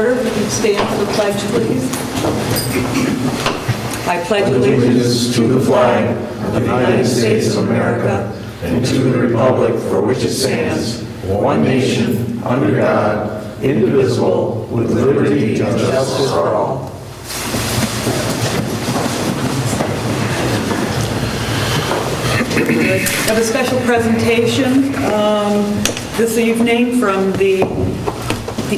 order. If you can stand for the pledge, please. I pledge allegiance to the flag of the United States of America and to the republic for which it stands, one nation, under God, indivisible, with liberty and justice for all. I have a special presentation this evening from the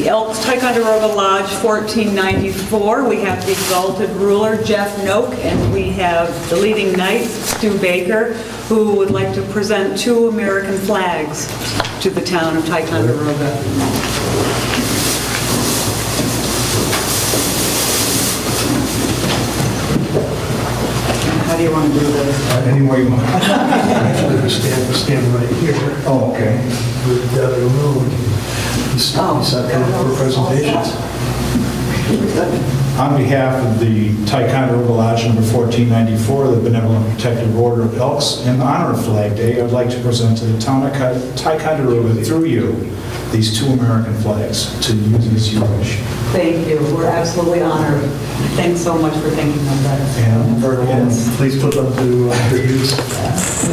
Elks Ticonderoga Lodge 1494. We have the exalted ruler, Jeff Noak, and we have the leading knight, Stu Baker, who would like to present 2 American flags to the town of Ticonderoga. How do you want to do this? Any way you want. Actually, stand right here. Oh, okay. With the other room. He's up here for presentations. On behalf of the Ticonderoga Lodge number 1494, the Benevolent Protective Order of Elks, in honor of Flag Day, I'd like to present to the town of Ticonderoga, through you, these 2 American flags to use as you wish. Thank you. We're absolutely honored. Thanks so much for thinking of that. And Please put them to use.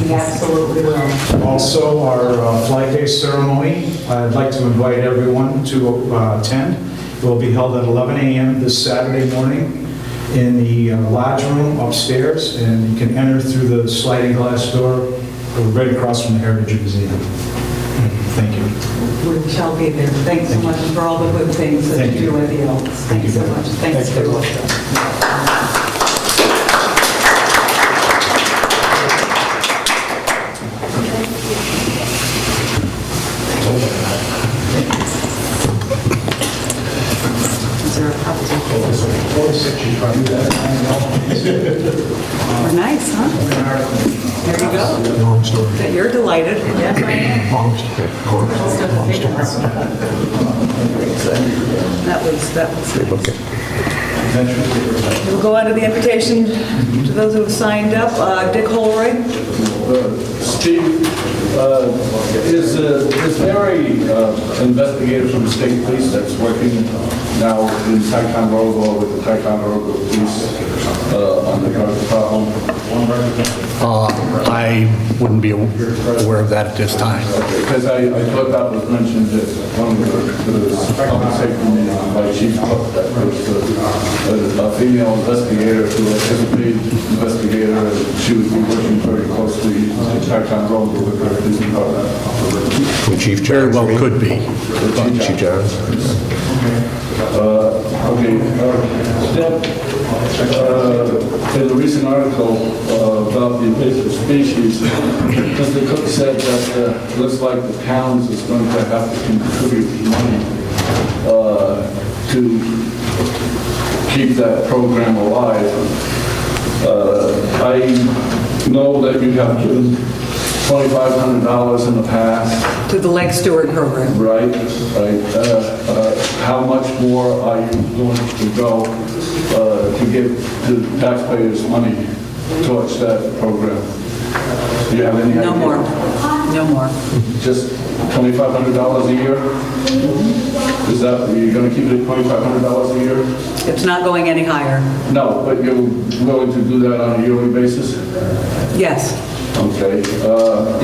We absolutely will. also our Flag Day ceremony, I'd like to invite everyone to attend. It will be held at 11 a.m. this Saturday morning in the lodge room upstairs, and you can enter through the sliding glass door right across from the Heritage Museum. Thank you. We shall be there. Thanks so much for all the good things that Thank you you. do at the Elks. Thank you Thanks so very much. much. Thanks, Thank you very Stu. much. Is there a copy? We're nice, huh? There you go. Long story. That you're delighted. Yes, I am. Long story. That was nice. We'll go on to the invitation to those who have signed up. Dick Holroyd. Steve, is there a investigator from the state police that's working now in Ticonderoga with the Ticonderoga police on the drug problem? I wouldn't be aware of that at this time. Because I thought that was mentioned at one of the public safety meetings by Chief Cook, that was a female investigator who was a paid investigator, and she would be working very closely in Ticonderoga with her police department. Chief Very well could be. Chief Johns. Steph, in a recent article about the invasive species, Mr. Cook said that it looks like the towns is going to have to contribute money to keep that program alive. I know that you have given $2,500 in the past. To the Lake Stewart program. Right. How much more are you going to go to give the taxpayers money towards that program? Do you have any idea? No more. No more. Just $2,500 a year? Is that, are you going to keep it at $2,500 a year? It's not going any higher. No, but you're willing to do that on a yearly basis? Yes. Okay,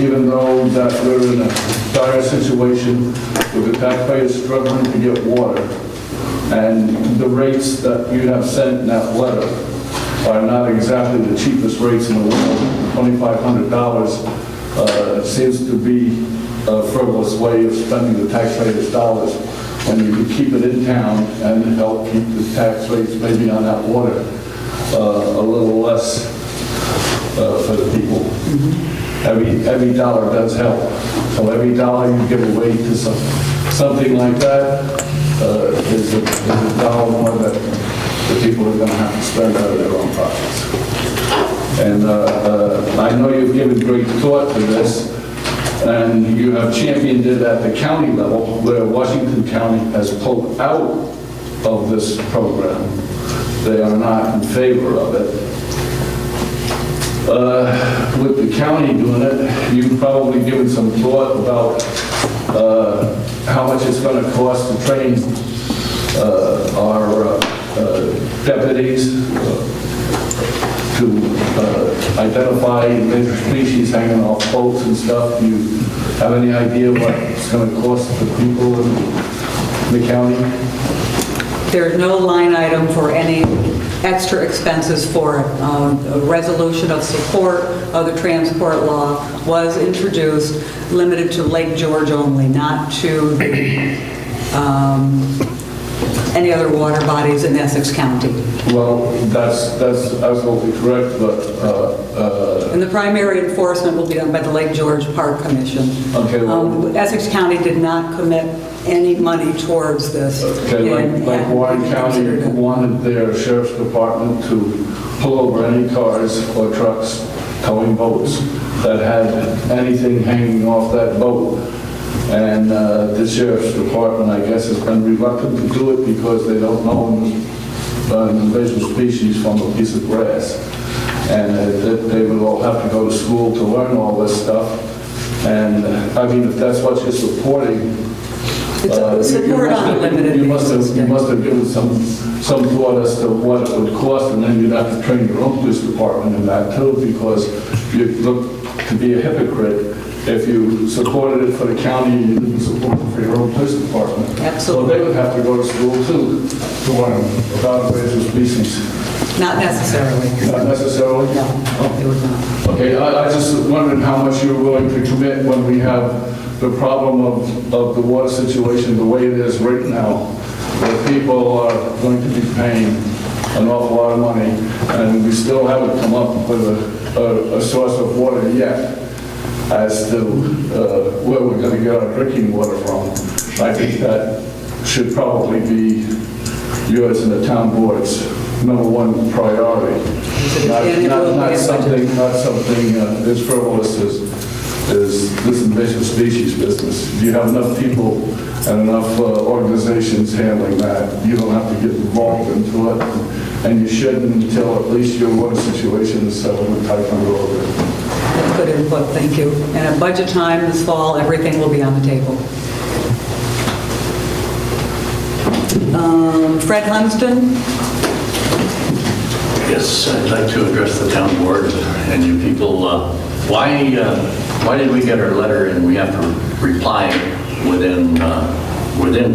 even though that we're in a dire situation with the taxpayers struggling to get water, and the rates that you have sent in that letter are not exactly the cheapest rates in the world. $2,500 seems to be a frivolous way of spending the taxpayers' dollars when you could keep it in town and help keep the tax rates maybe on that water a little less for the people. Every dollar does help. So every dollar you give away to something like that is a dollar more that the people are going to have to spend out of their own pockets. And I know you've given great thought to this, and you have championed it at the county level, where Washington County has pulled out of this program. They are not in favor of it. With the county doing it, you've probably given some thought about how much it's going to cost to train our deputies to identify invasive species hanging off boats and stuff. Do you have any idea what it's going to cost the people in the county? There's no line item for any extra expenses for it. A resolution of support of the transport law was introduced, limited to Lake George only, not to the, any other water bodies in Essex County. Well, that's absolutely correct, but And the primary enforcement will be done by the Lake George Park Commission. Okay, well- Essex County did not commit any money towards this. okay, and like Warren hadn't County considered it. wanted their sheriff's department to pull over any cars or trucks towing boats that had anything hanging off that boat. And the sheriff's department, I guess, has been reluctant to do it because they don't know an invasive species from a piece of grass. And that they would all have to go to school to learn all this stuff. And I mean, if that's what you're supporting, It's a support on a limited you must basis. have given some thought as to what it would cost, and then you'd have to train your own police department in that too, because you look to be a hypocrite if you supported it for the county and you didn't support it for your own police department. Absolutely. So they would have to go to school too to learn about invasive species. Not necessarily. Not necessarily? No, it would not. Okay, I just wondered how much you were willing to commit when we have the problem of the water situation the way it is right now, where people are going to be paying an awful lot of money, and we still haven't come up with a source of water yet as to where we're going to get our drinking water from. I think that should probably be yours and the town board's number one priority. Not something as frivolous as this invasive species business. If you have enough people and enough organizations handling that, you don't have to get involved into it, and you shouldn't until at least your water situation is settled in Ticonderoga. Good input, thank you. And at budget time this fall, everything will be on the table. Fred Hunston? Yes, I'd like to address the town board and you people. Why did we get our letter and we have to reply within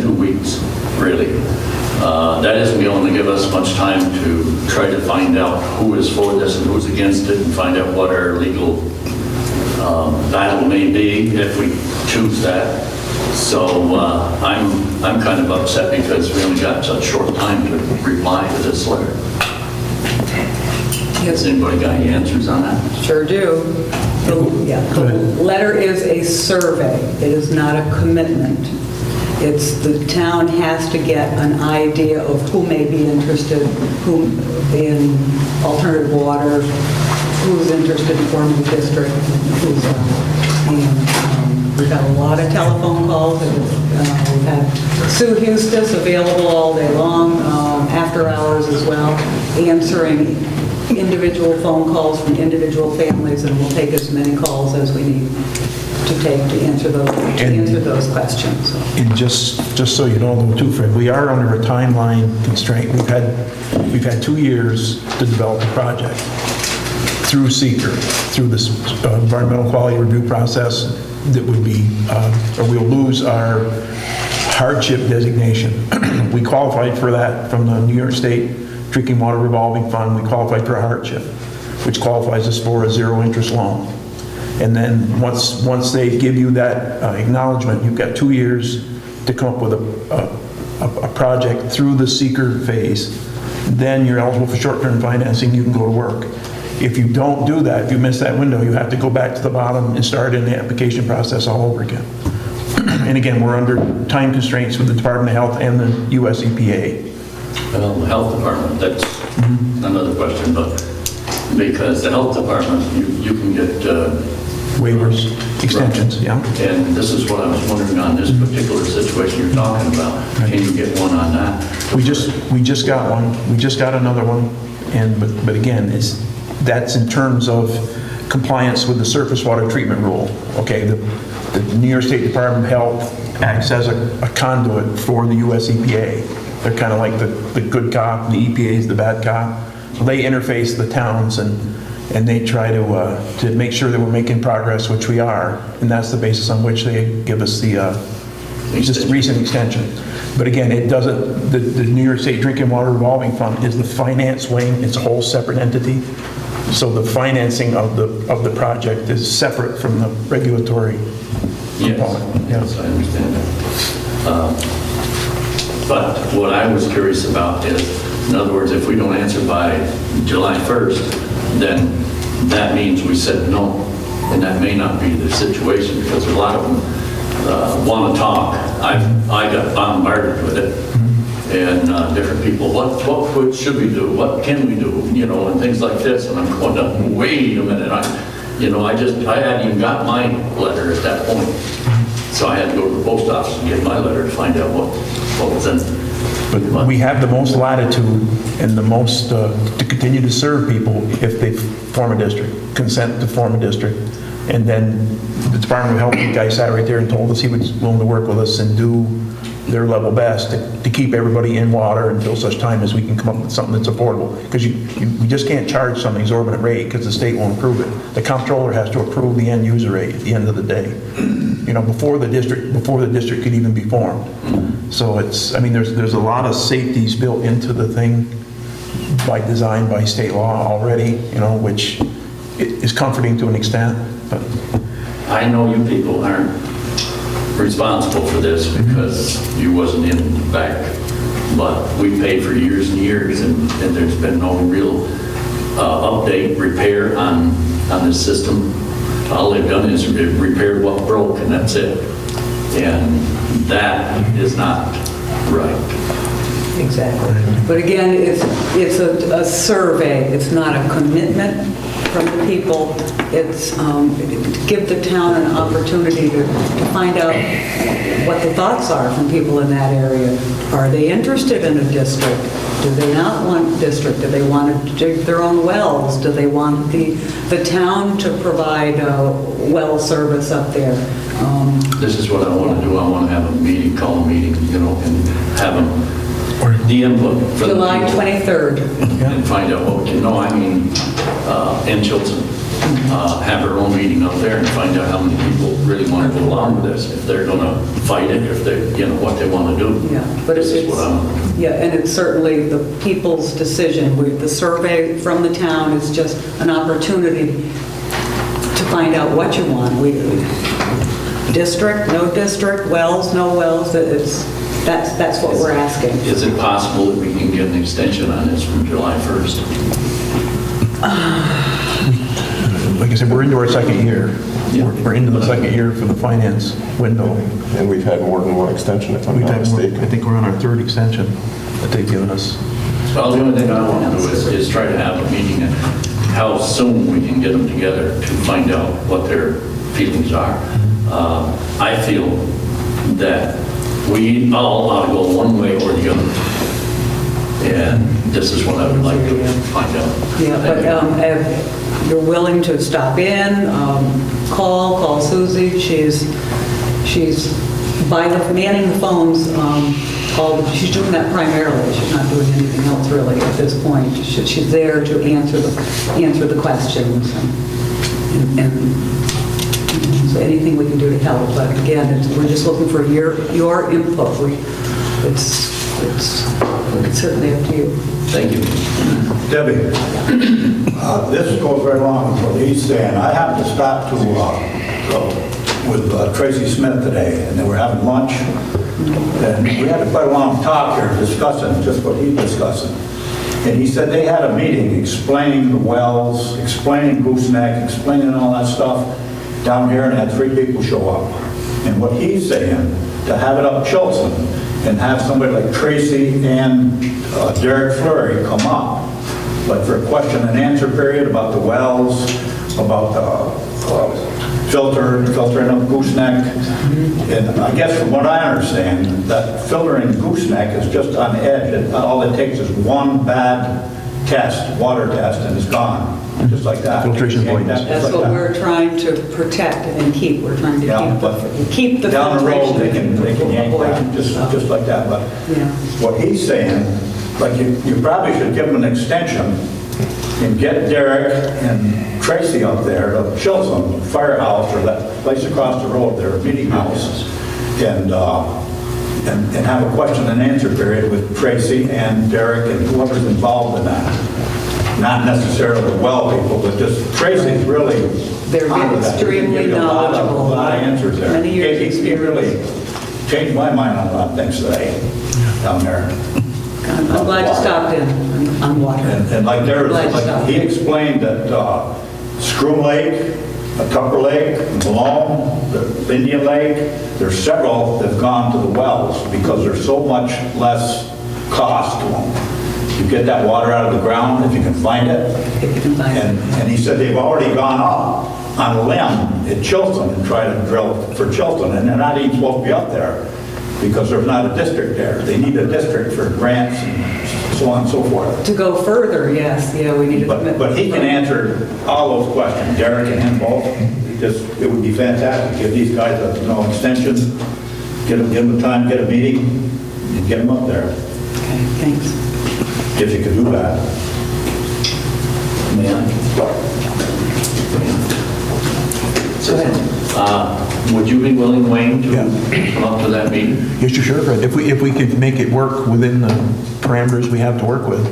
2 weeks, really? That isn't going to give us much time to try to find out who is for this and who's against it and find out what our legal battle may be if we choose that. So I'm kind of upset because we only got such short time to reply to this letter. Has anybody got any answers on that? Sure do. The letter is a survey. It is not a commitment. It's the town has to get an idea of who may be interested, who in alternative water, who's interested in forming a district, who's and we've got a lot of telephone calls. We've had Sue Hustis available all day long, after hours as well, answering individual phone calls from individual families, and we'll take as many calls as we need to take to answer those questions. And just so you know, too, Fred, we are under a timeline constraint. We've had 2 years to develop the project through seeker, through this environmental quality review process that would be, or we'll lose our hardship designation. We qualified for that from the New York State Drinking Water Revolving Fund. We qualified for a hardship, which qualifies us for a zero-interest loan. And then once they give you that acknowledgement, you've got 2 years to come up with a project through the seeker phase. Then you're eligible for short-term financing, you can go to work. If you don't do that, if you miss that window, you have to go back to the bottom and start in the application process all over again. And again, we're under time constraints with the Department of Health and the US EPA. Well, the health department, that's another question, but because the health department, you can get Waivers, extensions, yeah. And this is what I was wondering on this particular situation you're talking about. Can you get one on that? We just got one. We just got another one. And but again, that's in terms of compliance with the surface water treatment rule. Okay, the New York State Department of Health acts as a conduit for the US EPA. They're kind of like the good cop, and the EPA is the bad cop. So they interface the towns, and they try to make sure that we're making progress, which we are, and that's the basis on which they give us the just recent extension. But again, it doesn't, the New York State Drinking Water Revolving Fund is the finance wing, it's a whole separate entity. So the financing of the project is separate from the regulatory component. Yes, I understand that. But what I was curious about is, in other words, if we don't answer by July 1st, then that means we said no, and that may not be the situation, because a lot of them want to talk. I got bombarded with it, and different people, what should we do, what can we do, and things like this, and I'm going, no, wait a minute, I hadn't even got my letter at that point, so I had to go to the post office and get my letter to find out what was in it. But we have the most latitude and the most to continue to serve people if they form a district, consent to form a district. And then the Department of Health, the guy sat right there and told us he was willing to work with us and do their level best to keep everybody in water until such time as we can come up with something that's affordable. Because we just can't charge some exorbitant rate because the state won't approve it. The comptroller has to approve the end user rate at the end of the day, before the district could even be formed. So it's, there's a lot of safeties built into the thing by design, by state law already, which is comforting to an extent. But I know you people aren't responsible for this because you wasn't in the back, but we paid for years and years, and there's been no real update, repair on this system. All they've done is repaired what broke, and that's it. And that is not right. Exactly. But again, it's a survey. It's not a commitment from the people. It's to give the town an opportunity to find out what the thoughts are from people in that area. Are they interested in a district? Do they not want district? Do they want to dig their own wells? Do they want the town to provide well service up there? This is what I want to do. I want to have a meeting, call a meeting, and have them, the input for the July people. 23rd. And find out what, and Chilton, have her own meeting up there and find out how many people really want to go along with this, if they're going to fight it, if they, what they want to do. Yeah, but This is what I'm. yeah, and it's certainly the people's decision. The survey from the town is just an opportunity to find out what you want. District, no district, wells, no wells. That's what we're asking. Is it possible that we can get an extension on this from July 1st? like I said, we're into our second year. Yeah. We're into the second year for the finance window. And we've had more than one extension, if I'm We've not had more- mistaken. I think we're on our third extension that they've given us. Well, the only thing I want to do is try to have a meeting and how soon we can get them together to find out what their feelings are. I feel that we all ought to go one way or the other. And this is what I would like to find out. Yeah, but if you're willing to stop in, call Susie. She's manning the phones. She's doing that primarily. She's not doing anything else really at this point. She's there to answer the questions and so anything we can do to help. But again, we're just looking for your input. It's certainly up to you. Thank you. Debbie, this goes right along with what he's saying. I happened to stop with Tracy Smith today, and they were having lunch, and we had quite a long talk here discussing just what he's discussing. And he said they had a meeting explaining the wells, explaining gooseneck, explaining all that stuff down here, and had 3 people show up. And what he's saying, to have it up Chilton and have somebody like Tracy and Derek Fleury come up, like for a question and answer period about the wells, about filtering up gooseneck. And I guess from what I understand, that filtering gooseneck is just on edge. All it takes is one bad test, water test, and it's gone. just like that. Filtration Change that boilers. just That's like what that. we're trying to protect and keep. We're trying to Yeah, but keep the down the road, filtration. they can yank that, just like that, but Yeah. what he's saying, like, you probably should give him an extension and get Derek and Tracy up there to Chilson Firehouse, or that place across the road, their meeting house, and have a question and answer period with Tracy and Derek and whoever's involved in that. Not necessarily the well people, but just Tracy's really They're onto that. He can extremely give you a lot of- knowledgeable. A lot of answers there. Many years He really changed my mind on a lot of things today down there. I'm glad you stopped in on water. And like there was, Glad you like stopped. he explained that Screw Lake, Tupper Lake, Malone, the Indian Lake, there's several that have gone to the wells because there's so much less cost to them. You get that water out of the ground if you can find it. If you can find it. And he said they've already gone up on a limb at Chilton and tried to drill for Chilton, and they're not even supposed to be up there because there's not a district there. They need a district for grants and so on and so forth. To go further, yes, yeah, we need a But commitment. he can answer all those questions, Derek and him both. It would be fantastic, give these guys a, extension, give them the time, get a meeting, and get them up there, Okay, thanks. if you could do that. May I? Go ahead. Would you be willing, Wayne, to Yeah. come up to that meeting? Yes, you sure, Fred. If we could make it work within the parameters we have to work with,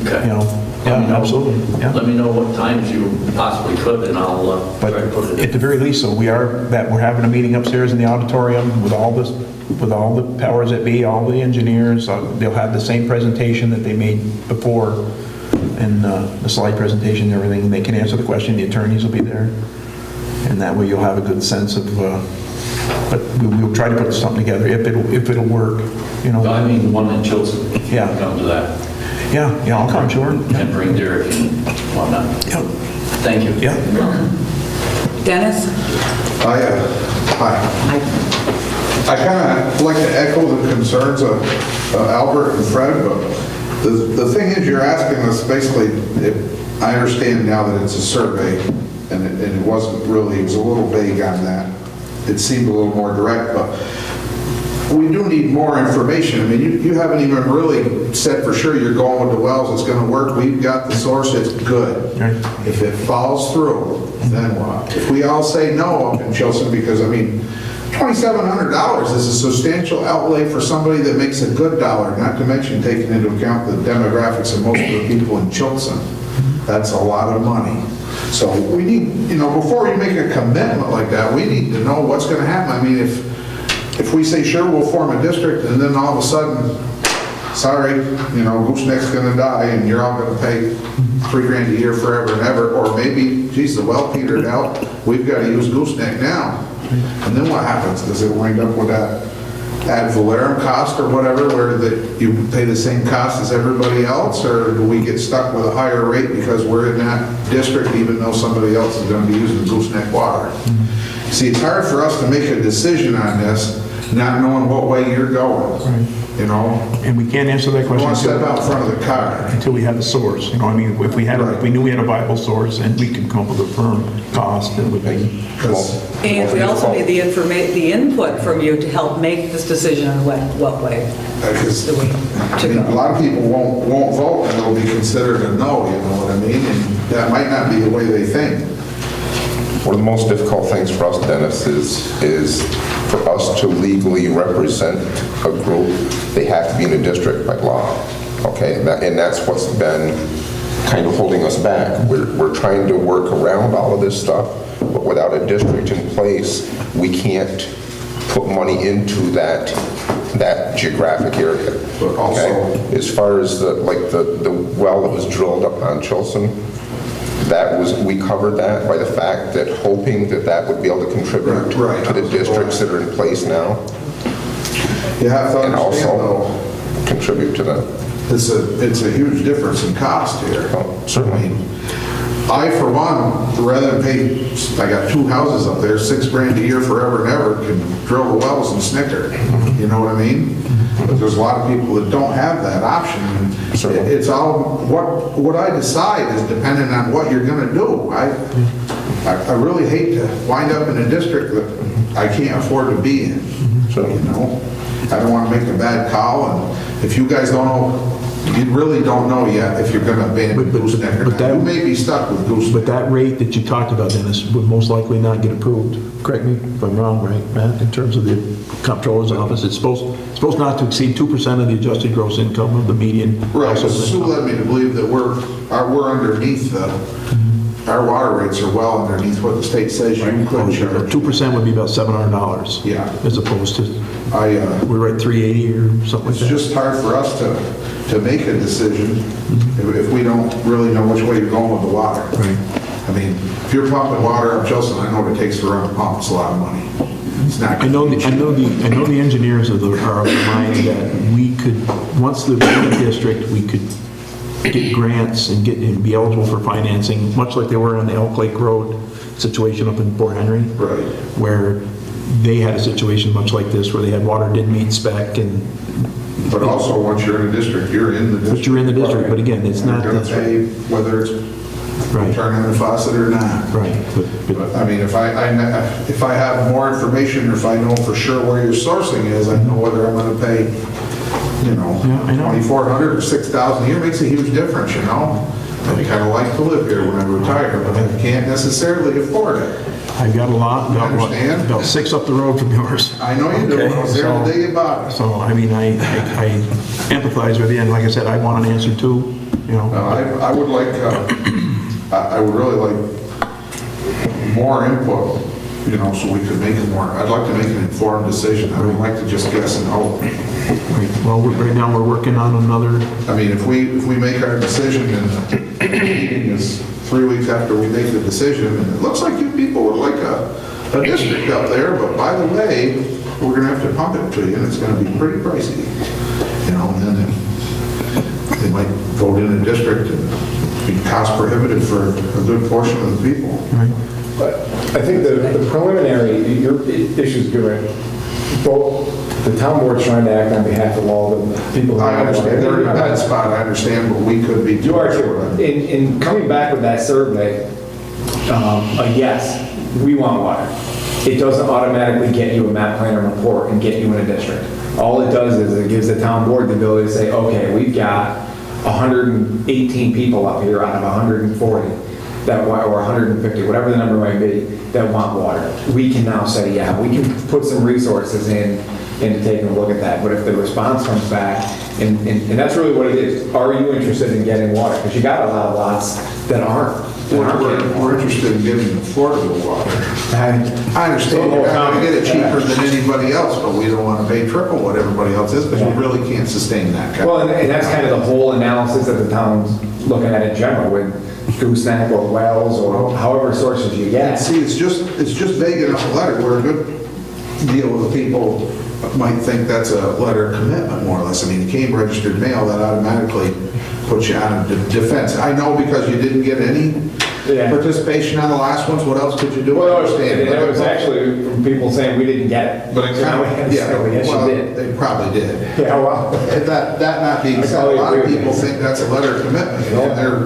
Okay. you know. Yeah, Let me know. absolutely. Yeah. Let me know what times you possibly could, and I'll try But to put it at in. the very least, so we're having a meeting upstairs in the auditorium with all the powers that be, all the engineers. They'll have the same presentation that they made before, and the slide presentation and everything. And they can answer the question, the attorneys will be there. And that way you'll have a good sense of, but we'll try to put something together if it'll work, you know. I mean, the one in Chilton. Yeah. Come to that, Yeah, I'll come, sure. and bring Derek and whatnot. Yeah, Thank you. yeah. Dennis? Hi. I kind of like to echo the concerns of Albert and Fred, but the thing is, you're asking us basically, I understand now that it's a survey, and it wasn't really, it was a little vague on that. It seemed a little more direct, but we do need more information. I mean, you haven't even really said for sure you're going with the wells, it's going to work. We've got the source, it's good. Right. If it falls through, then what? If we all say no up in Chilson, because I mean, $2,700 is a substantial outlay for somebody that makes a good dollar, not to mention taking into account the demographics of most of the people in Chilson. That's a lot of money. So we need, before we make a commitment like that, we need to know what's going to happen. I mean, if we say, sure, we'll form a district, and then all of a sudden, sorry, gooseneck's going to die, and you're all going to pay $3,000 a year forever and ever, or maybe, geez, the well petered out, we've got to use gooseneck now. And then what happens? Does it wind up with that ad valorem cost or whatever, where you pay the same cost as everybody else, or do we get stuck with a higher rate because we're in that district even though somebody else is going to be using gooseneck water? See, it's hard for us to make a decision on this, not knowing what way you're going, And we can't answer that We question want to step out in front of the car. until we have the source. I mean, if we knew we had a viable source and we could come up with a firm cost, it would be. And we also need the input from you to help make this decision on what way Because the way to a go. lot of people won't vote, and it'll be considered a no, you know what I mean? And that might not be the way they think. One of the most difficult things for us, Dennis, is for us to legally represent a group. They have to be in a district by law, okay? And that's what's been kind of holding us back. We're trying to work around all of this stuff, but without a district in place, we can't put money into that geographic area. But also- Okay? As far as the well that was drilled up on Chilson, we covered that by the fact that hoping that would be able to contribute Right. to the districts that are in place now, You have to and understand, though, also contribute to the, it's a huge difference in cost here. Oh, certainly. I, for one, rather than pay, I got 2 houses up there, $6,000 a year forever and ever, can drill the wells and snicker. You know what I mean? But there's a lot of people that don't have that option. And it's all, what I decide is dependent on what you're gonna do. I really hate to wind up in a district that I can't afford to be in. So, you know, I don't wanna make a bad call, and if you guys don't know, you really don't know yet if you're gonna abandon gooseneck or but not. You may be stuck with gooseneck. But that rate that you talked about, Dennis, would most likely not get approved. Correct me if I'm wrong, right, Matt? In terms of the comptroller's office, it's supposed not to exceed 2% of the adjusted gross income of the median. Right, so household Sue income. led me to believe that we're underneath our water rates are well underneath what the state says you could charge. 2% would be about $700. Yeah. As opposed to, we're at 380 or something like It's that. just hard for us to make a decision if we don't really know which way you're going with the water. Right. I mean, if you're pumping water up Chilson, I know what it takes to run a pump, it's a lot of money. It's not. I know the engineers are of the mind that we could, once the district, we could get grants and be eligible for financing, much like they were on the Elk Lake Road situation up in Port Henry. Right. Where they had a situation much like this, where they had water didn't meet spec and. But also, once you're in a district, you're in the district. But you're in the district, but again, it's not. You're gonna pay whether it's Right. turning the faucet or not. Right. But I mean, if I have more information, or if I know for sure where your sourcing is, I know whether I'm gonna pay, you know, Yeah, I know. $2,400 or $6,000 a year makes a huge difference, you know? I kind of like to live here when I retire, but I can't necessarily afford it. I've got a lot, understand? about 6 up the road from yours. I know you do, I was there the day you bought it. So, I mean, I empathize with you, and like I said, I want an answer too, you know. I would like, I would really like more input, you know, so we could make it more, I'd like to make an informed decision. I don't like to just guess and hope. Right. Well, right now, we're working on another, I mean, if we make our decision and the meeting is 3 weeks after we make the decision, and it looks like you people would like a district up there, but by the way, we're gonna have to pump it to you, and it's gonna be pretty pricey. You know, and then they might vote in a district and be cost prohibitive for a good portion of the people. right? But I think the preliminary, your issue's good, right? Both the town board's trying to act on behalf of all the people. who I have understand, water. they're in a bad spot, I understand, but we could be. You are too. In coming back with that survey, a yes, we want water. It doesn't automatically get you a map plan or report and get you in a district. All it does is it gives the town board the ability to say, okay, we've got 118 people up here out of 140 that want, or 150, whatever the number might be, that want water. We can now say, yeah, we can put some resources into taking a look at that. But if the response comes back, and that's really what it is, are you interested in getting water? Because you got a lot of lots that aren't. We're interested in getting affordable water. I understand you're not going to get it cheaper than anybody else, but we don't want to pay triple what everybody else is, because we really can't sustain that. Well, and that's kind of the whole analysis that the town's looking at in general, with gooseneck or wells or however sources you And get. see, it's just vague enough a letter where a good deal of the people might think that's a letter of commitment, more or less. I mean, it came registered mail, that automatically puts you on a defense. I know because you didn't get any participation on the last ones, what else could you do? I Well, understand. and it was actually from people saying we didn't get it. But it So now we kind have of, to say, well, yes, well, you did. they probably did. Yeah, well. That not being I said, a totally lot of agree with people you. think that's a letter of commitment, and they're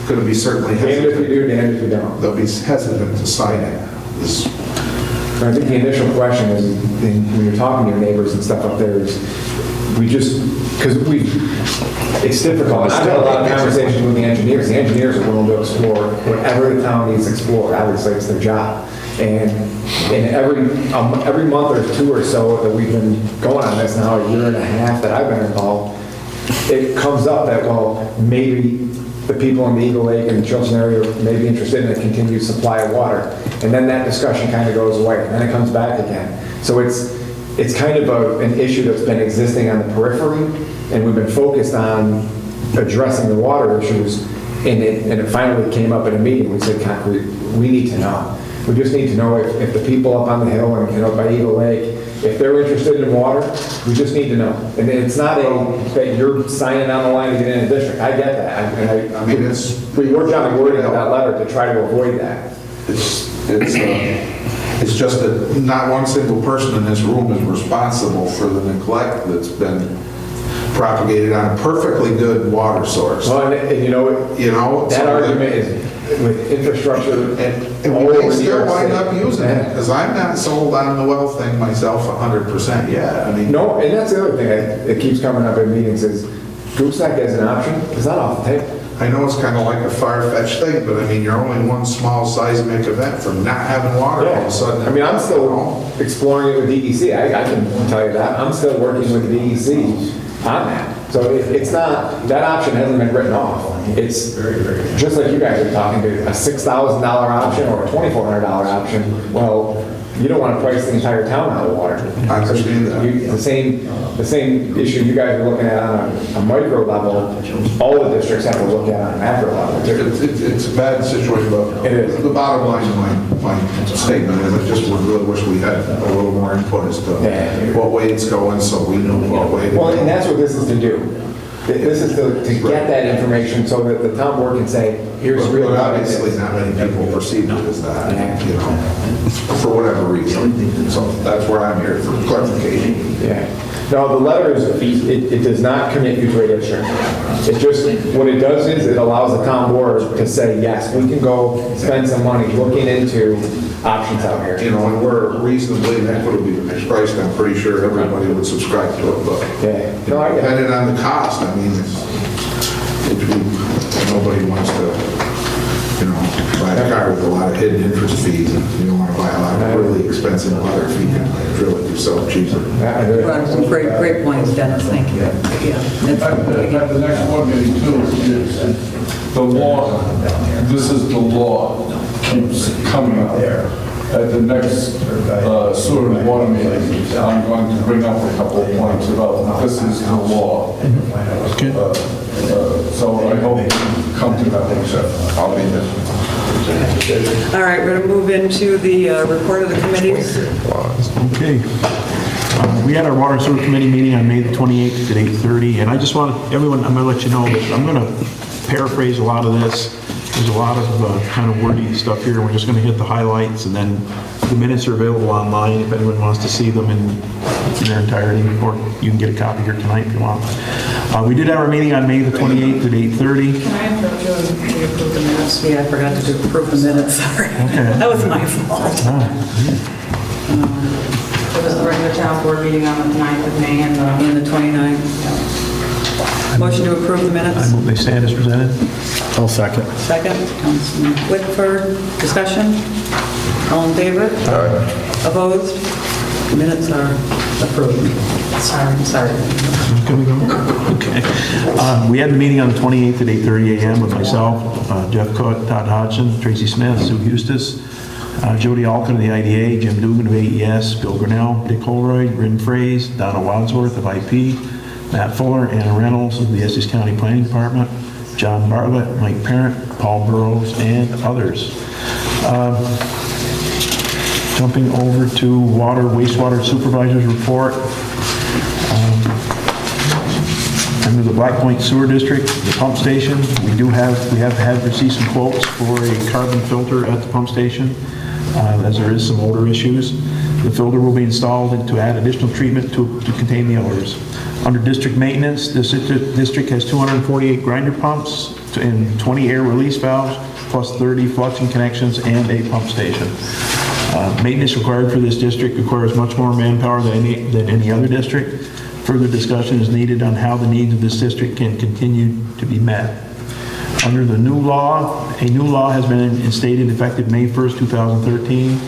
going to be certainly Damned if we hesitant. do, damned if we don't. They'll be hesitant to sign it. This- I think the initial question is, when you're talking to your neighbors and stuff up there, is we just, because it's difficult. And I've had a lot of conversations with the engineers. The engineers are willing to explore whatever the town needs explored. Obviously, it's their job. And every month or two or so that we've been going on this now, a year and a half that I've been involved, it comes up that, well, maybe the people in the Eagle Lake and the Chilson area may be interested in a continued supply of water. And then that discussion kind of goes away, and then it comes back again. So it's kind of an issue that's been existing on the periphery, and we've been focused on addressing the water issues, and it finally came up in a meeting. We said, concrete, we need to know. We just need to know if the people up on the hill and by Eagle Lake, if they're interested in water, we just need to know. And it's not that you're signing on the line to get in a district. I get that. I mean, it's we worked on the wording of that letter to try to avoid that. It's just that not one single person in this room is responsible for the neglect that's been propagated on a perfectly good water source. Well, and you know, that argument is with infrastructure And all we over may New still York wind City. up using it, because I'm not sold on the well thing myself 100% yet. I mean, No, and that's the other thing that keeps coming up in meetings is gooseneck as an option is not off the table. I know it's kind of like a far-fetched thing, but I mean, you're only one small seismic event from not having water all of a sudden. I mean, I'm still exploring it with DEC. I can tell you that. I'm still working with DEC on that. So it's not, that option hasn't been written off. It's just like you guys are talking to a $6,000 option or a $2,400 option. Well, you don't want to price the entire town out of water. I understand that. The same issue you guys are looking at on a micro level, all the districts have to look at on a macro level. It's a bad situation, but It is. the bottom line of my statement is I just would really wish we had a little more input as to what way it's going, so we know what way to Well, and go. that's what this is to do. This is to get that information so that the town board can say, here's real. But obviously, not many people perceive it as that, you know, for whatever reason. So that's where I'm here for clarification. Yeah. No, the letter is, it does not commit you to a district. It just, what it does is it allows the town board to say, yes, we can go spend some money looking into options out here. You know, and we're reasonably and equitably priced, I'm pretty sure everybody would subscribe to it, but Yeah. No, I get it. depending on the cost, I mean, nobody wants to, you know, buy a car with a lot of hidden interest fees, and you don't want to buy a lot of really expensive water if you can drill it yourself cheaper. Yeah, I do. Well, some great points, Dennis, thank you. At the next board meeting too, is the law, this is the law, keeps coming up. At the next sewer and water meeting, I'm going to bring up a couple of points about this is the law. So I hope you come to that one, Jeff. I'll be there. All right, we're going to move into the report of the committees. Okay. We had our Water and Sewer Committee meeting on May the 28th at 8:30, and I just want everyone, I'm going to let you know that I'm going to paraphrase a lot of this. There's a lot of kind of wordy stuff here, and we're just going to hit the highlights, and then the minutes are available online if anyone wants to see them in their entirety, or you can get a copy here tonight if you want. We did have our meeting on May the 28th at 8:30. Can I interrupt you and approve the minutes? Yeah, I forgot to approve the minutes, sorry. Okay. That was my fault. It was the regular town board meeting on the 9th of May and And the 29th. Motion to approve the I minutes? move they stand as presented. I'll second. Second, Councilman Whitford, discussion? All in favor? Opposed? Minutes are approved. Sorry. Can we go? Okay. We had the meeting on the 28th at 8:30 a.m. with myself, Jeff Cook, Todd Hodgson, Tracy Smith, Sue Eustace, Jody Alkin of the IDA, Jim Dugan of AES, Bill Grinnell, Dick Holroyd, Bryn Fraze, Donna Wadsworth of IP, Matt Fuller, Anna Reynolds of the Essex County Planning Department, John Bartlett, Mike Parent, Paul Burrows, and others. Jumping over to wastewater supervisor's report. Under the Black Point Sewer District, the pump station, we have received some quotes for a carbon filter at the pump station, as there is some odor issues. The filter will be installed to add additional treatment to contain the odors. Under district maintenance, this district has 248 grinder pumps and 20 air release valves, plus 30 flushing connections and a pump station. Maintenance required for this district requires much more manpower than any other district. Further discussion is needed on how the needs of this district can continue to be met. Under the new law, a new law has been instated effective May 1st, 2013.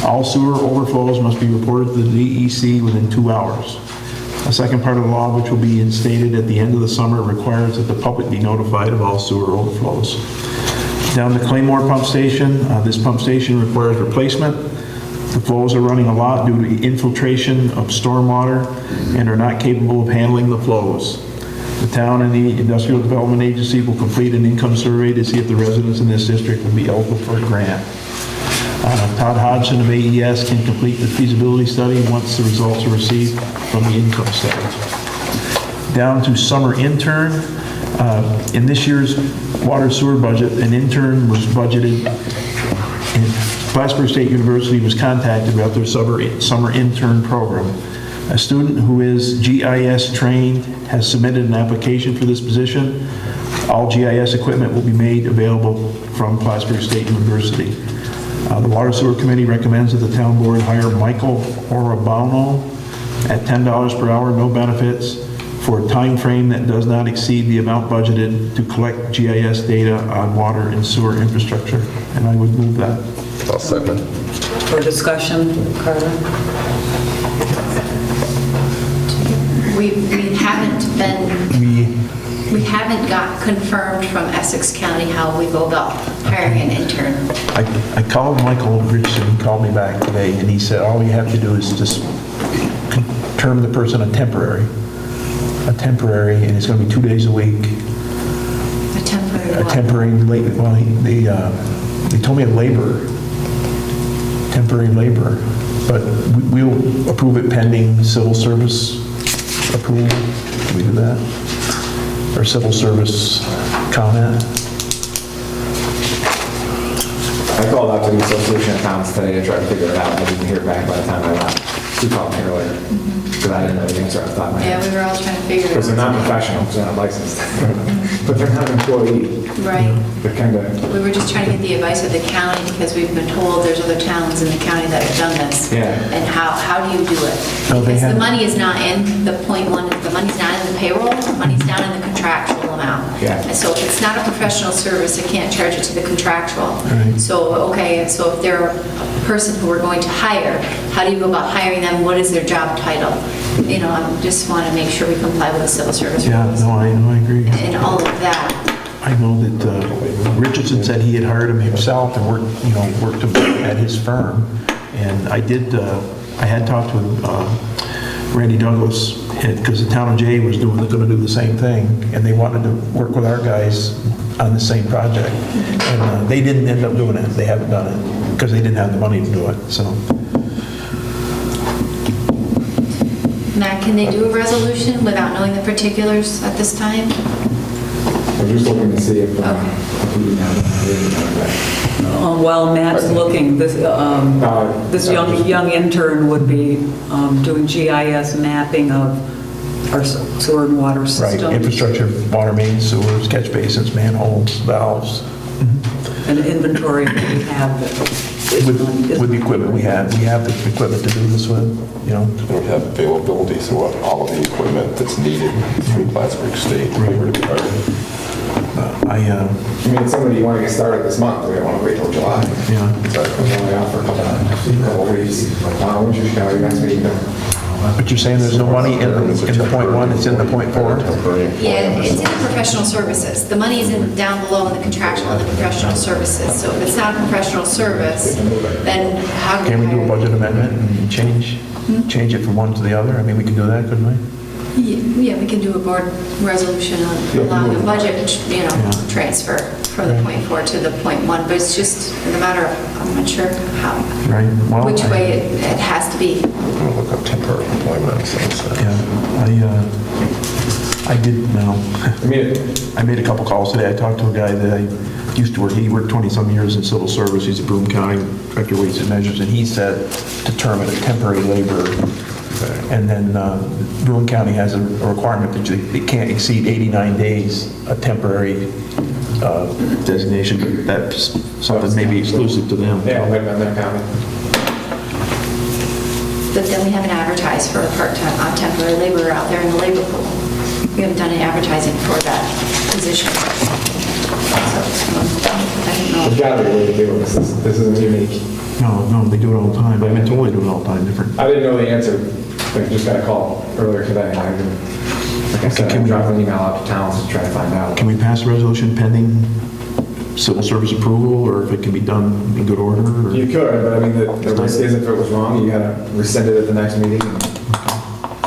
All sewer overflows must be reported to the DEC within 2 hours. A second part of the law, which will be instated at the end of the summer, requires that the public be notified of all sewer overflows. Down the Claymore pump station, this pump station requires replacement. The flows are running a lot due to infiltration of stormwater and are not capable of handling the flows. The town and the Industrial Development Agency will complete an income survey to see if the residents in this district will be eligible for a grant. Todd Hodgson of AES can complete the feasibility study once the results are received from the income study. Down to summer intern, In this year's water sewer budget, an intern was budgeted, and Plattsburgh State University was contacted about their summer intern program. A student who is GIS trained has submitted an application for this position. All GIS equipment will be made available from Plattsburgh State University. The Water Sewer Committee recommends that the town board hire Michael Orabano at $10 per hour, no benefits, for a time frame that does not exceed the amount budgeted to collect GIS data on water and sewer infrastructure. And I would move that. I'll second. For discussion, Carter? We haven't got confirmed from Essex County how we go about hiring an intern. I called Michael Richardson, he called me back today, and he said, all you have to do is just term the person a temporary, and it's going to be 2 days a week. A temporary A what? temporary, well, they told me a laborer, temporary laborer, but we'll approve it pending civil service approval. Can we do that? Or civil service comment? I called out to the Association of Towns today to try to figure it out. I didn't hear back by the time I left. You called me earlier, because I didn't know the answer off the top of my Yeah, head. we were all trying to figure it out. Because they're not professional, because they're not licensed. But they're not employee. Right. They're kind of, We were just trying to get the advice of the county because we've been told there's other towns in the county that have done this. Yeah. And how do you do it? No, they Because the have- money is not in the .1, the money's not in the payroll, the money's down in the contractual amount. Yeah. And so if it's not a professional service, it can't charge it to the contractual. Right. So, okay, so if they're a person who we're going to hire, how do you go about hiring them? What is their job title? You know, I just want to make sure we comply with the civil service Yeah, rules. no, I agree. And all of that. I know that Richardson said he had hired him himself and worked him at his firm. And I had talked with Randy Douglas, because the town of Jay was going to do the same thing, and they wanted to work with our guys on the same project. And they didn't end up doing it. They haven't done it, because they didn't have the money to do it, so. Matt, can they do a resolution without knowing the particulars at this time? we're just looking to see if we have While Matt's looking, this young intern would be doing GIS mapping of our sewer and water Right, system. infrastructure, water mains, sewers, catch basins, manholes, valves. And inventory that we have. With the equipment we have the equipment to do this with, We have availability throughout all of the equipment that's needed through Plattsburgh State. I mean, it's somebody you want to get started this month, we don't want to wait till July. Yeah. We're only out for a couple weeks. When's your next meeting? But you're saying there's no money in the .1, it's in the .4? Yeah, it's in the professional services. The money is down below in the contractual and the professional services. So if it's not a professional service, then how do we Can we do a hire? budget amendment and change it from one to the other? I mean, we can do that, couldn't we? Yeah, we can do a board resolution on allowing a budget, transfer from the .4 to the .1, but it's just a matter of, I'm not sure how, Right? Well, which way it has to be. We'll look up temporary employment. Yeah, I did, I made a couple calls today. I talked to a guy that I used to work, he worked 20-some years in civil service. He's a Broome County Director of Weights and Measures, and he said to term it a temporary laborer. And then Broome County has a requirement that it can't exceed 89 days, a temporary designation. That's something maybe exclusive to them. Yeah, we've been there, county. But then we haven't advertised for a part-time, temporary laborer out there in the labor pool. We haven't done any advertising for that position. So, I don't know. There's got to be a way to do it. This isn't unique. No, they do it all the time. I've been told they do it all the time, different. I didn't know the answer. I just got a call earlier today. Like I said, I'm dropping an email out to towns to try to find out. Can we pass a resolution pending civil service approval, or if it can be done in good order? Or? You could, but I mean, the risk is if it was wrong, you gotta rescind it at the next meeting and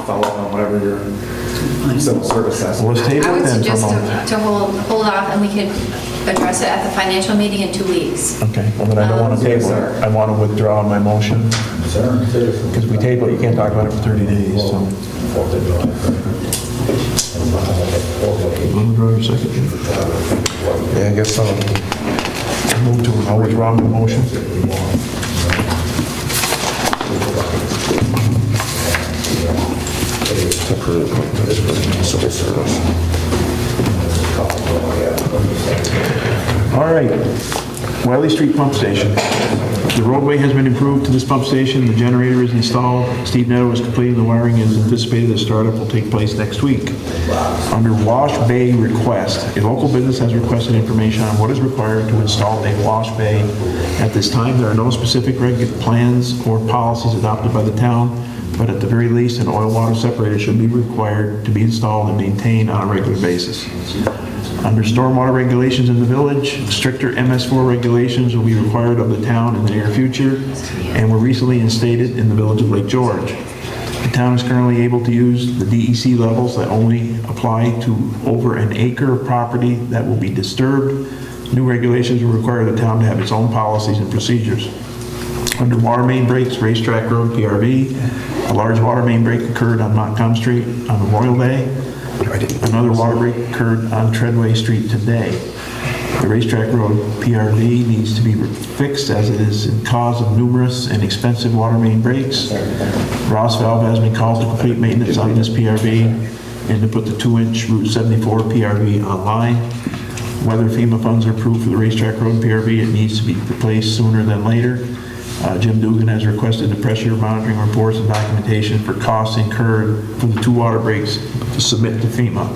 follow up on whatever your civil service says. Well, let's table I it would then for a suggest moment. to hold off, and we could address it at the financial meeting in 2 weeks. Okay, well then I don't want to table it. I want to withdraw my motion. Because if we table it, you can't talk about it for 30 days, so. Withdraw your second. Yeah, I guess so. Move to, I'll withdraw my motion. Temporary appointments for civil service. All right, Wiley Street Pump Station. The roadway has been improved to this pump station, the generator is installed, Steve Netto is completing the wiring, and is anticipated the startup will take place next week. Under Wash Bay request, a local business has requested information on what is required to install a wash bay. At this time, there are no specific plans or policies adopted by the town, but at the very least, an oil water separator should be required to be installed and maintained on a regular basis. Under stormwater regulations in the village, stricter MS4 regulations will be required of the town in the near future and were recently instated in the village of Lake George. The town is currently able to use the DEC levels that only apply to over an acre of property that will be disturbed. New regulations will require the town to have its own policies and procedures. Under water main breaks, Racetrack Road, PRV, a large water main break occurred on Montcalm Street on Memorial Day. Another water break occurred on Treadway Street today. The Racetrack Road PRV needs to be fixed as it is the cause of numerous and expensive water main breaks. Ross Valve has been called to complete maintenance on this PRV and to put the 2-inch Route 74 PRV online. Whether FEMA funds are approved for the Racetrack Road PRV, it needs to be replaced sooner than later. Jim Dugan has requested the pressure monitoring reports and documentation for costs incurred for the 2 water breaks to submit to FEMA.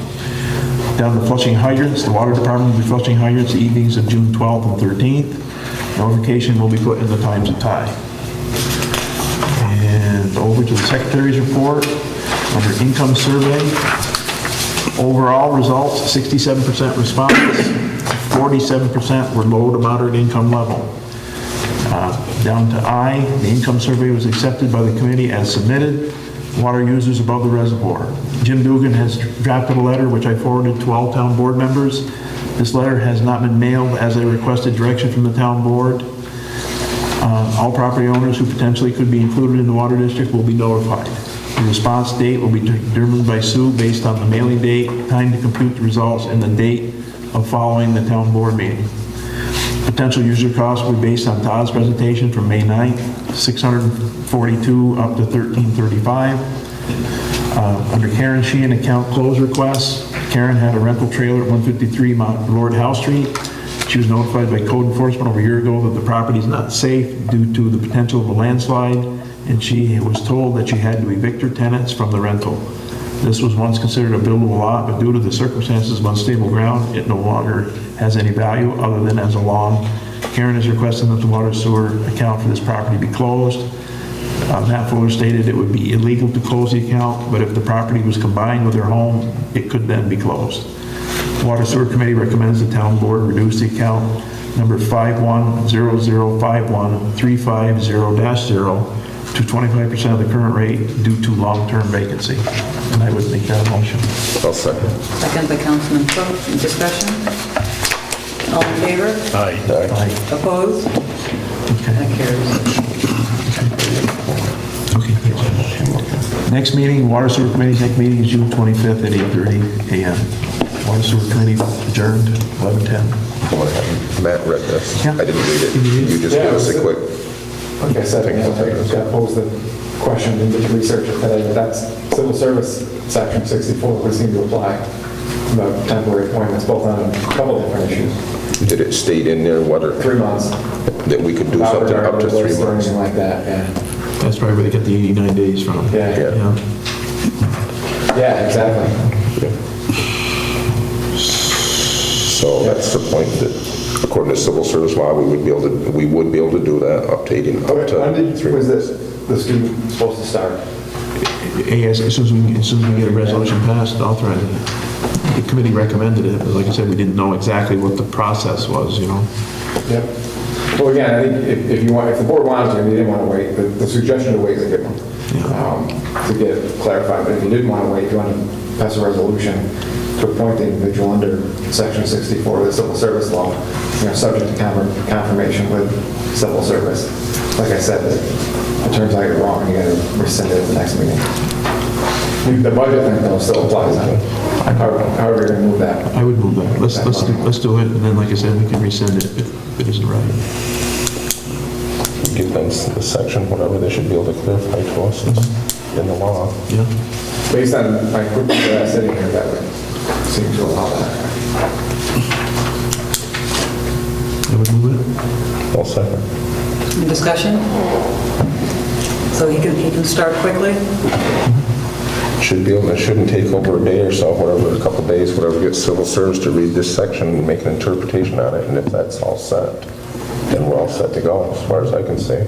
Down to flushing hydrants, the water department will be flushing hydrants the evenings of June 12th and 13th. Notification will be put in the Times of Tie. And over to the Secretary's report under income survey. Overall results, 67% response, 47% were low to moderate income level. Down to I, the income survey was accepted by the committee as submitted. Water users above the reservoir. Jim Dugan has drafted a letter which I forwarded to all town board members. This letter has not been mailed as I requested direction from the town board. All property owners who potentially could be included in the water district will be notified. The response date will be determined by Sue based on the mailing date, time to compute the results, and the date of following the town board meeting. Potential user costs will be based on Todd's presentation from May 9th, $642 up to $1,335. Under Karen Sheehan account close requests, Karen had a rental trailer at 153 Mount Lord House Street. She was notified by code enforcement over a year ago that the property is not safe due to the potential of a landslide, and she was told that she had to evict her tenants from the rental. This was once considered a buildable lot, but due to the circumstances of unstable ground, it no longer has any value other than as a lawn. Karen is requesting that the water sewer account for this property be closed. Matt Fuller stated it would be illegal to close the account, but if the property was combined with her home, it could then be closed. The Water Sewer Committee recommends the town board reduce the account number 51005135-0 to 25% of the current rate due to long-term vacancy. And I would make that a motion. I'll second. Second by Councilman Cook. Discussion? All in favor? Aye. Aye. Opposed? That carries. Okay. Next meeting, Water Sewer Committee's next meeting is June 25th at 8:30 a.m. Water Sewer Committee adjourned 11:10. Matt read this. Yeah. I didn't read it. You just give us a quick. Like I said, I posed the question and did research it today, but that's civil service section 64 would seem to apply about temporary appointments, both on a couple different issues. Did it state in there what are 3 months. that we could do Without something regard up to to 3 list or months? anything like that, yeah. That's probably where they get the 89 days from. Yeah. Yeah. Yeah, exactly. So that's the point that, according to civil service law, we would be able to do that, updating up When to 3 was months. the student supposed to start? As soon as we get a resolution passed authorizing it. The committee recommended it, but like I said, we didn't know exactly what the process was, you know? Yep. Well, again, I think if the board wanted to, and they didn't want to wait, the suggestion to wait is a good one. to get it clarified. But if you didn't want to wait, if you want to pass a resolution to appoint the individual under Section 64 of the Civil Service Law, subject to confirmation with civil service. Like I said, it turns out you're wrong, you got to rescind it at the next meeting. The budget thing, though, still applies. How are we going to move that? I would move that. Let's do it, and then, like I said, we can rescind it if it isn't right. Give them the section, whatever they should be able to clarify to us in the law. Yeah. Based on my quick sitting here, that would seem to allow that. I would move it. I'll second. Any discussion? So he can start quickly? Should be able, it shouldn't take over a day or so, whatever, a couple of days, whatever, get civil service to read this section and make an interpretation on it, and if that's all set, then we're all set to go, as far as I can see,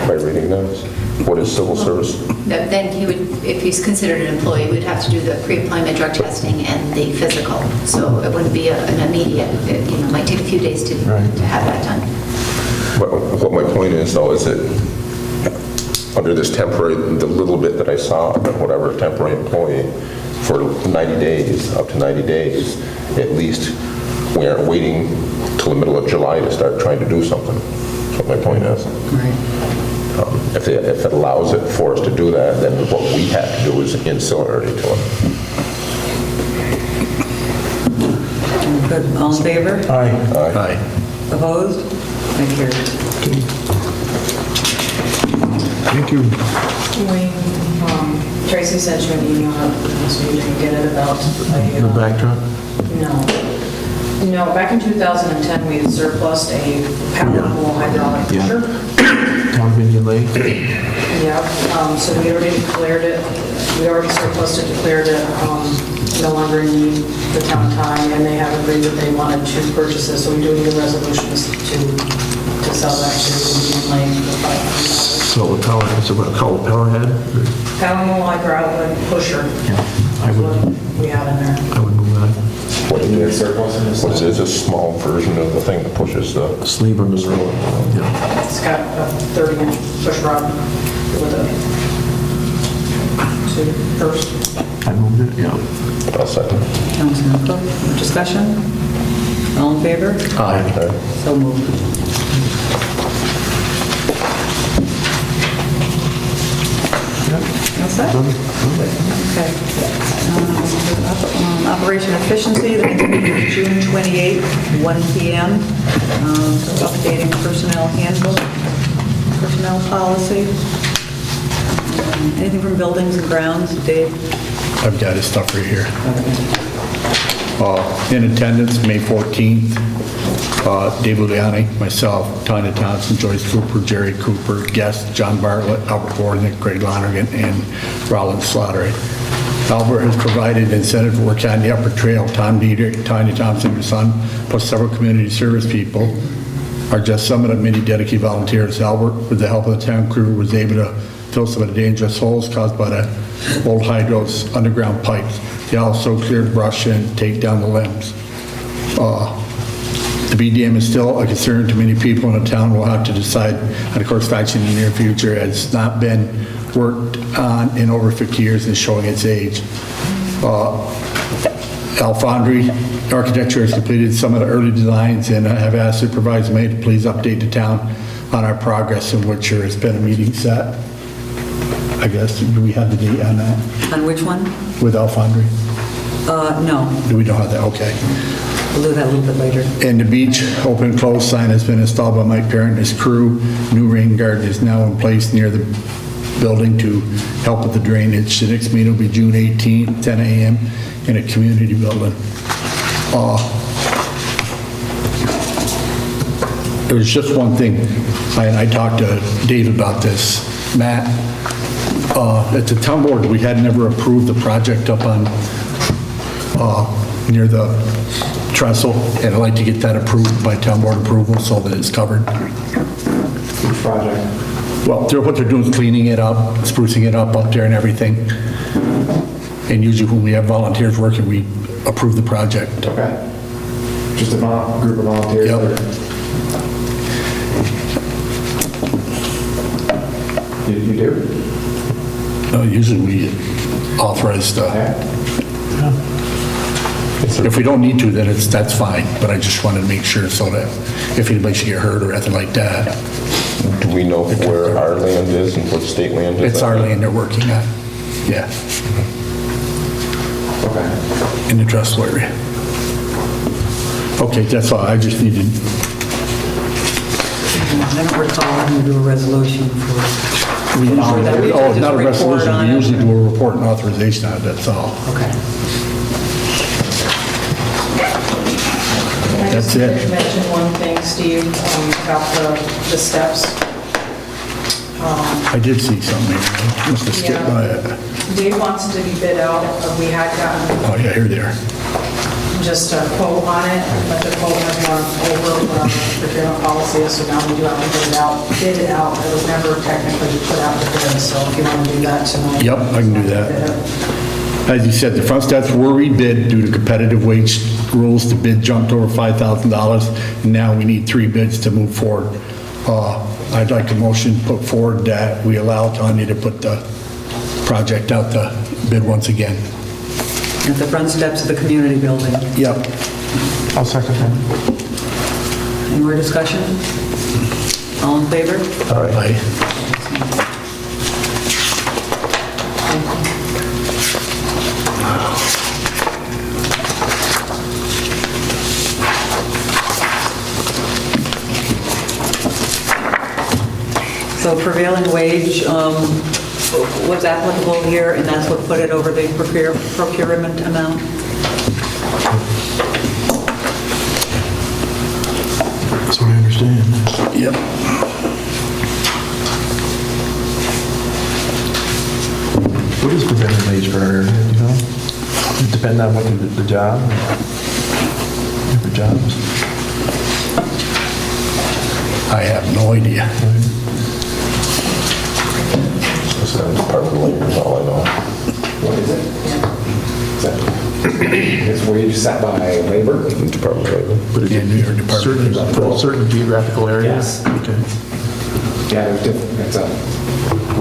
by reading this. What is civil service? Then he would, if he's considered an employee, he would have to do the pre-employment drug testing and the physical. So it wouldn't be an immediate, it might take a few days to have that done. But what my point is, though, is that under this temporary, the little bit that I saw, whatever, temporary employee, for 90 days, up to 90 days, at least we aren't waiting till the middle of July to start trying to do something. That's what my point is. If it allows it for us to do that, then what we have to do is ancillary to it. Good. All in favor? Aye. Aye. Opposed? Thank you. Thank you. Tracy sent you an email, so you didn't get it about The backdrop? No, back in 2010, we had surplused a powerful hydraulic Yeah. pusher. Town Vineyard Lake? Yeah, so we already declared it, we already surplused it, declared it no longer in need the town time, and they have agreed that they wanted to purchase it, so we do need a resolution to sell that to Indian Lake for $500. So the power, it's about called power head? Powerful hydraulic pusher. Yeah, I That's would, what we have in there. I would move that. What it is, Surplus in this. what it is, a small version of the thing that pushes the... Sleeve on the road. Yeah. It's got a 30-inch push rod with a first. I moved it, yeah. I'll second. Councilman Cook, discussion? All in favor? Okay. So moved. What's that? Okay. Operation efficiency, the next meeting is June 28th, 1 p.m. Updating personnel handbook, personnel policy. Anything from buildings and grounds, Dave? I've got his stuff right here. In attendance, May 14th, Dave Luliani, myself, Tanya Thompson, Joyce Cooper, Jerry Cooper, guests John Bartlett, Albert Bornick, Greg Lonergan, and Rollins Slattery. Albert has provided incentive to work on the upper trail. Tom Dietrich, Tanya Thompson, her son, plus several community service people are just some of the many dedicated volunteers. Albert, with the help of the town crew, was able to fill some of the dangerous holes caused by the old hydros underground pipes. They also cleared brush and take down the limbs. The BDM is still a concern to many people in the town. We'll have to decide on a course of action in the near future. It's not been worked on in over 50 years and is showing its age. Alfondry Architecture has completed some of the early designs, and I have asked Supervisor May to please update the town on our progress, in which there has been a meeting set. I guess, do we have the date on that? On which one? With Alfondry? No, Do we know how that, okay. we'll do that a little bit later. And the beach open close sign has been installed by Mike Parent and his crew. New rain garden is now in place near the building to help with the drainage. The next meeting will be June 18th, 10 a.m. in a community building. There's just one thing, and I talked to Dave about this, Matt. At the town board, we had never approved the project up on, near the trestle, and I'd like to get that approved by town board approval so that it's covered. Which project? Well, what they're doing is cleaning it up, sprucing it up there and everything. And usually when we have volunteers working, we approve the project. Okay. Just a group of volunteers? Yep. You do? Usually we authorize the, if we don't need to, then that's fine, but I just wanted to make sure so that if anybody should get hurt or anything like that. Do we know where our land is and what state land is? It's our land they're working on, yeah, Okay. in the Dressel area. Okay, that's all, I just needed, I don't recall having to do a resolution for, we usually, that we oh, just not a report resolution, on we it. usually do a report and authorization on it, that's all. okay. I just That's it. wanted to mention one thing, Steve, about the steps. I did see something, I must have skipped by it. Dave wants it to be bid out. We had gotten Oh, yeah, here they are. just a quote on it, but the quote has gone over what our procurement policy is, so now we do have to bid it out. It was never technically put out to bid, so if you want to do that tonight. Yep, I can do that. As you said, the front steps were rebid due to competitive wage rules. The bid jumped over $5,000, and now we need 3 bids to move forward. I'd like a motion put forward that we allow Tanya to put the project out to bid once again. At the front steps of the community building. Yep. I'll second that. Any more discussion? All in favor? All right. So prevailing wage was applicable here, and that's what put it over the procurement amount? That's what I understand. Yep. What is prevailing wage for our area, do you know? It depends on what the job, different jobs. I have no idea. Department of Labor is all I know. What is it? It's wage set by labor? Department of Labor. But it Yeah, New York Department. for a certain geographical area? Yes. Okay. Yeah, there's different, it's a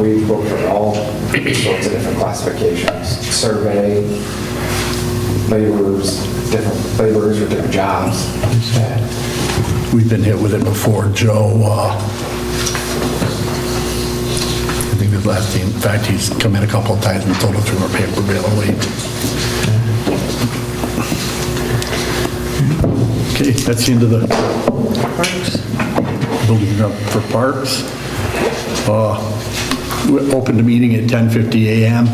wage book for all sorts of different classifications. Survey, laborers for different jobs. We've been hit with it before. Joe, I think his last name, in fact, he's come in a couple of times and told us we were paying prevailing wage. Okay, that's the end of the Parks? building up for parks. We opened the meeting at 10:50 a.m.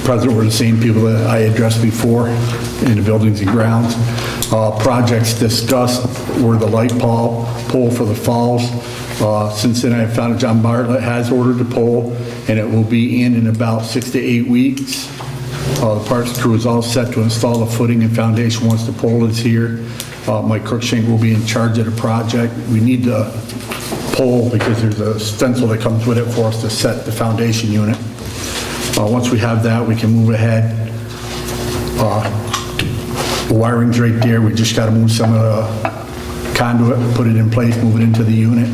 Present were the same people that I addressed before in the buildings and grounds. Projects discussed were the light pole for the falls. Since then, I found out John Bartlett has ordered the pole, and it will be in about 6 to 8 weeks. The parks crew is all set to install the footing and foundation once the pole is here. Mike Cruikshank will be in charge of the project. We need the pole because there's a stencil that comes with it for us to set the foundation unit. Once we have that, we can move ahead. The wiring's right there. We just got to move some of the conduit, put it in place, move it into the unit,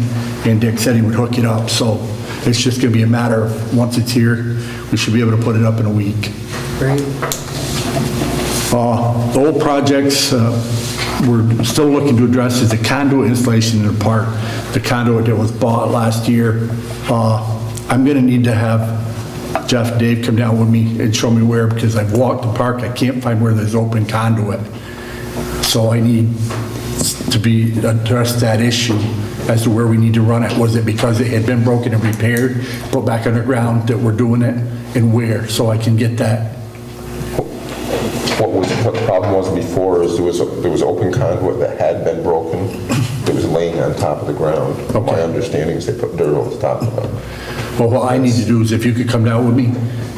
and Dick said he would hook it up. So it's just going to be a matter of, once it's here, we should be able to put it up in a week. Great. The old projects we're still looking to address is the conduit installation in the park. The conduit that was bought last year. I'm going to need to have Jeff, Dave come down with me and show me where, because I've walked the park, I can't find where there's open conduit. So I need to address that issue as to where we need to run it. Was it because it had been broken and repaired, put back underground that we're doing it, and where, so I can get that. What the problem was before is there was open conduit that had been broken. It was laying on top of the ground. My understanding is they put dirt over the top of it. Well, what I need to do is if you could come down with me,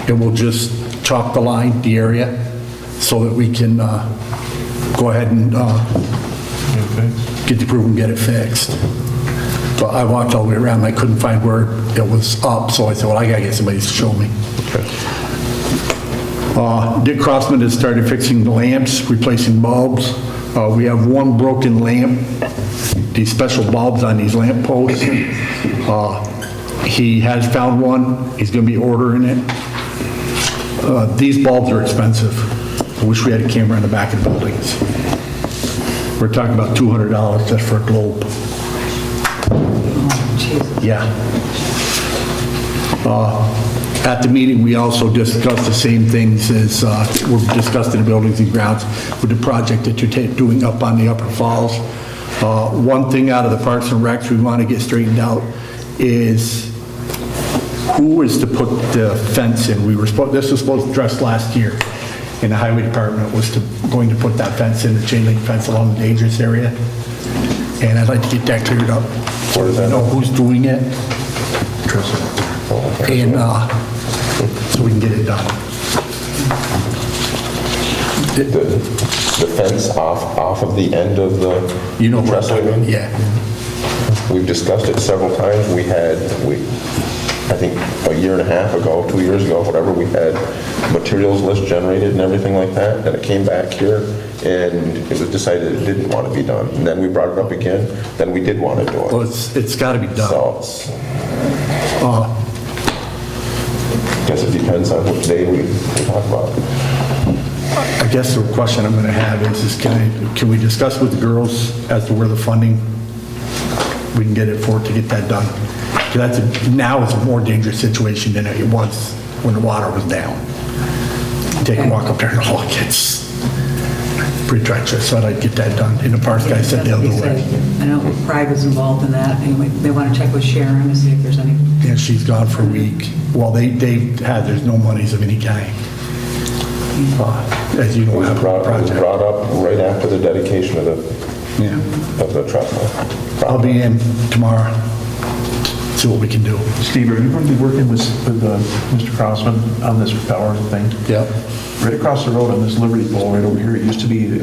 and we'll just chalk the line, the area, so that we can go ahead and get the approval and get it fixed. But I walked all the way around, and I couldn't find where it was up, so I said, well, I gotta get somebody to show me. Dick Crossman has started fixing the lamps, replacing bulbs. We have one broken lamp, these special bulbs on these lamp posts. He has found one, he's gonna be ordering it. These bulbs are expensive. I wish we had a camera in the back of the buildings. We're talking about $200 just for a globe. Yeah. At the meeting, we also discussed the same things as were discussed in the buildings and grounds with the project that you're doing up on the Upper Falls. One thing out of the Parks and Recs we want to get straightened out is who is to put the fence in? This was supposed to address last year, and the Highway Department was going to put that fence in, the chain link fence along the dangerous area. And I'd like to get that cleared up. Where is that? Know who's doing it. And so we can get it done. The fence off of the end of the trestle, you mean? Yeah. We've discussed it several times. I think a year and a half ago, 2 years ago, whatever, we had materials list generated and everything like that, and it came back here, and it was decided it didn't want to be done. And then we brought it up again, then we did want to do it. Well, it's got to be done. So, I guess it depends on which day we talk about it. I guess the question I'm going to have is can we discuss with the girls as to where the funding, we can get it for, to get that done? Because now it's a more dangerous situation than it was when the water was down. Take a walk up there and all gets pretty treacherous, so I'd like to get that done. And the parks guy said they'll do it. I know Pride was involved in that. Anyway, they want to check with Sharon to see if there's any. Yeah, she's gone for a week. Well, there's no monies of any kind. As you know, It was brought up right after the dedication of the trestle. I'll be in tomorrow, see what we can do. Steve, are you going to be working with Mr. Crossman on this power thing? Yep. Right across the road on this Liberty pole right over here, it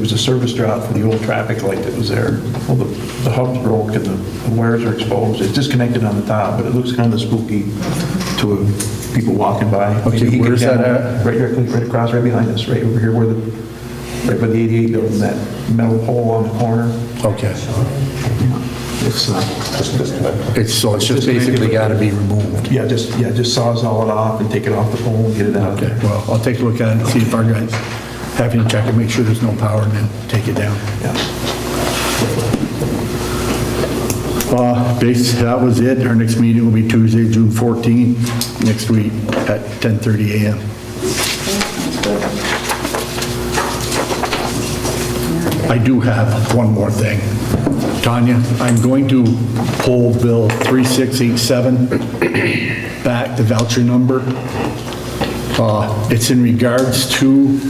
was a service drop for the old traffic light that was there. Well, the hub's broke and the wires are exposed. It's disconnected on the top, but it looks kind of spooky to people walking by. Okay, where's that at? Right across, right behind us, right over here right by the 88 building, that metal pole on the corner. Okay. It's Just disconnected. It's just basically got to be removed. Yeah, just sawzall it off and take it off the pole and get it out. Okay, well, I'll take a look at it and see if our guys have to check and make sure there's no power and then take it down. Yeah. That was it. Our next meeting will be Tuesday, June 14th, next week at 10:30 a.m. I do have one more thing. Tanya, I'm going to pull Bill 3687 back, the voucher number. It's in regards to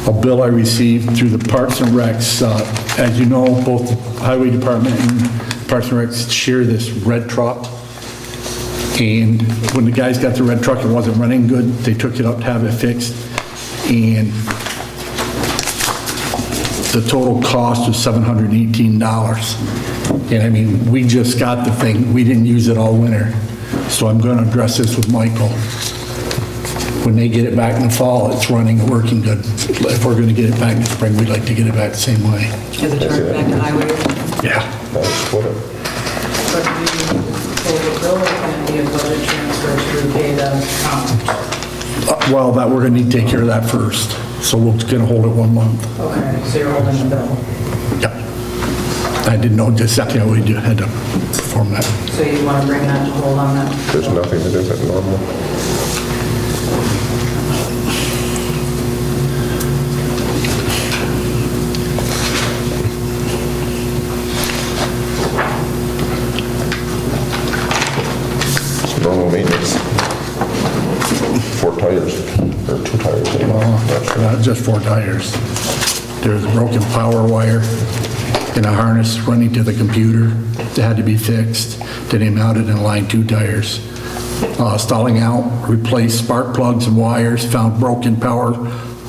a bill I received through the Parks and Recs. As you know, both the Highway Department and Parks and Recs share this red truck. And when the guys got the red truck, it wasn't running good. They took it up to have it fixed. And the total cost was $718. And I mean, we just got the thing. We didn't use it all winter. So I'm going to address this with Michael. When they get it back in the fall, it's running and working good. If we're going to get it back in the spring, we'd like to get it back the same way. Is it turned back to highway? Yeah. That's what it. But do you pull the bill, or can it be a budget transfer to pay the account? Well, we're going to need to take care of that first. So we're going to hold it 1 month. Okay, so you're holding the bill. Yeah. I didn't know just exactly how we had to perform that. So you want to bring that to hold on that? There's nothing to do with it normal. It's normal maintenance. 4 tires, or 2 tires. Not just 4 tires. There's a broken power wire and a harness running to the computer that had to be fixed. Then they mounted and aligned 2 tires. Stalling out, replaced spark plugs and wires, found broken power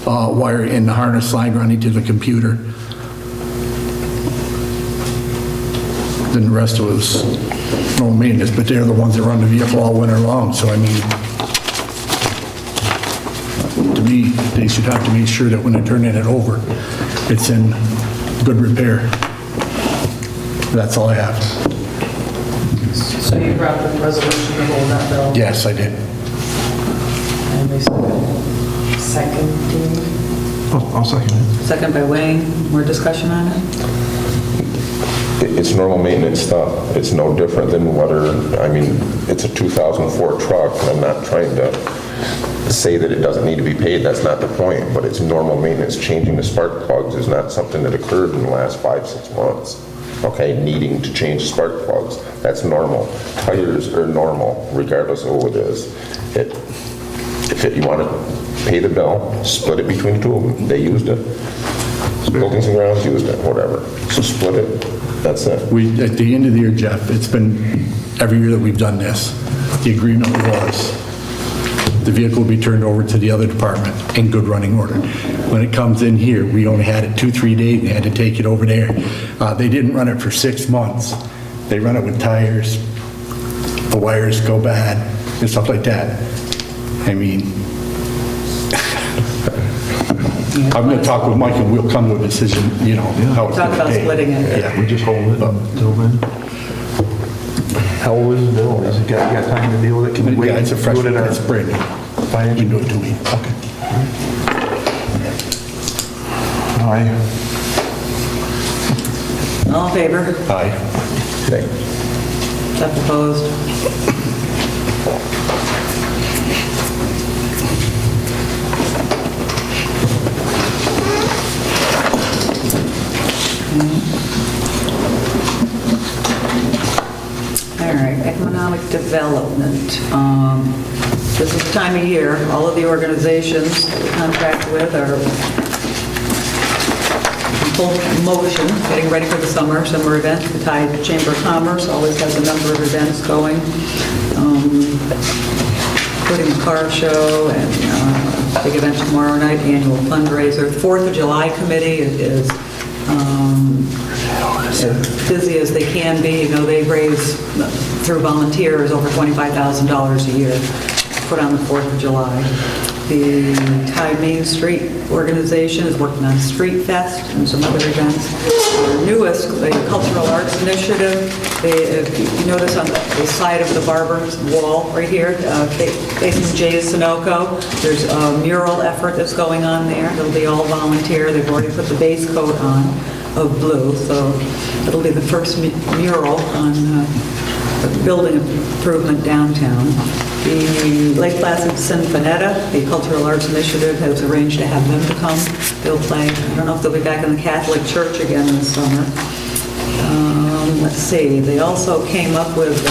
wire in the harness line running to the computer. Then the rest of it was no maintenance, but they're the ones that run the vehicle all winter long. So I mean, to me, they should have to make sure that when they're turning it over, it's in good repair. That's all I have. So So you brought the resolution to hold that bill? Yes, I did. And they seconding? I'll second it. Second by Wayne. More discussion on it? It's normal maintenance stuff. It's no different than whether, I mean, it's a 2004 truck, and I'm not trying to say that it doesn't need to be paid, that's not the point, but it's normal maintenance. Changing the spark plugs is not something that occurred in the last 5-6 months. Okay, needing to change spark plugs, that's normal. Tires are normal, regardless of who it is. You want to pay the bill, split it between the two of them. They used it. Buildings and grounds used it, whatever. So split it, that's it. At the end of the year, Jeff, it's been every year that we've done this, the agreement was the vehicle will be turned over to the other department in good running order. When it comes in here, we only had it 2-3 days, and they had to take it over there. They didn't run it for 6 months. They run it with tires, the wires go bad, and stuff like that. I mean, I'm gonna talk with Mike, and we'll come to a decision, you know, how it's Talk gonna about pay. splitting it. Yeah, We just hold it until then. How old is the bill? Has it got time to deal with it? Can we wait? Yeah, it's a fresh, do it at our it's brand new. We financial? can do it 2 weeks. Okay. Aye. All in favor? Aye. Okay. Except opposed? All right, economic development. This is the time of year, all of the organizations that we contract with are in full motion, getting ready for the summer events. The Tide Chamber of Commerce always has a number of events going, including the car show and big event tomorrow night, annual fundraiser. 4th of July committee is as busy as they can be. You know, they raise, through volunteers, over $25,000 a year put on the 4th of July. The Thai Main Street organization is working on Street Fest and some other events. Our newest, the Cultural Arts Initiative, if you notice on the side of the barber's wall right here, facing Jay's Sunoco, there's a mural effort that's going on there. It'll be all volunteer. They've already put the base coat on of blue, so it'll be the first mural on building improvement downtown. The Lake Placid Sinfonetta, the Cultural Arts Initiative, has arranged to have them to come. They'll play, I don't know if they'll be back in the Catholic Church again this summer. Let's see, they also came up with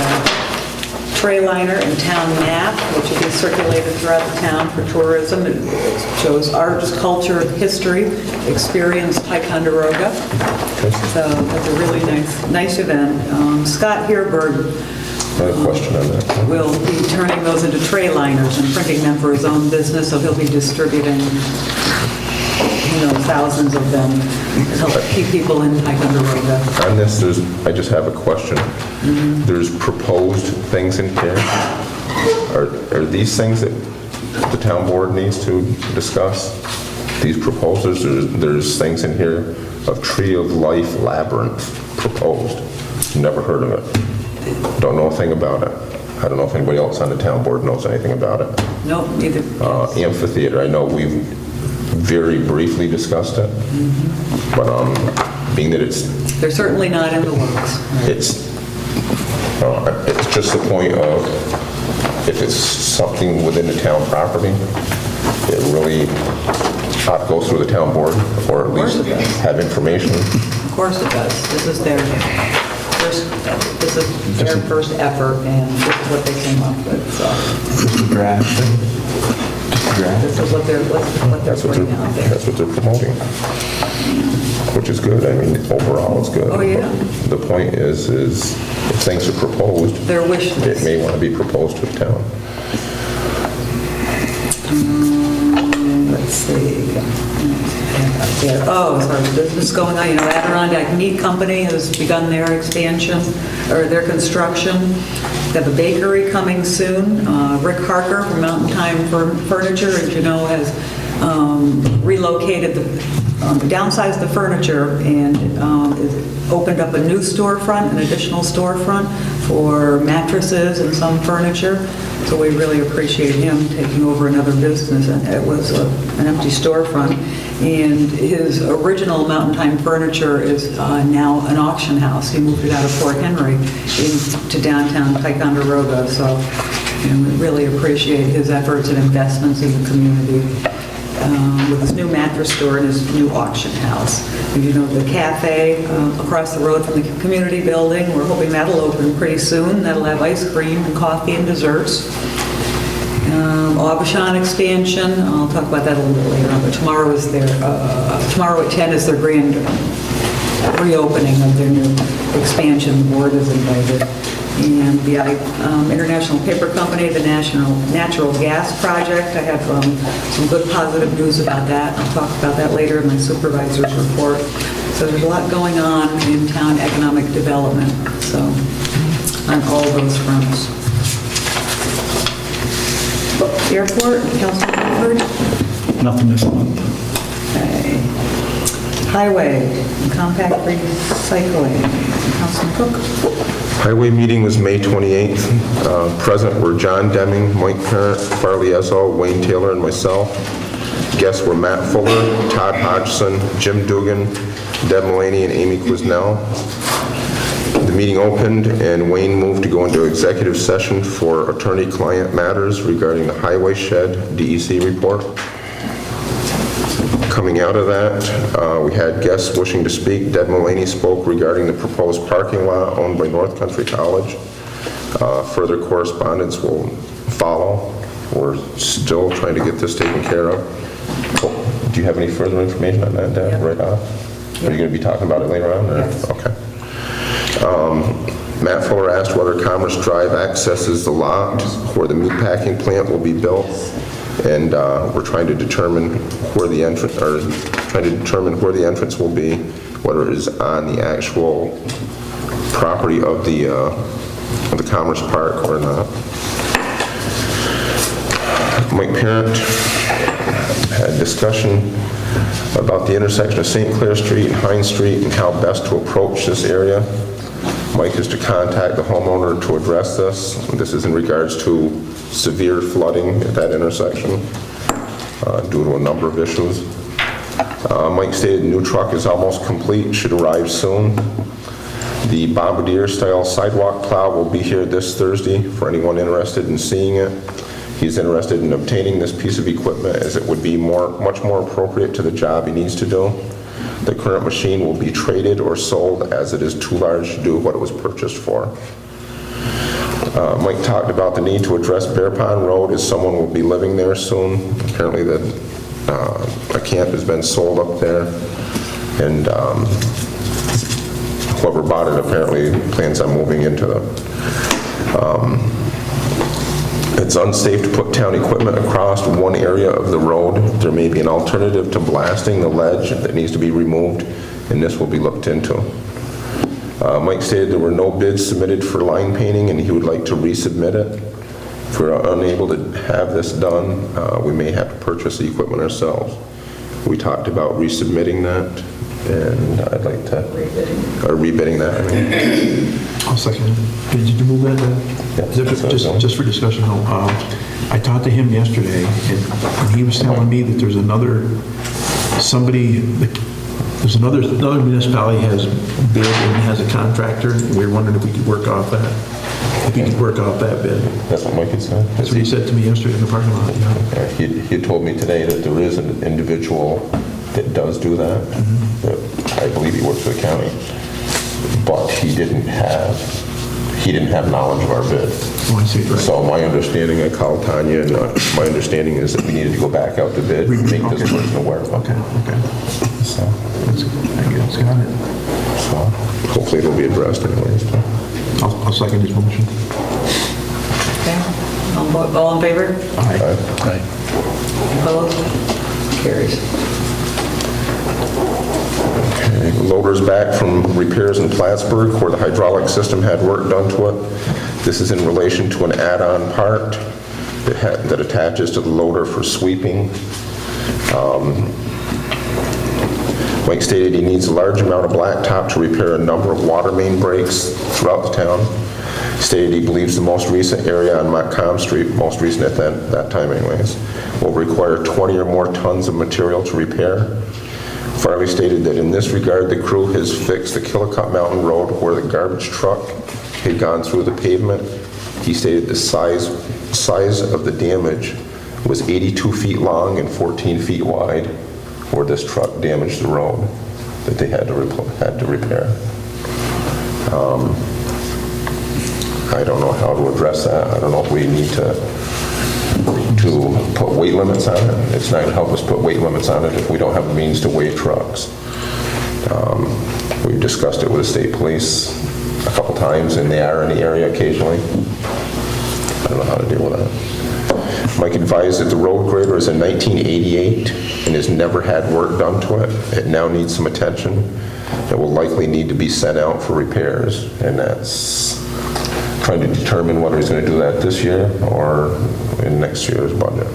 tray liner and town map, which will be circulated throughout the town for tourism. It shows arts, culture, history, experience Ticonderoga. So that's a really nice event. Scott Herberg I have a question on that. will be turning those into tray liners and printing them for his own business, so he'll be distributing, thousands of them to help keep people in Ticonderoga. On this, I just have a question. There's proposed things in here. Are these things that the town board needs to discuss? These proposals, there's things in here of Tree of Life Labyrinth proposed. Never heard of it. Don't know a thing about it. I don't know if anybody else on the town board knows anything about it. Nope, neither. Amphitheater, I know we've very briefly discussed it, but being that They're certainly not in the works. it's just the point of, if it's something within the town property, it really ought to go through the town board, or at least have information. Of course it does. This is their first effort, and this is what they came up with, so. This is what they're putting out there. That's what they're promoting, which is good. I mean, overall, it's good. Oh, yeah. The point is if things are proposed, Their wish list. it may want to be proposed to the town. Let's see. Oh, as far as business going on, Adirondack Meat Company has begun their expansion, or their construction. They have a bakery coming soon. Rick Harker from Mountain Time Furniture, as you know, has relocated, downsized the furniture and opened up a new storefront, an additional storefront for mattresses and some furniture. So we really appreciate him taking over another business. And it was an empty storefront. And his original Mountain Time Furniture is now an auction house. He moved it out of Fort Henry into downtown Ticonderoga. So we really appreciate his efforts and investments in the community with his new mattress store and his new auction house. And, you know, the cafe across the road from the community building, we're hoping that'll open pretty soon. That'll have ice cream and coffee and desserts. Aubuchon expansion, I'll talk about that a little bit later on, but tomorrow at 10 is their grand reopening of their new expansion. The board is invited. And the International Paper Company, the Natural Gas Project, I have some good positive news about that. I'll talk about that later in my supervisor's report. So there's a lot going on in town economic development, so on all those fronts. Airport, Councilman Crawford? Nothing this month. Okay. Highway, compact recycling, Councilman Cook? Highway meeting was May 28th. Present were John Deming, Mike Parent, Farley Essel, Wayne Taylor, and myself. Guests were Matt Fuller, Todd Hodgson, Jim Dugan, Deb Mulaney, and Amy Quisnell. The meeting opened and Wayne moved to go into executive session for attorney-client matters regarding the highway shed DEC report. Coming out of that, we had guests wishing to speak. Deb Mulaney spoke regarding the proposed parking lot owned by North Country College. Further correspondence will follow. We're still trying to get this taken care of. Do you have any further information on that, Deb, right off? Are you going to be talking about it later on? Or? Yes. Okay. Matt Fuller asked whether Commerce Drive accesses the lot where the meat packing plant will be built, and we're trying to determine where the entrance, will be, whether it is on the actual property of the Commerce Park or not. Mike Parent had discussion about the intersection of St. Clair Street and Hines Street and how best to approach this area. Mike is to contact the homeowner to address this. This is in regards to severe flooding at that intersection due to a number of issues. Mike stated the new truck is almost complete, should arrive soon. The Bombardier-style sidewalk plow will be here this Thursday for anyone interested in seeing it. He's interested in obtaining this piece of equipment as it would be much more appropriate to the job he needs to do. The current machine will be traded or sold as it is too large to do what it was purchased for. Mike talked about the need to address Bear Pond Road as someone will be living there soon. Apparently a camp has been sold up there, and whoever bought it apparently plans on moving into the it's unsafe to put town equipment across one area of the road. There may be an alternative to blasting the ledge that needs to be removed, and this will be looked into. Mike stated there were no bids submitted for line painting, and he would like to resubmit it. If we're unable to have this done, we may have to purchase the equipment ourselves. We talked about resubmitting that, and I'd like to... rebidding that, I mean. I'll second it. Did you move that? Yeah, just for discussion, I talked to him yesterday, and he was telling me that there's another municipality has bid and has a contractor, and we were wondering if we could work off that. If he could work off that bid. That's what Mike had said? That's what he said to me yesterday in the parking lot, yeah. He told me today that there is an individual that does do that. That I believe he works for the county. But he didn't have knowledge of our bid. Oh, I see, right. So my understanding, I called Tanya, and my understanding is that we needed to go back out to bid and make this person aware of it. Okay. So, That's got it. so hopefully it'll be addressed anyways. I'll second his motion. Okay. All in favor? Aye. Opposed? Carries. Okay, loader's back from repairs in Plattsburgh where the hydraulic system had work done to it. This is in relation to an add-on part that attaches to the loader for sweeping. Mike stated he needs a large amount of blacktop to repair a number of water main breaks throughout the town. Stated he believes the most recent area on Montcalm Street, most recent at that time anyways, will require 20 or more tons of material to repair. Farley stated that in this regard, the crew has fixed the Killicut Mountain Road where the garbage truck had gone through the pavement. He stated the size of the damage was 82 feet long and 14 feet wide where this truck damaged the road that they had to repair. I don't know how to address that. I don't know if we need to put weight limits on it. It's not going to help us put weight limits on it if we don't have the means to weigh trucks. We've discussed it with the state police a couple times, and they are in the area occasionally. I don't know how to deal with that. Mike advised that the road grader is in 1988 and has never had work done to it. It now needs some attention. It will likely need to be sent out for repairs, and that's trying to determine whether he's going to do that this year or in next year's budget.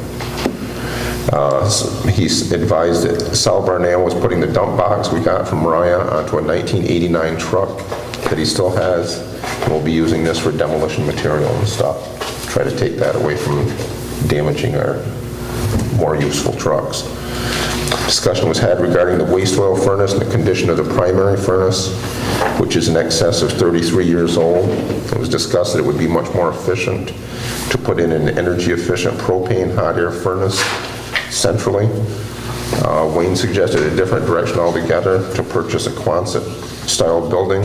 He's advised that Sal Barnell was putting the dump box we got from Mariah onto a 1989 truck that he still has, and we'll be using this for demolition material and stuff. Try to take that away from damaging our more useful trucks. Discussion was had regarding the waste oil furnace and the condition of the primary furnace, which is in excess of 33 years old. It was discussed that it would be much more efficient to put in an energy-efficient propane hot air furnace centrally. Wayne suggested a different direction altogether, to purchase a Quonset-style building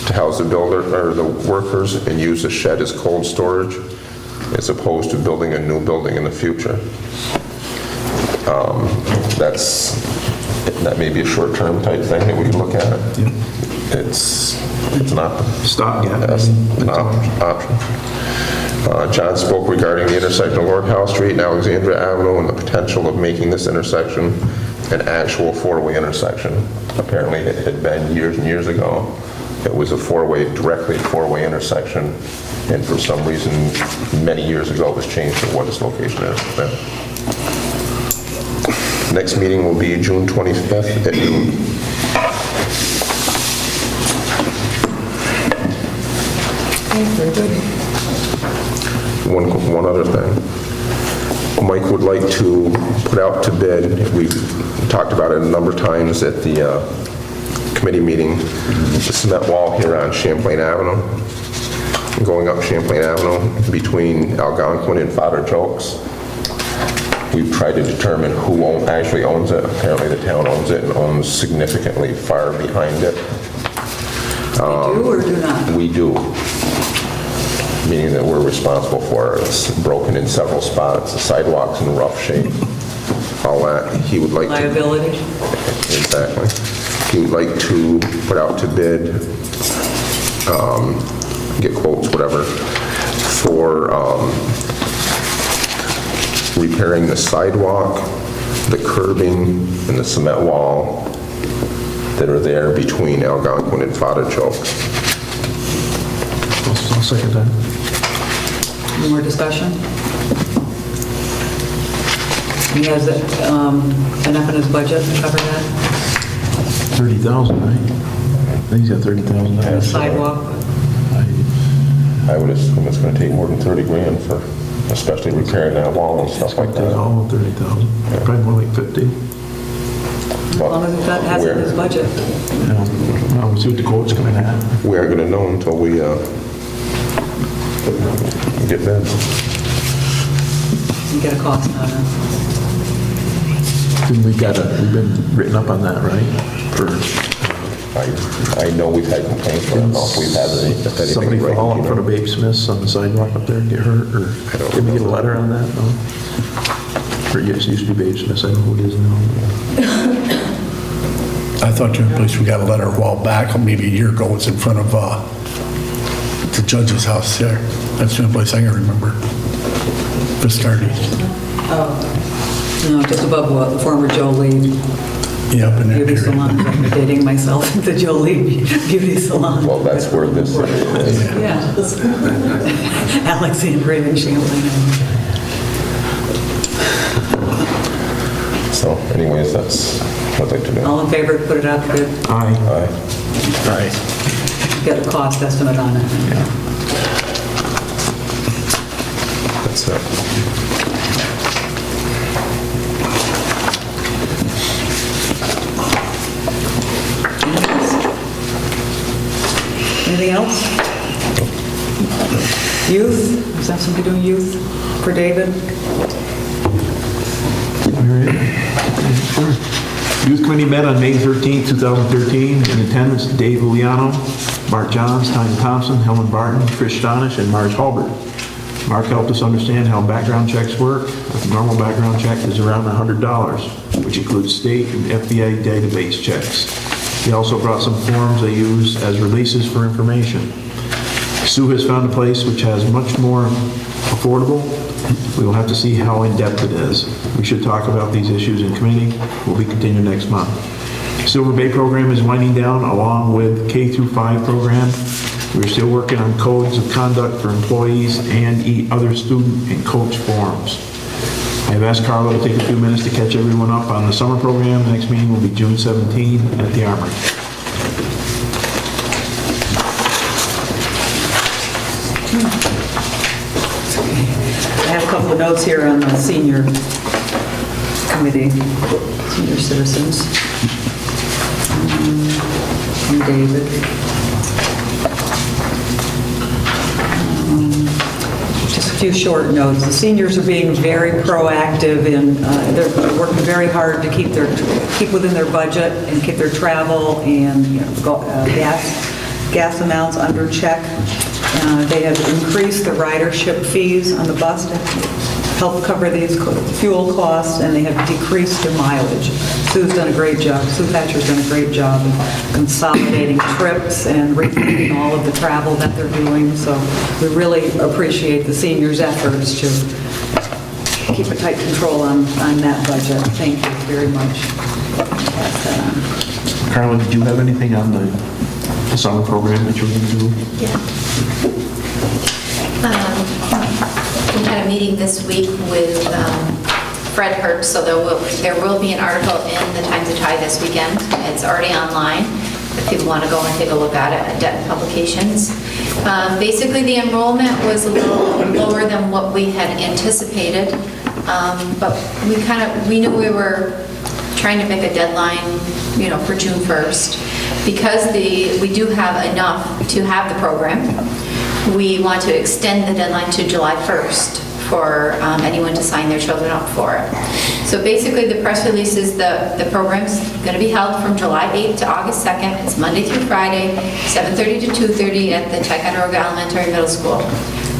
to house the workers and use the shed as cold storage, as opposed to building a new building in the future. That may be a short-term type thing that we could look at. Yeah. It's not Stopgap. an option. John spoke regarding the intersection of Lord Howe Street and Alexandria Avenue and the potential of making this intersection an actual four-way intersection. Apparently it had been years and years ago. It was a directly four-way intersection, and for some reason, many years ago, it was changed to what its location is now. Next meeting will be June 25th at noon. Very good. One other thing. Mike would like to put out to bid, we've talked about it a number of times at the committee meeting, the cement wall here on Champlain Avenue, going up Champlain Avenue between Algonquin and Fodder Jokes. We've tried to determine who actually owns it. Apparently the town owns it and owns significantly far behind it. We do or do not? We do. Meaning that we're responsible for it. It's broken in several spots. The sidewalk's in rough shape. All that. He would like Liability? Exactly. He would like to put out to bid, get quotes, whatever, for repairing the sidewalk, the curbing, and the cement wall that are there between Algonquin and Fodder Jokes. I'll second that. Any more discussion? He has enough in his budget to cover that? 30,000, right? I think he's got 30,000. The sidewalk? I would assume it's going to take more than 30 grand for, especially repairing that wall and stuff like that. All of 30,000. Probably more like 50. As long as that has in his budget. Well, we'll see what the quote's coming at. We aren't going to know until we get bids. You get a cost on it. We've been written up on that, right? I know we've had complaints, but I don't know if we've had anything. Somebody fall in front of Babe Smith's on the sidewalk up there and get hurt, or did we get a letter on that? No? Or yes, it used to be Babe Smith's, I don't know who it is now. I thought the place we got a letter a while back, maybe a year ago, was in front of the judge's house there. That's the only place I can remember. Viscardi. Oh, no, just above what, the former Joe Lee Yeah, up in that Beauty area. Salon. I'm dating myself, the Joe Lee Beauty Salon. Well, that's where this is. Yeah. Alexandria and Champlain. So anyways, that's what I'd like to do. All in favor, put it out to bid? Aye. Aye. Get a cost estimate on it. That's it. Anything else? Youth? Is that something doing youth for David? All right. Sure. Youth Committee met on May 13, 2013. In attendance, Dave Uliano, Mark Johns, Tanya Thompson, Helen Barton, Trish Stonish, and Marge Hulbert. Mark helped us understand how background checks work. A normal background check is around $100, which includes state and FBI database checks. He also brought some forms they use as releases for information. Sue has found a place which has much more affordable. We will have to see how in-depth it is. We should talk about these issues in committee. Will be continued next month. Silver Bay program is winding down along with K through 5 program. We're still working on codes of conduct for employees and other student and coach forums. I have asked Carla to take a few minutes to catch everyone up on the summer program. The next meeting will be June 17 at the Armory. I have a couple of notes here on the senior committee, senior citizens. From David. Just a few short notes. The seniors are being very proactive in, they're working very hard to keep within their budget and keep their travel and gas amounts under check. They have increased the ridership fees on the bus to help cover these fuel costs, and they have decreased their mileage. Sue's done a great job. Sue Thatcher's done a great job in consolidating trips and rethinking all of the travel that they're doing. So we really appreciate the seniors' efforts to keep a tight control on that budget. Thank you very much. Pass that on. Carla, did you have anything on the summer program that you were going to do? Yeah. We had a meeting this week with Fred Herbst, so there will be an article in the Times of Tide this weekend. It's already online if people want to go and take a look at it at Denton Publications. Basically, the enrollment was a little lower than what we had anticipated, but we knew we were trying to make a deadline, for June 1st. Because we do have enough to have the program, we want to extend the deadline to July 1st for anyone to sign their children up for it. So basically, the press release is the program's going to be held from July 8th to August 2nd. It's Monday through Friday, 7:30 to 2:30 at the Ticonderoga Elementary Middle School.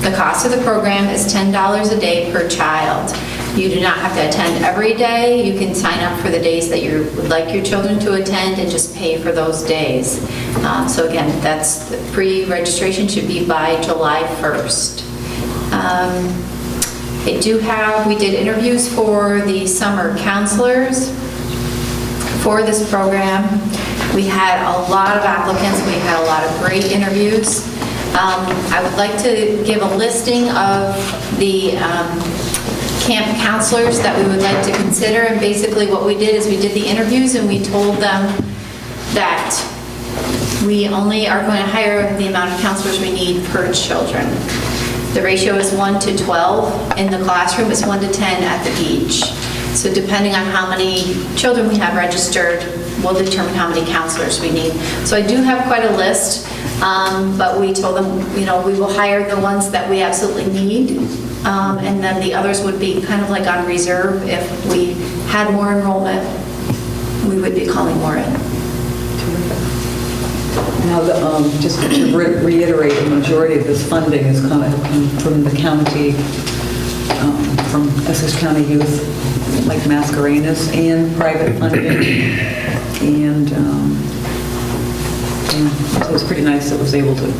The cost of the program is $10 a day per child. You do not have to attend every day. You can sign up for the days that you would like your children to attend and just pay for those days. So again, that's the pre-registration should be by July 1st. We did interviews for the summer counselors for this program. We had a lot of applicants. We had a lot of great interviews. I would like to give a listing of the camp counselors that we would like to consider, and basically what we did is we did the interviews and we told them that we only are going to hire the amount of counselors we need per children. The ratio is 1 to 12 in the classroom. It's 1 to 10 at the beach. So depending on how many children we have registered, will determine how many counselors we need. So I do have quite a list, but we told them, we will hire the ones that we absolutely need, and then the others would be kind of like on reserve. If we had more enrollment, we would be calling more in. Now, just to reiterate, the majority of this funding is come from the county, from Essex County Youth, like Mascarenas, and private funding. And so it was pretty nice that it was able to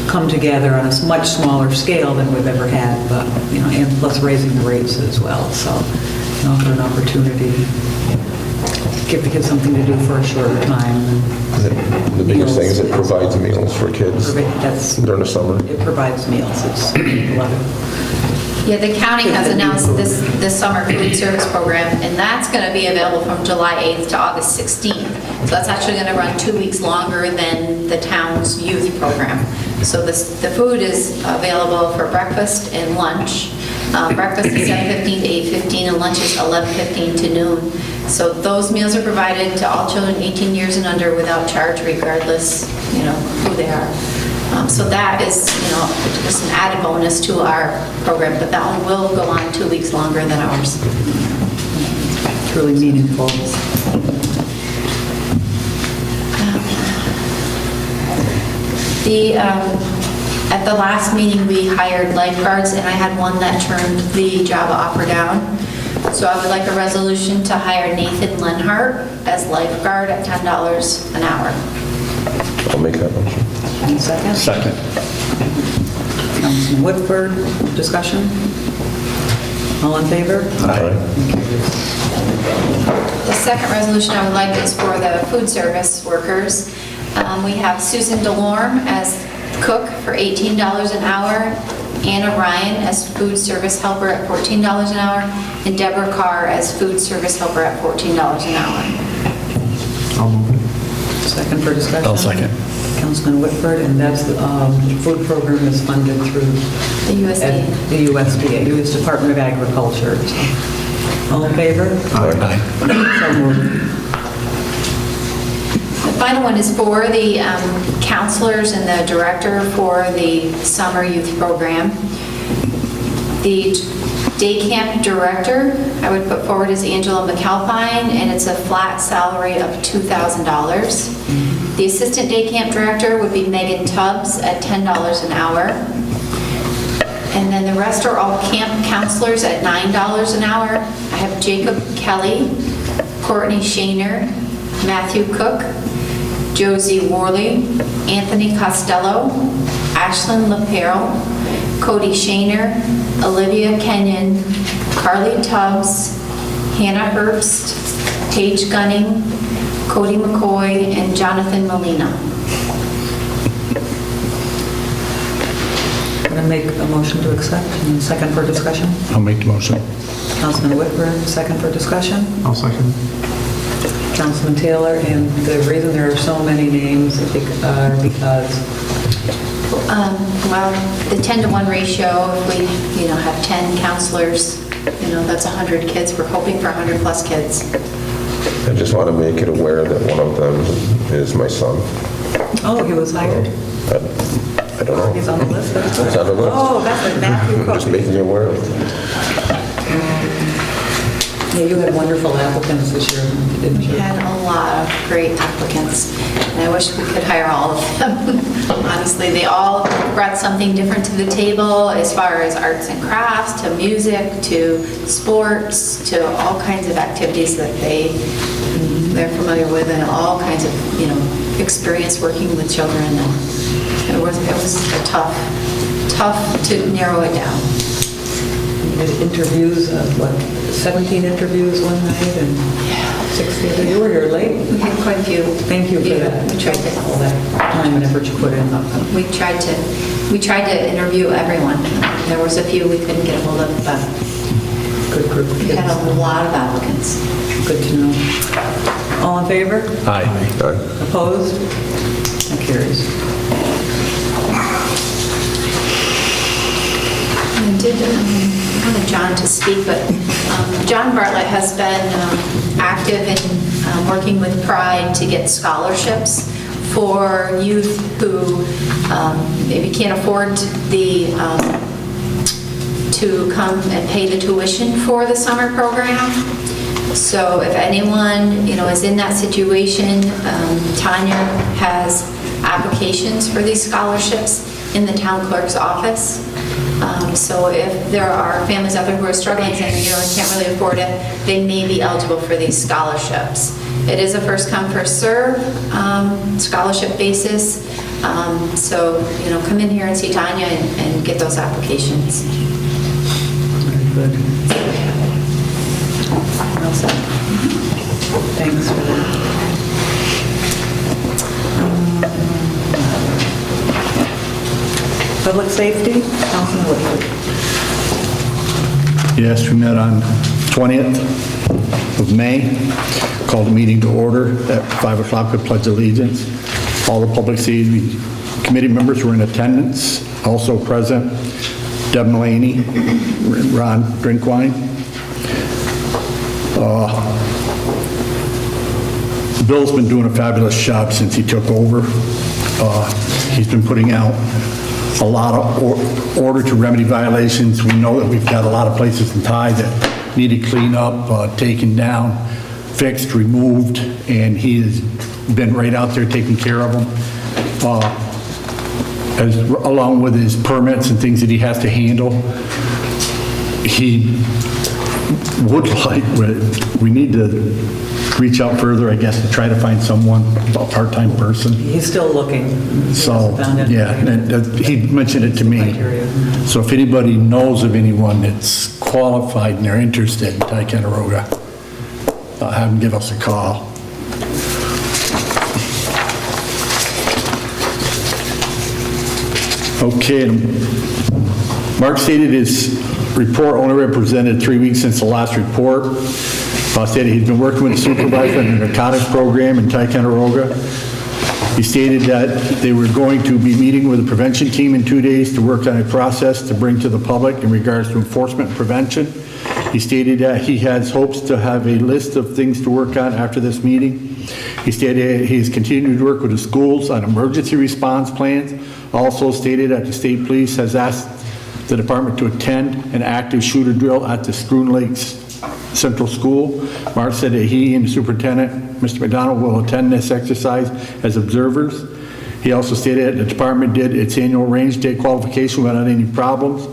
come together on a much smaller scale than we've ever had, but, and plus raising the rates as well. So, for an opportunity to give the kids something to do for a shorter time. The biggest thing is it provides meals for kids during the summer. It provides meals. It's a lot of Yeah, the county has announced this summer food service program, and that's going to be available from July 8th to August 16th. So that's actually going to run 2 weeks longer than the town's youth program. So the food is available for breakfast and lunch. Breakfast is 7:15 to 8:15, and lunch is 11:15 to noon. So those meals are provided to all children 18 years and under without charge, regardless, who they are. So that is, just an added bonus to our program, but that one will go on 2 weeks longer than ours. It's really meaningful. At the last meeting, we hired lifeguards, and I had one that turned the job offer down. So I would like a resolution to hire Nathan Lenhart as lifeguard at $10 an hour. I'll make that motion. Any second? Second. Councilman Whitford, discussion? All in favor? The second resolution I would like is for the food service workers. We have Susan DeLorme as cook for $18 an hour, Anna Ryan as food service helper at $14 an hour, and Deborah Carr as food service helper at $14 an hour. Second for discussion? I'll second. Councilman Whitford, and that's, the food program is funded through The USDA. the USDA, U.S. Department of Agriculture. All in favor? Aye. So moved. The final one is for the counselors and the director for the summer youth program. The day camp director, I would put forward as Angela McAlpine, and it's a flat salary of $2,000. The assistant day camp director would be Megan Tubbs at $10 an hour. And then the rest are all camp counselors at $9 an hour. I have Jacob Kelly, Courtney Shaner, Matthew Cook, Josie Worley, Anthony Costello, Ashlyn LaPerle, Cody Shaner, Olivia Kenyon, Carly Tubbs, Hannah Herbst, Paige Gunning, Cody McCoy, and Jonathan Molina. I'm going to make a motion to accept, and second for discussion. I'll make the motion. Councilman Whitford, second for discussion. I'll second. Councilman Taylor, and the reason there are so many names are because Well, the 10-to-1 ratio, if we, have 10 counselors, that's 100 kids. We're hoping for 100+ kids. I just want to make it aware that one of them is my son. oh, he was hired. I don't know. He's on the list. That's It's on the list. Oh, that's like Matthew Cook. Just making you aware of it. Yeah, you had wonderful applicants this year, didn't We you? had a lot of great applicants, and I wish we could hire all of them. Honestly, they all brought something different to the table as far as arts and crafts, to music, to sports, to all kinds of activities that they're familiar with, and all kinds of, experience working with children. And it was a tough to narrow it down. You did interviews, 17 interviews one night and 60. You were here late. We had quite a few. Thank you for Yeah, that. we tried to. All that time and effort you put in. We tried to interview everyone. There was a few we couldn't get a hold of, but Good group of we had kids. a lot of applicants. Good to know. All in favor? Aye. Opposed? That carries. I wanted John to speak, but John Bartlett has been active in working with Pride to get scholarships for youth who maybe can't afford to come and pay the tuition for the summer program. So if anyone, is in that situation, Tanya has applications for these scholarships in the town clerk's office. So if there are families out there who are struggling and can't really afford it, they may be eligible for these scholarships. It is a first come, first serve scholarship basis. So, come in here and see Tanya and get those applications. Very good. Well said. Thanks for that. Public safety, Councilman Whitford. Yes, we met on 20th of May, called the meeting to order at 5 o'clock with pledge allegiance. All the public safety committee members were in attendance, also present. Deb Mulaney, Ron Drinkwine. Bill's been doing a fabulous job since he took over. He's been putting out a lot of order to remedy violations. We know that we've got a lot of places in Ty that need to clean up, taken down, fixed, removed, and he has been right out there taking care of them. Along with his permits and things that he has to handle. He would like, we need to reach out further, I guess, to try to find someone, a part-time person. He's still looking. So, yeah, and he mentioned it to me. So if anybody knows of anyone that's qualified and they're interested in Ticonderoga, have them give us a call. Okay, Mark stated his report only represented 3 weeks since the last report. Stated he's been working with the supervisor on the narcotics program in Ticonderoga. He stated that they were going to be meeting with the prevention team in 2 days to work on a process to bring to the public in regards to enforcement and prevention. He stated that he has hopes to have a list of things to work on after this meeting. He stated he's continuing to work with the schools on emergency response plans. Also stated that the state police has asked the department to attend an active shooter drill at the Schroon Lakes Central School. Mark said that he and the superintendent, Mr. McDonald, will attend this exercise as observers. He also stated that the department did its annual range day qualification without any problems.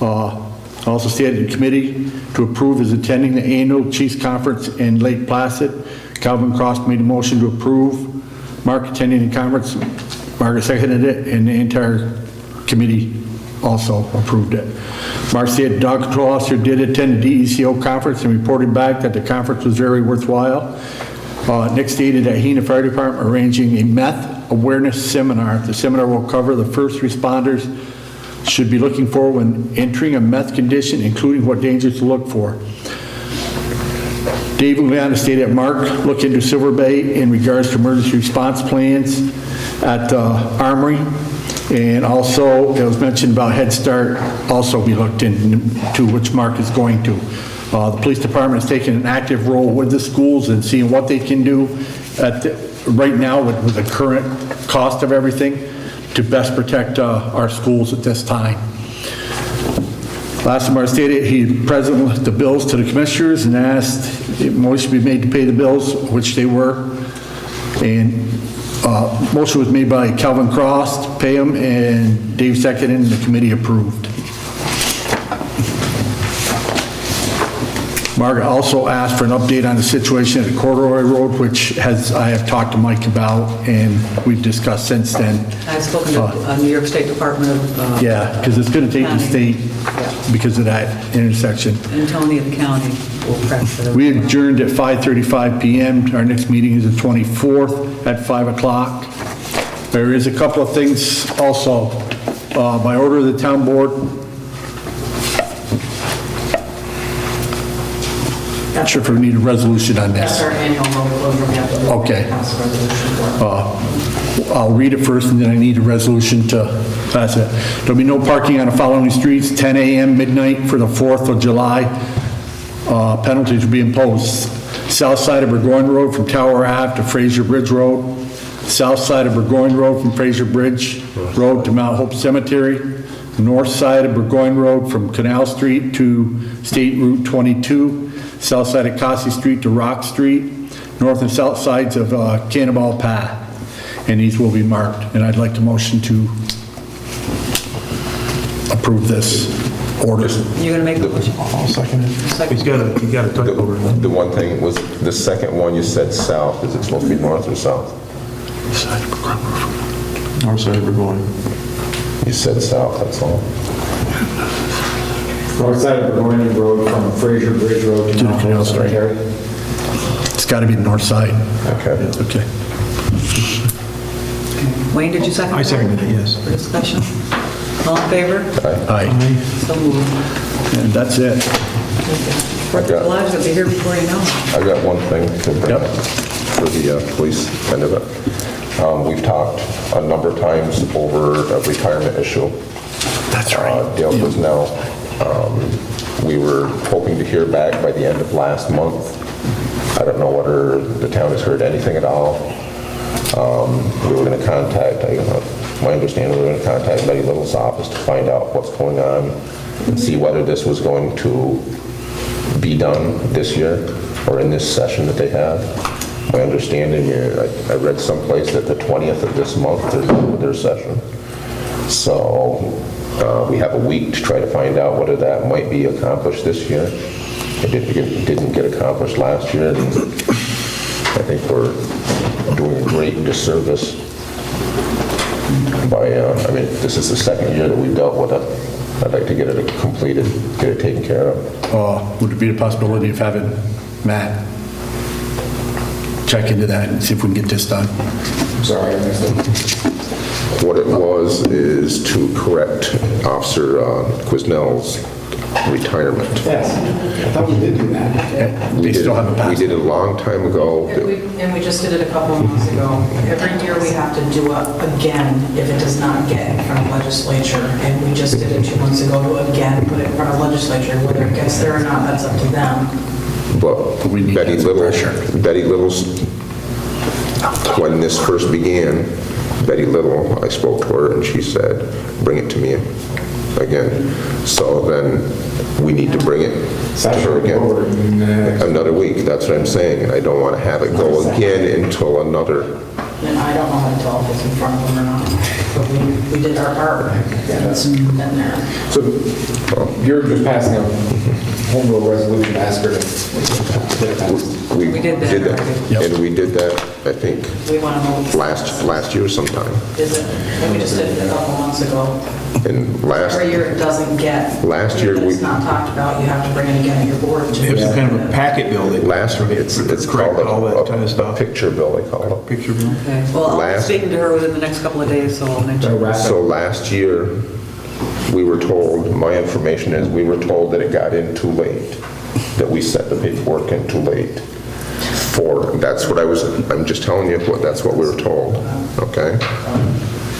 Also stated the committee to approve is attending the annual Chiefs Conference in Lake Placid. Calvin Cross made a motion to approve. Mark attending the conference. Margaret seconded it, and the entire committee also approved it. Mark said dog control officer did attend the DECO conference and reported back that the conference was very worthwhile. Nick stated that he and the fire department are arranging a meth awareness seminar. The seminar will cover the first responders should be looking for when entering a meth condition, including what dangers to look for. Dave Leon stated that Mark looked into Silver Bay in regards to emergency response plans at Armory, and also it was mentioned about Head Start also be looked into, which Mark is going to. The police department is taking an active role with the schools and seeing what they can do right now with the current cost of everything to best protect our schools at this time. Last time I stated he presented the bills to the commissioners and asked if motion be made to pay the bills, which they were. And motion was made by Calvin Cross to pay them, and Dave seconded, and the committee approved. Margaret also asked for an update on the situation at Corduroy Road, which I have talked to Mike about, and we've discussed since then. I've spoken to New York State Department of... yeah, because it's going to take the state because of that intersection. And Tony and the county will press for it. We adjourned at 5:35 p.m. Our next meeting is the 24th at 5 o'clock. There is a couple of things also. By order of the town board, not sure if we need a resolution on this. That's our annual road closure. We have to do Okay. a council resolution for it. I'll read it first, and then I need a resolution to pass it. There'll be no parking on the following streets, 10 a.m. midnight for the 4th of July. Penalties will be imposed. South side of Burgoyne Road from Tower Ave to Fraser Bridge Road. South side of Burgoyne Road from Fraser Bridge Road to Mount Hope Cemetery. North side of Burgoyne Road from Canal Street to State Route 22. South side of Cassie Street to Rock Street. North and south sides of Cannonball Path. And these will be marked. And I'd like to motion to approve this order. You're going to make the motion? I'll second it. He's got a typo. The one thing was, the second one you said south, is it supposed to be north or south? North side of Burgoyne. You said south, that's all. North side of Burgoyne Road from Fraser Bridge Road to Mount Hope Cemetery. It's got to be the north side. Okay. Okay. Wayne, did you second? I seconded it, yes. For discussion? All in favor? Aye. So moved. And that's it. Fourth of July's gonna be here before you know it. I got one thing to bring up for the police end of it. We've talked a number of times over a retirement issue. That's right. Dale Quizell, we were hoping to hear back by the end of last month. I don't know whether the town has heard anything at all. We were going to contact, my understanding, we were going to contact Betty Little's office to find out what's going on and see whether this was going to be done this year or in this session that they have. My understanding, I read someplace that the 20th of this month they're done with their session. So we have a week to try to find out whether that might be accomplished this year. It didn't get accomplished last year, and I think we're doing a great disservice by, this is the second year that we've dealt with it. I'd like to get it completed, get it taken care of. Would there be a possibility of having Matt check into that and see if we can get this done? I'm sorry, I missed it. What it was is to correct Officer Quizell's retirement. Yes, I thought we did do that. They still haven't passed. We did it a long time ago. And we just did it a couple of months ago. Every year we have to do it again if it does not get in front of legislature. And we just did it 2 months ago to again put it in front of legislature. Whether it gets there or not, that's up to them. But We need Betty some pressure. Little's, when this first began, Betty Little, I spoke to her and she said, bring it to me again. So then we need to bring it to her again. Another week, that's what I'm saying. And I don't want to have it go again until another. And I don't know how to tell if it's in front of them or not. But we did our part. It's in there. So you're just passing a home rule resolution to ask her to get it passed. We did that already. And we did that, I think, We want to know. last year sometime. Is it? And we just did it a couple months ago. And Every year it doesn't get. Last year If we- it's not talked about, you have to bring it again at your board. to- It was kind of a packet bill. last year, it's Correct, called all that kind of a stuff. picture bill, they call it. Picture bill. Okay, well, I'll be Last- speaking to her within the next couple of days, so I'll mention. So last year, we were told, my information is, we were told that it got in too late, that we sent the paperwork in too late. That's what I'm just telling you, that's what we were told, okay?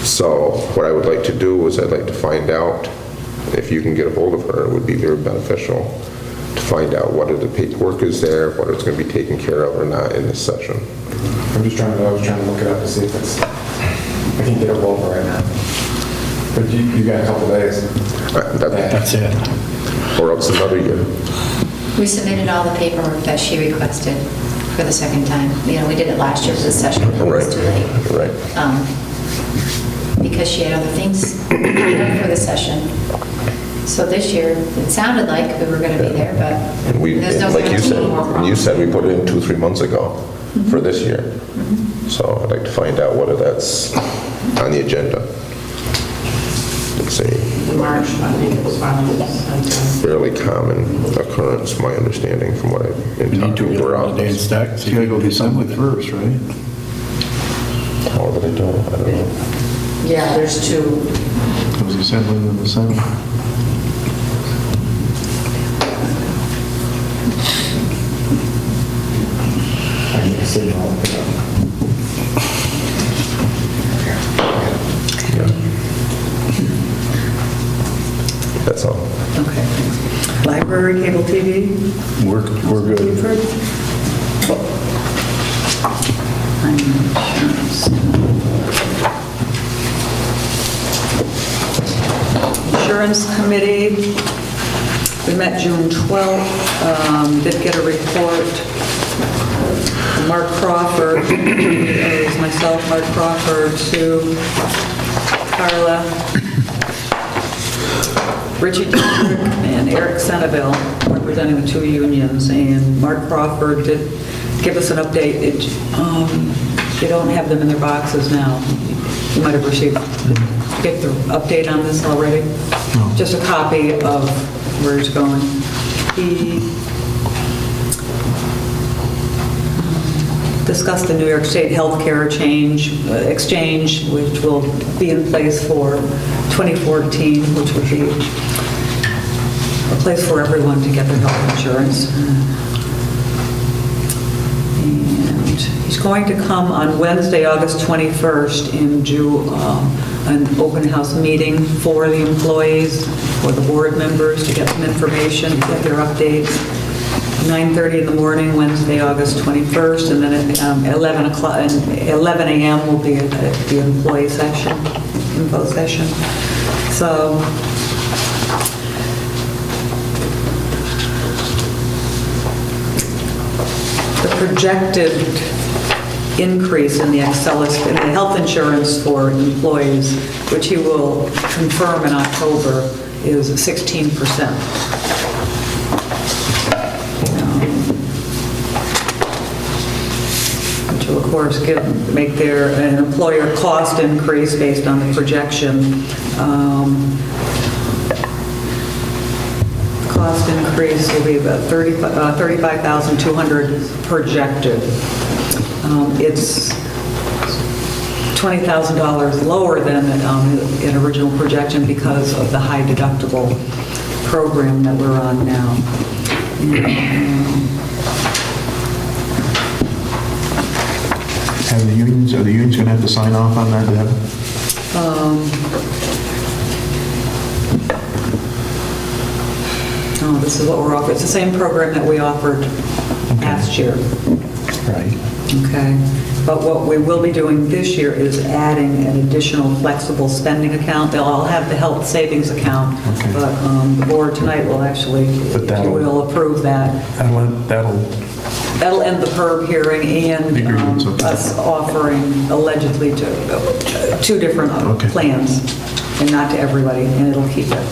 So what I would like to do is I'd like to find out, if you can get a hold of her, it would be very beneficial to find out whether the paperwork is there, whether it's going to be taken care of or not in this session. I was trying to look it up to see if it's, I can get a hold of it right now. But you got a couple days. That's it. Or else another year. We submitted all the paperwork that she requested for the second time. You know, we did it last year for the session, but it was too late. Right. Because she had other things for the session. So this year, it sounded like we were going to be there, but And we, there's no like you guarantee said, anymore. and you said we put it in 2-3 months ago for this year. So I'd like to find out whether that's on the agenda. Let's see, March, I think it was finally sent in. fairly common occurrence, my understanding from what I've been We need to talking get to her around the day and office. stack. You gotta go December 1st, right? How would I do it? I don't know. Yeah, there's two. It was assembly in the 7th. I can get a signal. I'll pick it up. That's all. Okay. Library, cable TV? We're good. Insurance Committee, we met June 12th, did get a report. Mark Crawford, it was myself, Mark Crawford, Sue, Carla, Richie Dietrich, and Eric Seneville, representing the two unions, and Mark Crawford did give us an update. They don't have them in their boxes now. You might have received, get the update on this already? Just a copy of where it's going. He discussed the New York State healthcare exchange, which will be in place for 2014, which would be a place for everyone to get their health insurance. And he's going to come on Wednesday, August 21st, and do an open house meeting for the employees, for the board members, to get some information, to get their updates. 9:30 in the morning, Wednesday, August 21st, and then at 11 a.m. will be the employee session, info session. So, the projected increase in the in the health insurance for employees, which he will confirm in October, is 16%. Which will, of course, make an employer cost increase based on the projection. Cost increase will be about $35,200 projected. It's $20,000 lower than an original projection because of the high deductible program that we're on now. Are the unions going to have to sign off on that, Deb? Oh, this is what we're offering. It's the same program that we offered last year. Right. Okay. But what we will be doing this year is adding an additional flexible spending account. They'll all have the health savings account, Okay. but the board tonight will actually, if you will, approve that. That'll end the PERB hearing and us offering allegedly to two different plans, and not to everybody, and it'll keep it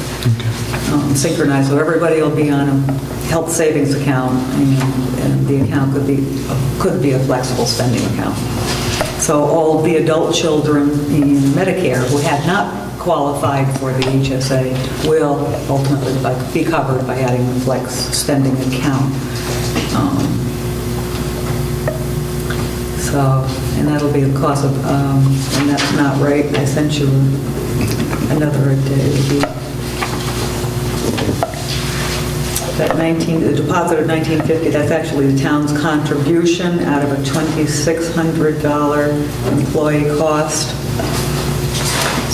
synchronized. So everybody will be on a health savings account, and the account could be a flexible spending account. So all the adult children in Medicare who had not qualified for the HSA will ultimately be covered by adding the flex spending account. And that'll be the cost of, and that's not right, I sent you another day. That the deposit of $1,950, that's actually the town's contribution out of a $2,600 employee cost.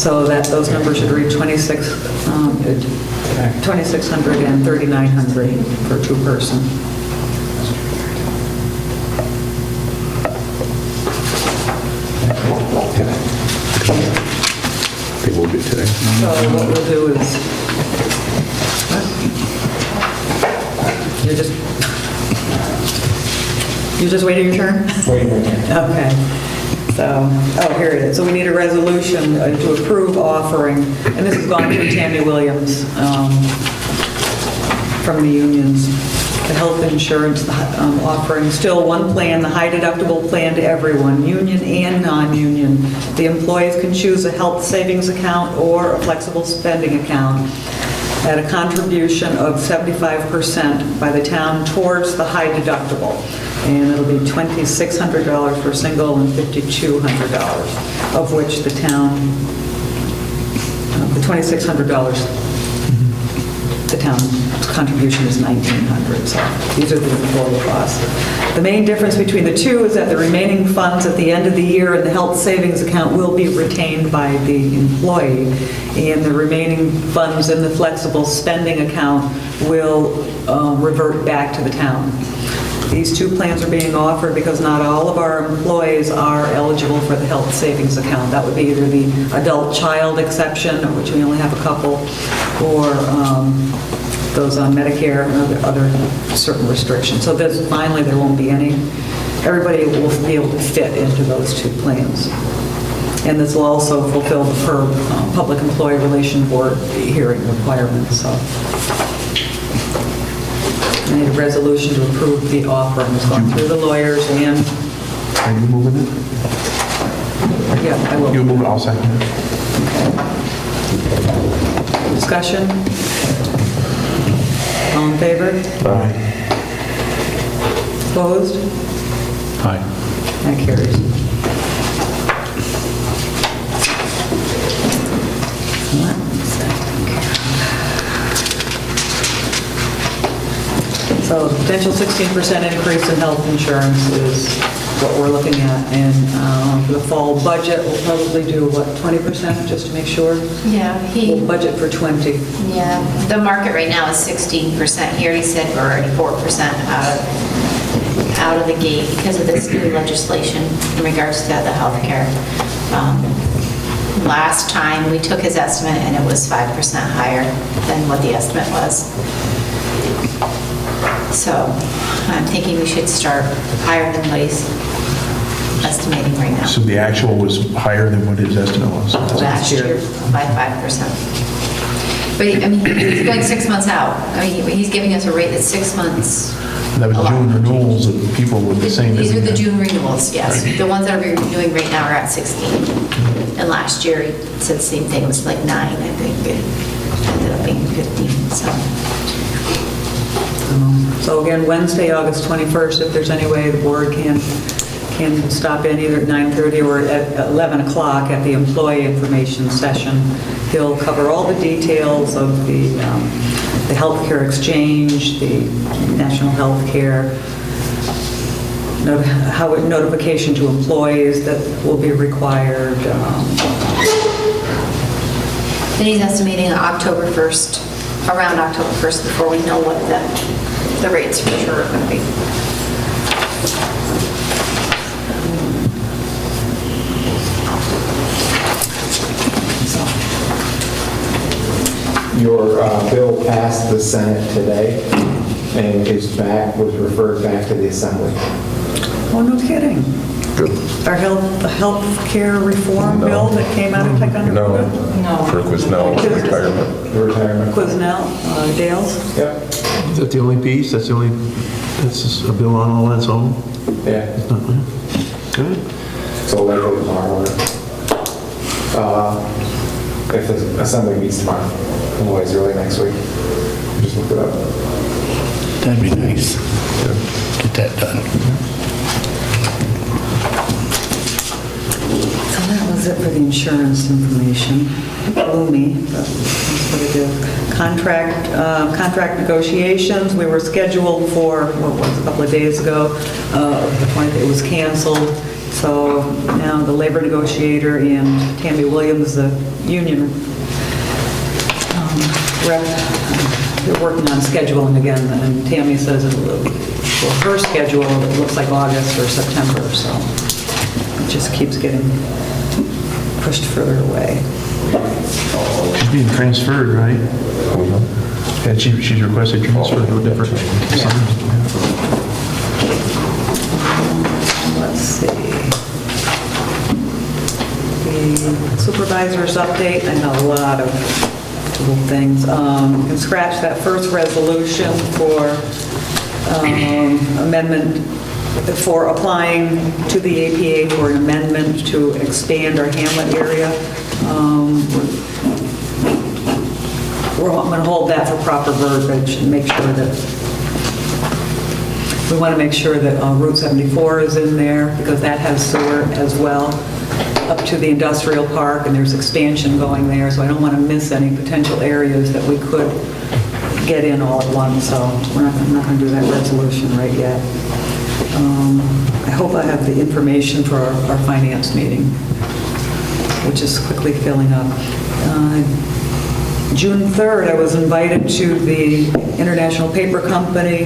So that those numbers should read $2,600 and $3,900 for two-person. They will be today. So what we'll do is, you're just waiting your turn? Waiting my turn. Okay. So, here it is. So we need a resolution to approve offering, and this has gone through Tammy Williams from the unions. The health insurance offering still one plan, the high deductible plan to everyone, union and non-union. The employees can choose a health savings account or a flexible spending account at a contribution of 75% by the town towards the high deductible. And it'll be $2,600 for single and $5,200, of which the town, the $2,600, the town's contribution is $1,900, so these are the employee costs. The main difference between the two is that the remaining funds at the end of the year in the health savings account will be retained by the employee, and the remaining funds in the flexible spending account will revert back to the town. These two plans are being offered because not all of our employees are eligible for the health savings account. That would be either the adult-child exception, of which we only have a couple, or those on Medicare and other certain restrictions. So finally, there won't be any. Everybody will be able to fit into those two plans. And this will also fulfill the PERB, Public Employee Relation Board hearing requirements. So I need a resolution to approve the offering. It's gone through the lawyers and... Are you moving it? Yeah, I will. You move it, I'll second it. Discussion? All in favor? Aye. Opposed? Aye. That carries. So potential 16% increase in health insurance is what we're looking at. And for the fall budget, we'll probably do, what, 20%, just to make sure? Yeah, We'll budget for 20. Yeah, the market right now is 16%. He already said we're already 4% out of the gate because of this new legislation in regards to the healthcare. Last time, we took his estimate and it was 5% higher than what the estimate was. So I'm thinking we should start higher than what he's estimating right now. So the actual was higher than what his estimate was? Last year by 5%. But I mean, he's going 6 months out. I mean, he's giving us a rate that's 6 months. That was June renewals of people with the same. These are the June renewals, yes. The ones that are renewing right now are at 16. And last year, he said the same thing, it was like 9, I think. It ended up being 15, so. So again, Wednesday, August 21st, if there's any way the board can stop in either at 9:30 or at 11 o'clock at the employee information session. He'll cover all the details of the healthcare exchange, the national healthcare, how notification to employees that will be required. And he's estimating October 1st, around October 1st, before we know what the rates for sure are going to be. Your bill passed the Senate today and was referred back to the Assembly. Oh, no kidding. Good. Our health care reform bill that came out of Ticonderoga? No. For Quizno retirement. Retirement. Quizno, Dales? Yep. Is that the only piece? That's just a bill on all its own? Yeah. Good. So likely tomorrow. If the Assembly meets tomorrow, otherwise early next week. Just look it up. That'd be nice. Get that done. So that was it for the insurance information. Blew me, but that's what it is. Contract negotiations, we were scheduled for, what was it, a couple of days ago. The point it was canceled. So now the labor negotiator and Tammy Williams, the union rep, they're working on scheduling again. And Tammy says for her schedule, it looks like August or September, so it just keeps getting pushed further away. She's being transferred, right? And she's requested transfer to a different. Let's see. The supervisor's update, I know a lot of little things. You can scratch that first resolution for amendment, for applying to the APA for an amendment to expand our hamlet area. I'm going to hold that for proper verbiage and make sure that we want to make sure that Route 74 is in there because that has sewer as well up to the industrial park and there's expansion going there. So I don't want to miss any potential areas that we could get in all at once. So I'm not going to do that resolution right yet. I hope I have the information for our finance meeting, which is quickly filling up. June 3rd, I was invited to the International Paper Company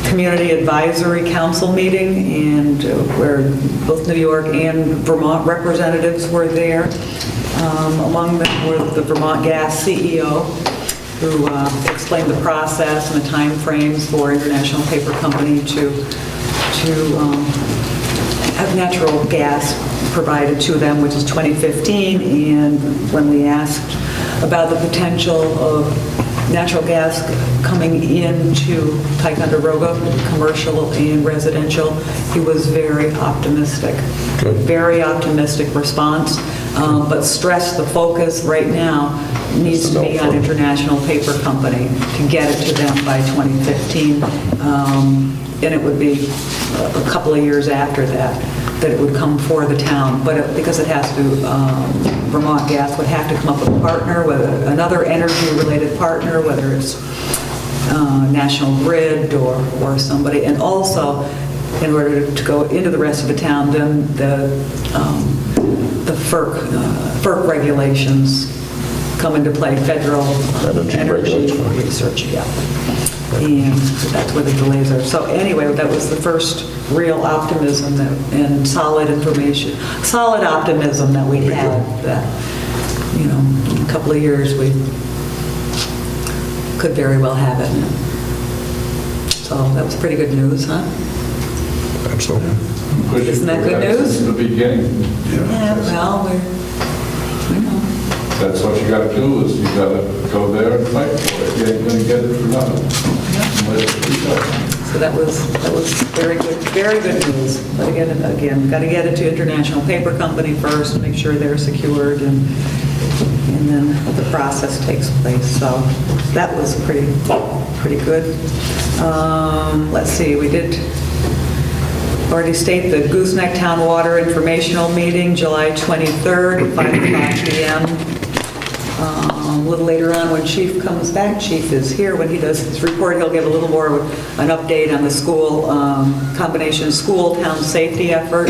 Community Advisory Council meeting, and where both New York and Vermont representatives were there. Among them were the Vermont Gas CEO, who explained the process and the time frames for International Paper Company to have natural gas provided to them, which is 2015, and when we asked about the potential of natural gas coming into Ticonderoga, commercial and residential, he was very optimistic. Good. Very optimistic response, but stressed the focus right now needs to be on International Paper Company to get it to them by 2015. And it would be a couple of years after that it would come for the town. But because it has to, Vermont Gas would have to come up with a partner, whether another energy-related partner, whether it's National Grid or somebody. And also, in order to go into the rest of the town, then the FERC regulations come into play, federal energy research, yeah. And that's where the delays are. So anyway, that was the first real optimism and solid optimism that we had that, in a couple of years we could very well have it. So that was pretty good news, huh? Absolutely. Isn't that good news? Since the beginning. Yeah, well, we know. That's what you gotta do, is you gotta go there and fight for it. You ain't gonna get it for nothing. Let it be done. So that was very good news. But again, got to get it to International Paper Company first, make sure they're secured, and then the process takes place. So that was pretty good. Let's see, we did already state the Gooseneck Town Water Informational Meeting, July 23rd at 5 o'clock p.m. A little later on, when Chief comes back, Chief is here, when he does his report, he'll give a little more of an update on the school, combination school-town safety effort.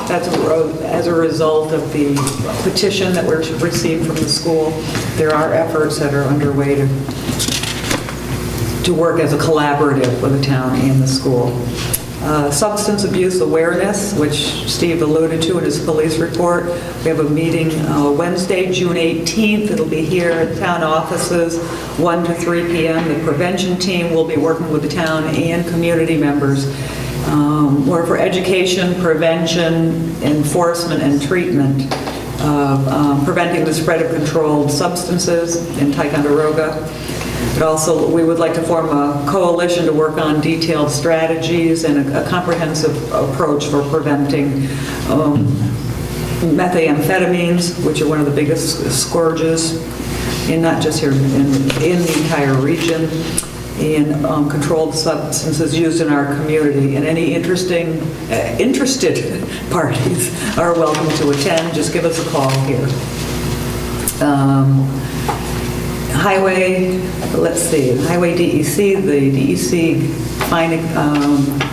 That's as a result of the petition that we received from the school. There are efforts that are underway to work as a collaborative with the town and the school. Substance abuse awareness, which Steve alluded to in his police report. We have a meeting Wednesday, June 18th. It'll be here at town offices, 1 to 3 p.m. The prevention team will be working with the town and community members for education, prevention, enforcement, and treatment of preventing the spread of controlled substances in Ticonderoga. But also, we would like to form a coalition to work on detailed strategies and a comprehensive approach for preventing methamphetamines, which are one of the biggest scourges, not just here, in the entire region, and controlled substances used in our community. And any interested parties are welcome to attend. Just give us a call here. Highway, let's see, Highway DEC, the DEC fine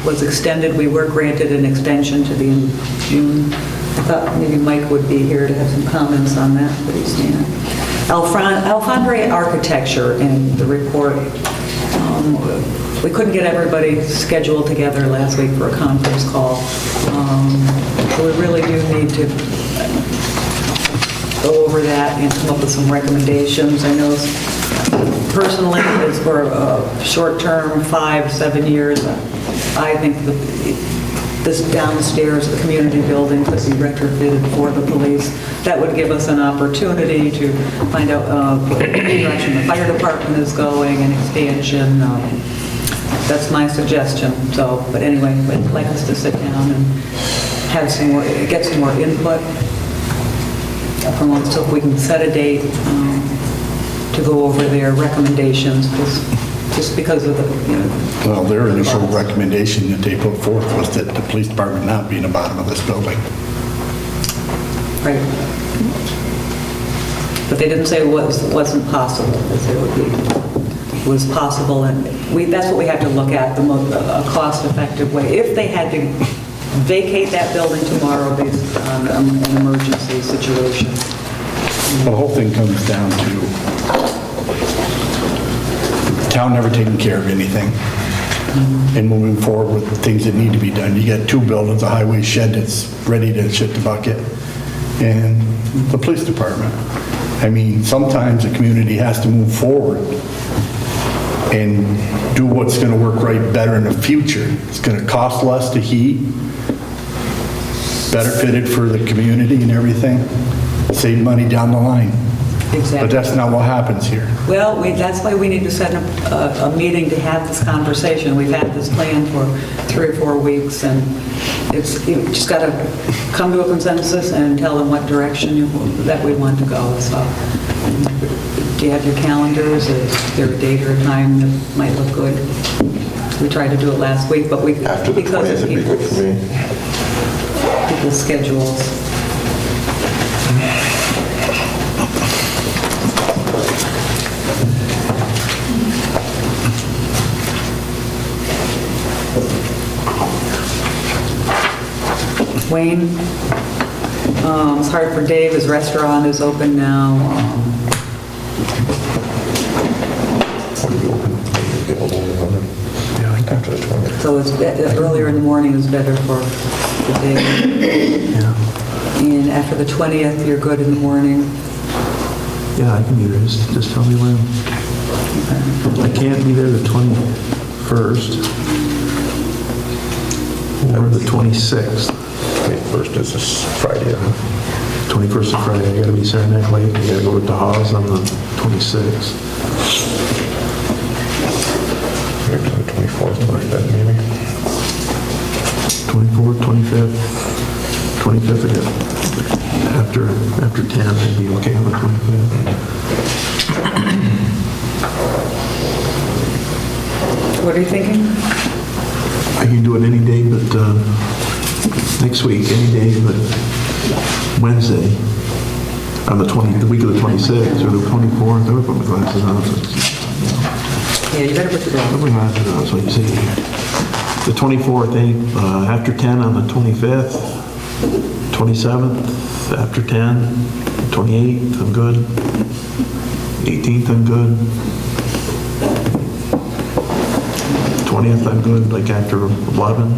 was extended. We were granted an extension to the end of June. I thought maybe Mike would be here to have some comments on that, but he's not. Alfondre Architecture in the report. We couldn't get everybody scheduled together last week for a conference call. So we really do need to go over that and come up with some recommendations. I know personally, it's for a short term, 5-7 years. I think this downstairs, the community building, could be retrofitted for the police. That would give us an opportunity to find out the direction the fire department is going and expansion. That's my suggestion. So, but anyway, I'd like us to sit down and have some more, get some more input from us, so if we can set a date to go over their recommendations, just because of the, Well, their initial recommendation that they put forth was that the police department not be in the bottom of this building. right. But they didn't say it wasn't possible. They said it was possible, and that's what we have to look at, a cost-effective way. If they had to vacate that building tomorrow based on an emergency situation. The whole thing comes down to the town never taking care of anything and moving forward with things that need to be done. You got 2 buildings, a highway shed that's ready to shit the bucket, and the police department. I mean, sometimes the community has to move forward and do what's going to work right better in the future. It's going to cost less to heat, better fitted for the community and everything, save money down the line. Exactly. But that's not what happens here. Well, that's why we need to set up a meeting to have this conversation. We've had this plan for 3 or 4 weeks, and you just got to come to a consensus and tell them what direction that we want to go. So, do you have your calendars? Is there a date or a time that might look good? We tried to do it last week, but After the 20th would be good for me. People's schedules. Wayne, it's hard for Dave, his restaurant is open now. So it's, earlier in the morning is better for Dave. Yeah. And after the 20th, you're good in the morning. Yeah, I can be there, just tell me when. I can't be there the 21st or the 26th. 21st is this Friday, huh? 21st is Friday, I gotta be Saranac Lake, I gotta go to Hawes on the 26th. Maybe the 24th, 25th, maybe. 24th, 25th, 25th again. After 10, I'd be okay on the 25th. What are you thinking? I can do it any day but, next week, any day but Wednesday, on the week of the 26th, or the 24th, I would put my glasses on. Yeah, you better put your Put my glasses on, so you see. The 24th, after 10 on the 25th, 27th, after 10, 28th, I'm good. 18th, I'm good. 20th, I'm good, like after 11.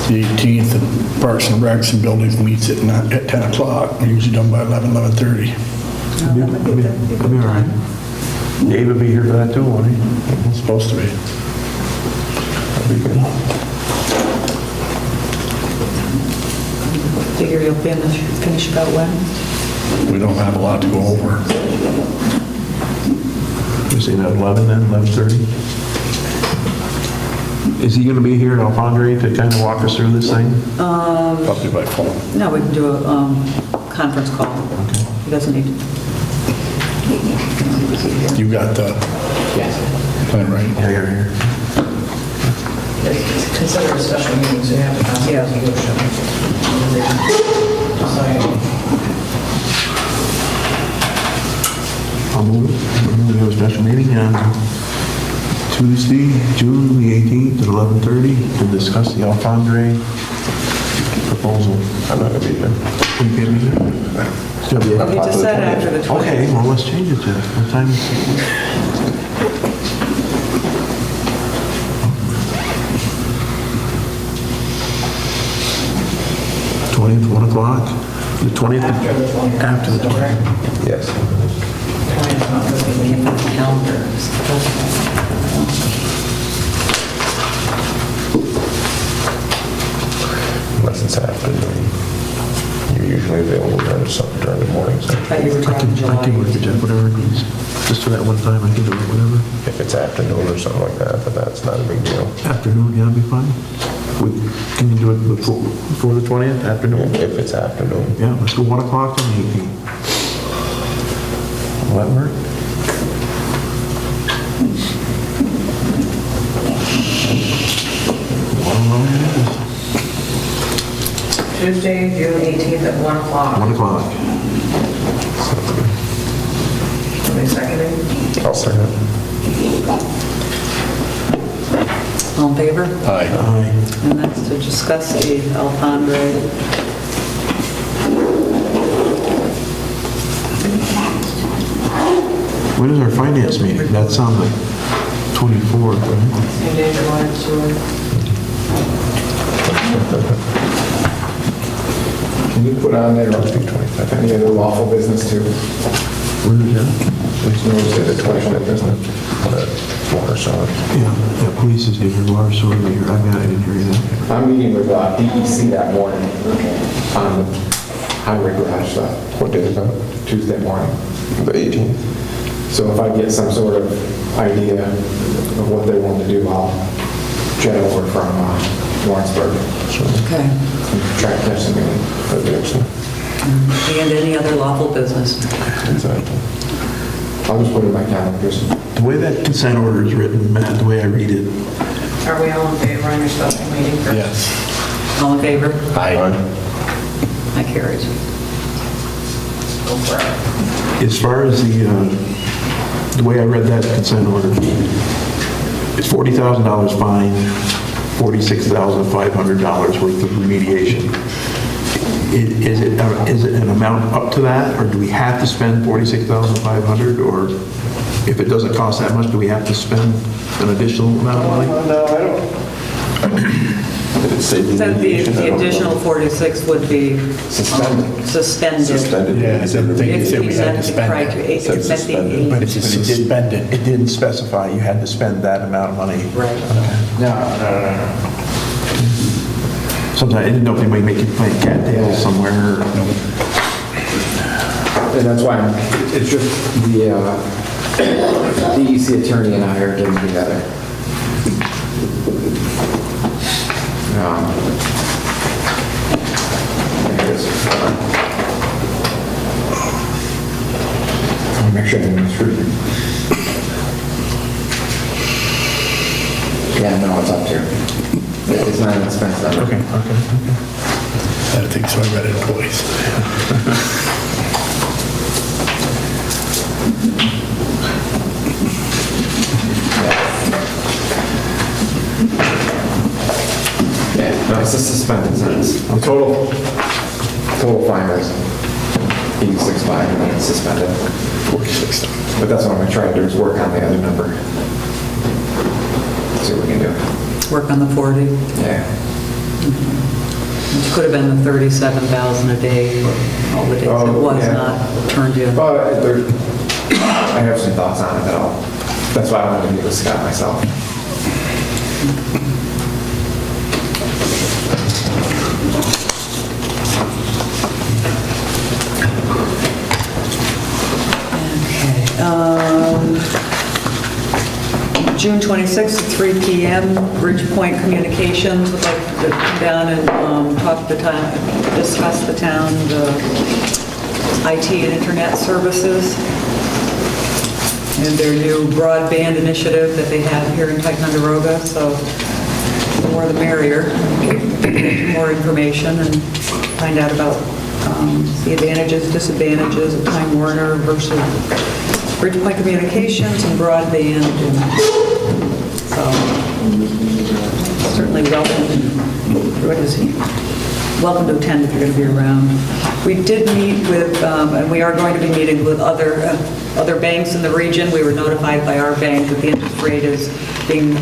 The 18th, the Parks and Recs and Buildings meets at 10 o'clock. We're usually done by 11:30. I'll be all right. Dave will be here for that too, won't he? It's supposed to be. That'll be good. Figure you'll finish about when? We don't have a lot to go over. You say that 11 then, 11:30? Is he gonna be here, Alfondre, to kind of walk us through this thing? Probably by phone. No, we can do a conference call. He doesn't need to. You got the plan, right? Yeah, I got it here. It's considered a special meeting, so you have to pass the Yeah. resolution. I'll move it. We have a special meeting on Tuesday, June the 18th at 11:30 to discuss the Alfondre proposal. I'm not gonna be there. You can't be there? You'll be You there. just said after the 20th. Okay, well, let's change it to, what time? 20th, 1 o'clock? The 20th? After the 20th. Yes. Unless it's afternoon. You're usually available during the morning, so I thought you were I talking can July. work it, Jeff, whatever it is. Just for that one time, I can do it, whatever. if it's afternoon or something like that, but that's not a big deal. Afternoon, yeah, that'd be fine. Can you do it before the 20th, afternoon? If it's afternoon. Yeah, let's go 1 o'clock on the 18th. Will that work? Tuesday, June 18th at 1 o'clock. 1 o'clock. Somebody seconding? I'll second it. All in favor? Aye. Aye. And that's to discuss the Alfondre. When is our finance meeting? That's on the 24th, right? Same day you're going to. Can you put on there any other lawful business too? Where is that? There's no say the 25th, isn't it? Water side. Yeah, police is here, water sewer is here. I didn't hear you that. I'm meeting with DEC that morning on the highway garage stuff, What day is that? Tuesday morning. The 18th? So if I get some sort of idea of what they want to do, I'll jet over from Lawrenceburg Okay. and try to catch some meeting. That'd be excellent. And any other lawful business? Exactly. I'll just put it in my calendar. The way that consent order is written, Matt, the way I read it, Are we all in favor on your special meeting first? Yes. All in favor? Aye. That carries. go for it. As far as the way I read that consent order, it's $40,000 fine, $46,500 worth of remediation. Is it an amount up to that, or do we have to spend $46,500, or if it doesn't cost that much, do we have to spend an additional amount of money? No, I don't. Did it say Said remediation? I the don't know. additional 46 would be Suspended. suspended. Suspended. Yeah, I didn't think it If said he we had to met the spend it. criteria, if Said he met the suspended. age. But it's suspended. It didn't specify you had to spend that amount of money. Right. No. Sometimes, I didn't know if anybody make you play cattails somewhere. And that's why it's just the DEC attorney and I are getting together. There it is. I'll make sure I didn't misread it. Yeah, no, it's up here. It's not an expense number. Okay. I think so, I read it twice. Yeah, no, it's a suspended sentence. The total fine is 86.5 and then it's suspended. 46. But that's what I'm gonna try to do is work on the other number. See what we can do. Work on the 40. Yeah. It could have been the 37,000 a day for all the days it Oh, was yeah. not turned in. But I have some thoughts on it that that's why I wanted to meet with Scott myself. June 26th at 3 p.m., Bridgepoint Communications would like to come down and talk to the town, discuss the town, the IT and internet services, and their new broadband initiative that they have here in Ticonderoga, so the more the merrier. Get more information and find out about the advantages, disadvantages of Time Warner versus Bridgepoint Communications and broadband. And so certainly welcome. What is he? Welcome to attend if you're going to be around. We did meet with, and we are going to be meeting with other banks in the region. We were notified by our bank that the interest rate is being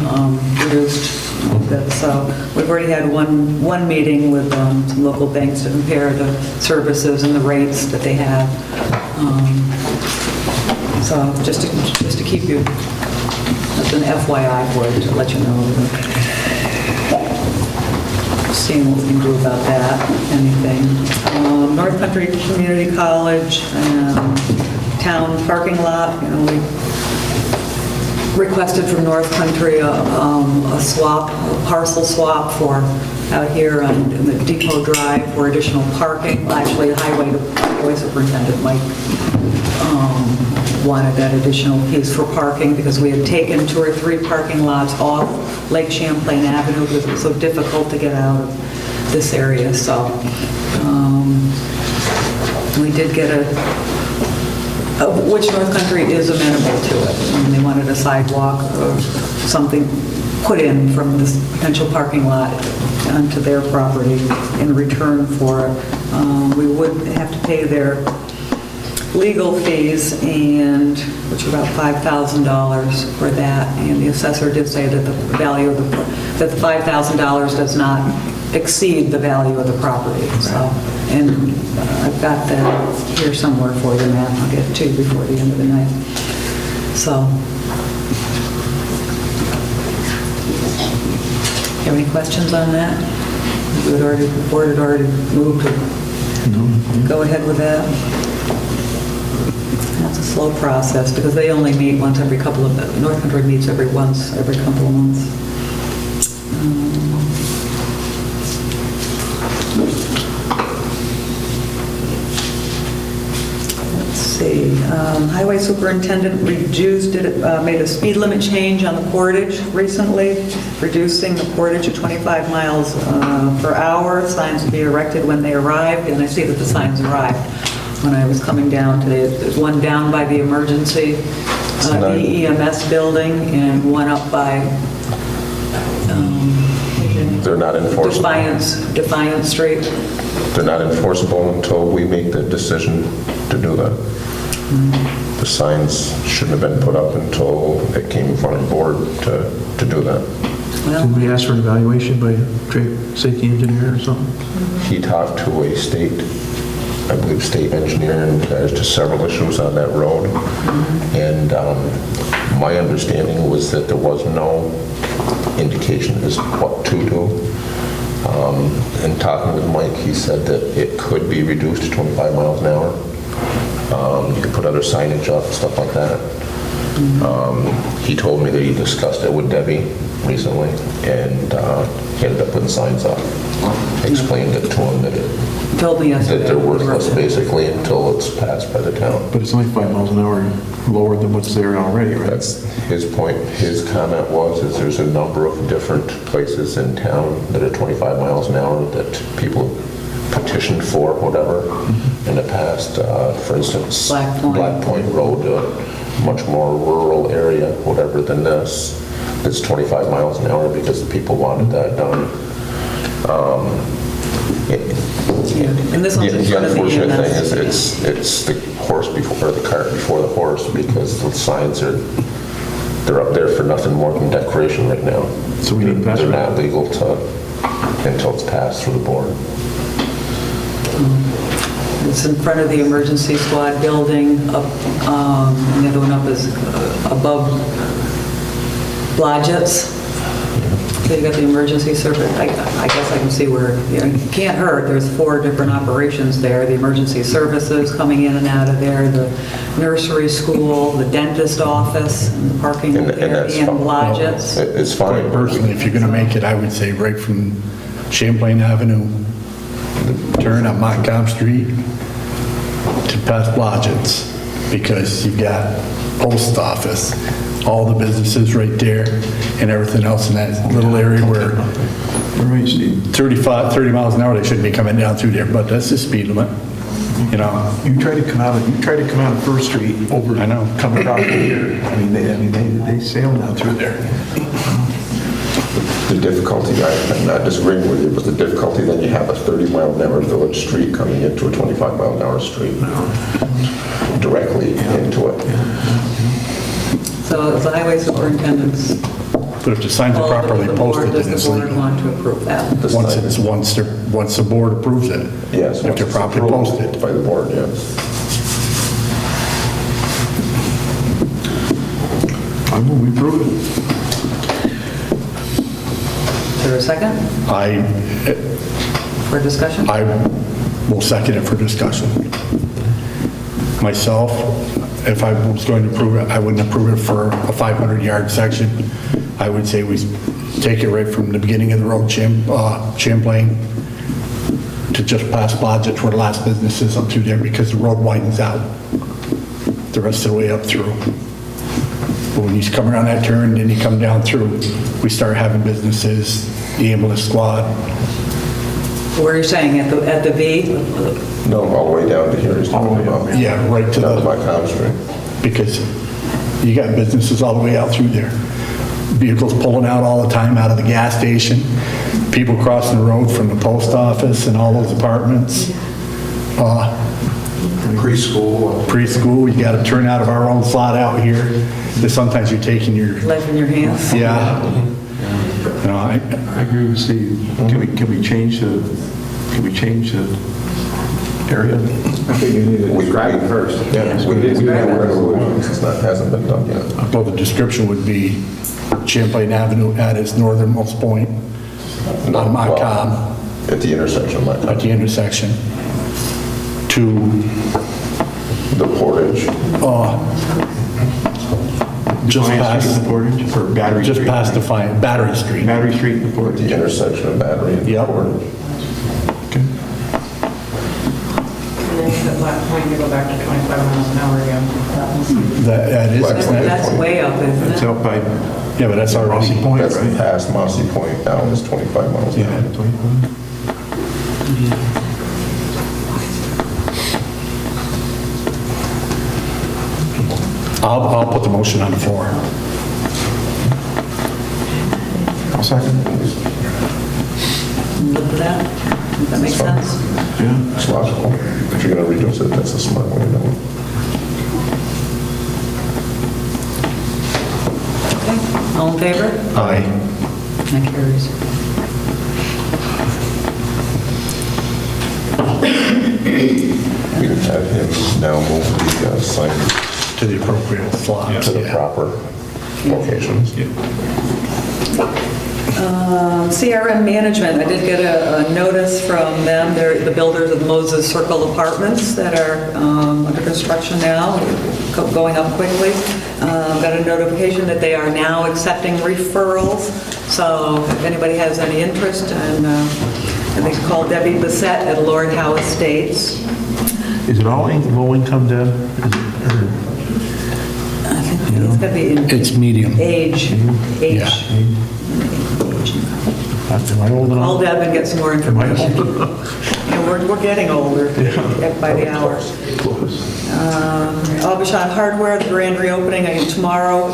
reduced. So we've already had one meeting with some local banks to compare the services and the rates that they have. So just to keep you, that's an FYI for you, to let you know. Seeing what we can do about that, anything. North Country Community College, town parking lot, we requested from North Country a swap, a parcel swap for out here on the Depot Drive for additional parking. Actually, the highway superintendent, Mike, wanted that additional piece for parking because we had taken 2 or 3 parking lots off Lake Champlain Avenue because it was so difficult to get out of this area. So we did get which North Country is amenable to it. And they wanted a sidewalk or something put in from this potential parking lot onto their property in return for it. We would have to pay their legal fees, which are about $5,000 for that. And the assessor did say that the value of that the $5,000 does not exceed the value of the property. So, and I've got that here somewhere for you, Matt. I'll get it to you before the end of the night. So, have any questions on that? The board had already moved to go ahead with that. That's a slow process because they only meet once every couple of, North Country meets every couple of months. Let's see, Highway Superintendent made a speed limit change on the Portage recently, reducing the Portage to 25 miles per hour. Signs will be erected when they arrive, and I see that the signs arrived. when I was coming down today. There's one down by the emergency, the EMS building, and one up by They're not enforceable. Defiance Street. They're not enforceable until we make the decision to do that. The signs shouldn't have been put up until it came in front of the board to do that. Did we ask for an evaluation by a trade safety engineer or something? He talked to a state, I believe state engineer, and there's just several issues on that road. And my understanding was that there was no indication as to what to do. And talking with Mike, he said that it could be reduced to 25 miles an hour. You could put other signage up, stuff like that. He told me that he discussed it with Debbie recently, and he ended up putting signs up. Explained it to him that Told me yesterday. they're worthless basically until it's passed by the town. But it's only 5 miles an hour lower than what's there already, right? That's his point. His comment was is there's a number of different places in town that are 25 miles an hour that people petitioned for, whatever, in the past. For instance, Black Point Road, a much more rural area, whatever, than this. It's 25 miles an hour because the people wanted that done. And this one's in The front of the unfortunate thing EMS. is it's the horse before, or the cart before the horse, because the signs they're up there for nothing more than decoration right now. So we need to pass They're it. not legal until it's passed through the board. It's in front of the emergency squad building, up, and the other one up is above Blodgett's. So you got the emergency service. I guess I can see where, it can't hurt. There's 4 different operations there. The emergency services coming in and out of there, the nursery school, the dentist office, and the parking And there, that's and fine. Blodgett's. It's fine. Personally, if you're gonna make it, I would say right from Champlain Avenue, turn up Montcalm Street to past Blodgett's, because you've got post office, all the businesses right there, and everything else in that little area where 30 miles an hour, they shouldn't be coming down through there, but that's the speed limit, you know. You try to come out of First Street over. I know. Coming out here. I mean, they sail down through there. The difficulty, I'm not disagreeing with you, but the difficulty then you have a 30-mile-an-hour village street coming into a 25-mile-an-hour street directly into it. So it's the highway superintendent's. But if the signs are properly posted, then Does it's the board legal. want to approve that? Once the board approves it. Yes. If once they're it's properly approved posted. by the board, yes. I move we approve it. Is there a second for discussion? I will second it for discussion. Myself, if I was going to approve it, I wouldn't approve it for a 500-yard section. I would say we take it right from the beginning of the road, Champlain, to just past Blodgett, where the last business is up through there, because the road widens out the rest of the way up through. But when you come around that turn, then you come down through, we start having businesses, the ambulance squad. Where you're saying, at the V? No, all the way down to here he's talking about. Yeah, right to Down to the, Montcalm Street. because you got businesses all the way out through there. Vehicles pulling out all the time out of the gas station, people crossing the road from the post office and all those apartments. Preschool, you gotta turn out of our own slot out here. But sometimes you're taking your, Life in your hands? yeah. You know, I agree with Steve. Can we change the area? I think you need to describe it first. Yeah, we have resolutions, it hasn't been done yet. well, the description would be Champlain Avenue at its northernmost point on Montcalm, At the intersection of Montcalm. at the intersection, to The portage. just Defiance past, Street, the Portage, or Battery just Street? past Battery Street. Battery Street and the At Portage. the intersection of Battery and Yep. portage. Okay. And then at that point, you go back to 25 miles an hour again. That is, That's way up, isn't It's it? out by yeah, but that's already, Mossy Point, That's right? past Mossy Point, now it's 25 miles an Yeah, hour. 25. I'll put the motion on the floor. I'll second. Look at that. Does that make sense? Yeah. It's logical. If you're going to reduce it, that's a smart way to do it. Okay. All in favor? Aye. That carries. We can have him now move the sign To the appropriate slot. to the Yeah. proper locations. CRM Management, I did get a notice from them. They're the builders of Moses Circle Apartments that are under construction now, going up quickly. Got a notification that they are now accepting referrals. So if anybody has any interest, and I think call Debbie Bissett at Lord Howe Estates. Is it all low income, Deb? Is it- or- I think it's got to be in It's medium. age. Yeah. Am I old enough? Call Deb and get some more Am I information. old enough? Yeah, we're getting older by the hour. Close. Abishan Hardware, the grand reopening tomorrow,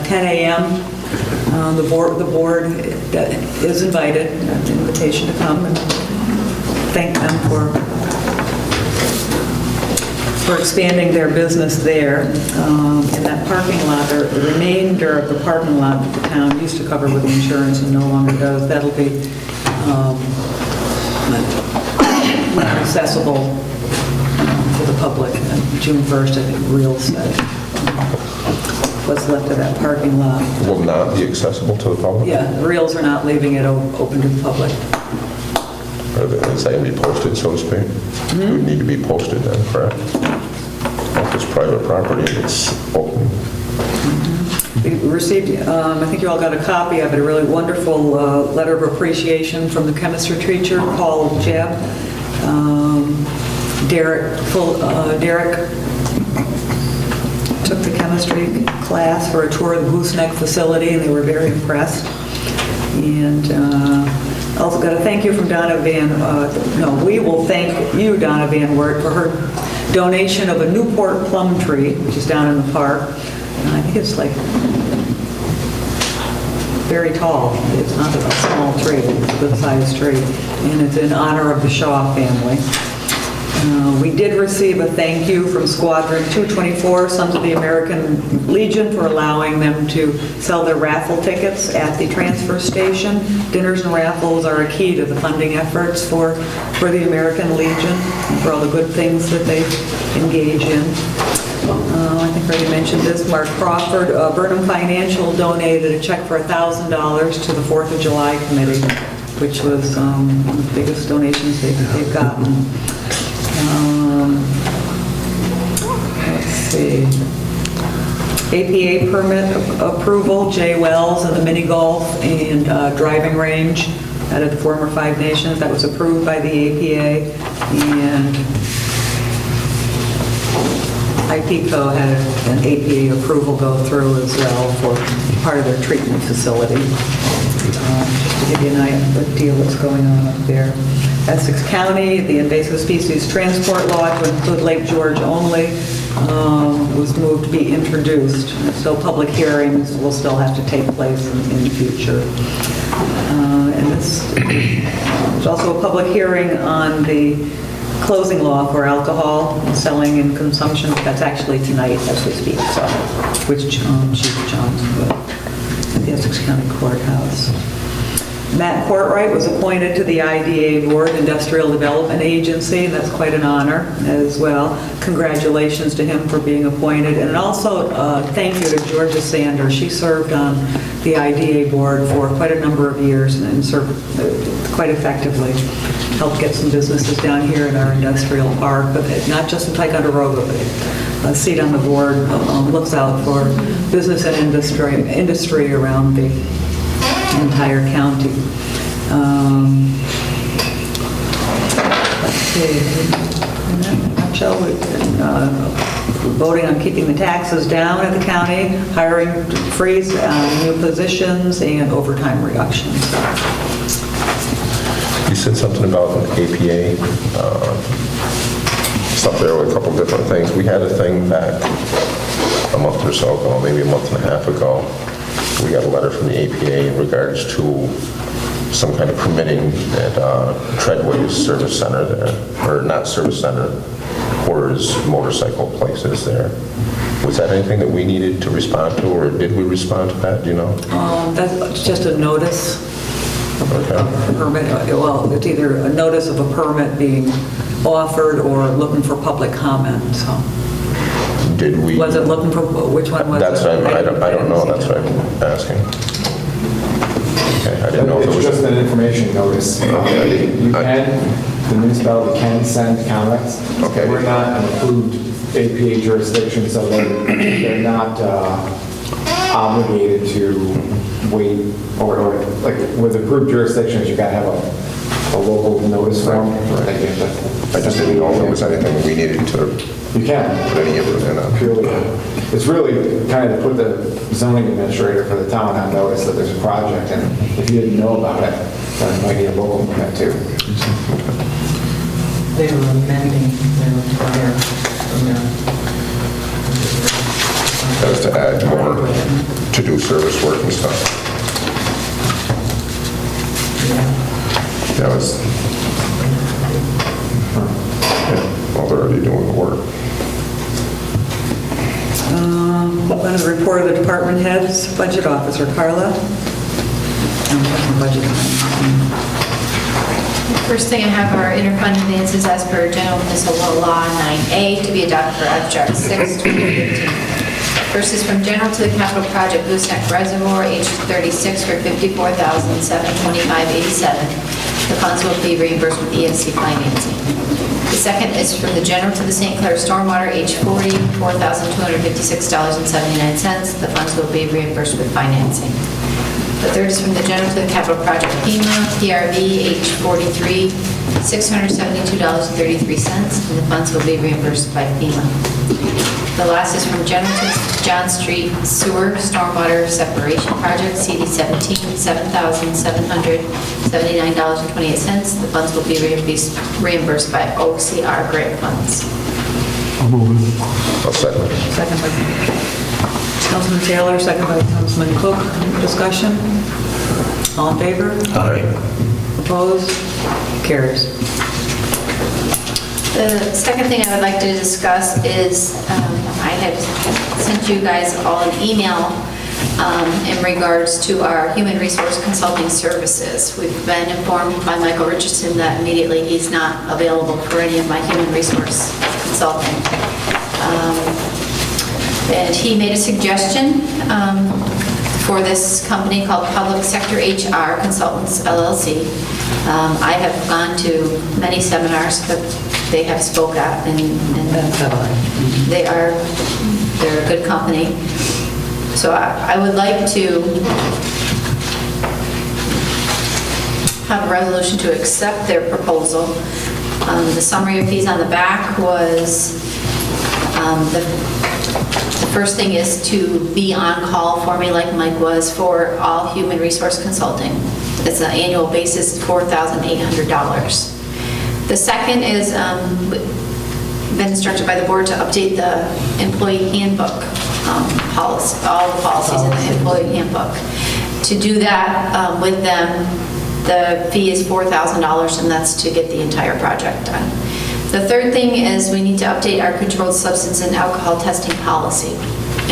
10 a.m. The board is invited, an invitation to come and thank them for expanding their business there. In that parking lot, or the remainder of the parking lot that the town used to cover with insurance and no longer does, that'll be not accessible to the public. June 1st, I think Real said, what's left of that parking lot. Will not be accessible to the public? Yeah, the Reals are not leaving it open to the public. Is that going to be posted, so to speak? It would need to be posted then, correct? If it's private property, it's open. We received, I think you all got a copy of it, a really wonderful letter of appreciation from the chemistry teacher, Paul Jebb. Derek took the chemistry class for a tour of the Gooseneck facility, and they were very impressed. And also got a thank you from Donna we will thank you, Donna Van Wert, for her donation of a Newport plum tree, which is down in the park. And I think it's like very tall. It's not a small tree, it's a good-sized tree. And it's in honor of the Shaw family. We did receive a thank you from Squadron 224, Sons of the American Legion, for allowing them to sell their raffle tickets at the transfer station. Dinners and raffles are a key to the funding efforts for the American Legion, and for all the good things that they engage in. I think I already mentioned this. Mark Crawford, Burnham Financial donated a check for $1,000 to the 4th of July Committee, which was one of the biggest donations they've gotten. Let's see. APA permit approval, Jay Wells and the mini golf and driving range out of the former Five Nations. That was approved by the APA. And IPCO had an APA approval go through as well for part of their treatment facility. Just to give you an idea what's going on up there. Essex County, the invasive species transport law to include Lake George only was moved to be introduced. So public hearings will still have to take place in the future. And there's also a public hearing on the closing law for alcohol, selling and consumption. That's actually tonight as we speak, so, which Chief John's at the Essex County Courthouse. Matt Courtright was appointed to the IDA Board, Industrial Development Agency, and that's quite an honor as well. Congratulations to him for being appointed. And also thank you to Georgia Sanders. She served on the IDA Board for quite a number of years and served quite effectively. Helped get some businesses down here in our industrial park, but not just in Ticonderoga, but a seat on the board looks out for business and industry around the entire county. Let's see. In that nutshell, we've been voting on keeping the taxes down at the county, hiring freeze, new positions, and overtime reductions. You said something about an APA, stuff there with a couple different things. We had a thing back a month or so ago, maybe a month and a half ago, we got a letter from the APA in regards to some kind of permitting at Treadway's Service Center there, or not Service Center, or his motorcycle places there. Was that anything that we needed to respond to, or did we respond to that, do you know? That's just a notice of a permit. Well, it's either a notice of a permit being offered or looking for public comment, so. Did we? Was it looking for, which one was it? That's what I don't know, that's what I'm asking. Okay, I didn't know if it It's was. just an information notice. The municipality can send comments. Okay. We're not an approved APA jurisdiction, so they're not obligated to wait, or like with approved jurisdictions, you gotta have a local notice form. that you have to- I just didn't know if there was anything we needed to You can. put any input in. Purely, it's really kind of to put the zoning administrator for the town on notice that there's a project, and if you didn't know about it, then it might be a local permit too. They were amending their prior permit. That was to add more to do service work and stuff. That was, well, they're already doing the work. One of the report of the department heads, budget officer, Carla. Budget. First thing I have are interfund advances as per General Municipal Law 9A to be adopted for abstract 6, 2015. First is from general to the capital project Gooseneck Reservoir, H36 for $54,725.87. The funds will be reimbursed with EFC financing. The second is from the general to the St. Clair Stormwater, H40, $4,256.79. The funds will be reimbursed with financing. The third is from the general to the capital project FEMA, PRV, H43, $672.33, and the funds will be reimbursed by FEMA. The last is from general to John Street Sewer Stormwater Separation Project, CD17, $7,779.28. The funds will be reimbursed by OCR grant funds. I'll move it. I'll second it. Second by Councilman Taylor, second by Councilman Cook. Discussion? All in favor? Aye. Opposed? Carries. The second thing I would like to discuss is, I had sent you guys all an email in regards to our human resource consulting services. We've been informed by Michael Richardson that immediately he's not available for any of my human resource consulting. And he made a suggestion for this company called Public Sector HR Consultants LLC. I have gone to many seminars that they have spoke at, and they're a good company. So I would like to have a resolution to accept their proposal. The summary of fees on the back was, the first thing is to be on call for me like Mike was for all human resource consulting. It's an annual basis, $4,800. The second is, been instructed by the board to update the employee handbook policy, all the policies in the employee handbook. To do that with them, the fee is $4,000, and that's to get the entire project done. The third thing is we need to update our controlled substance and alcohol testing policy,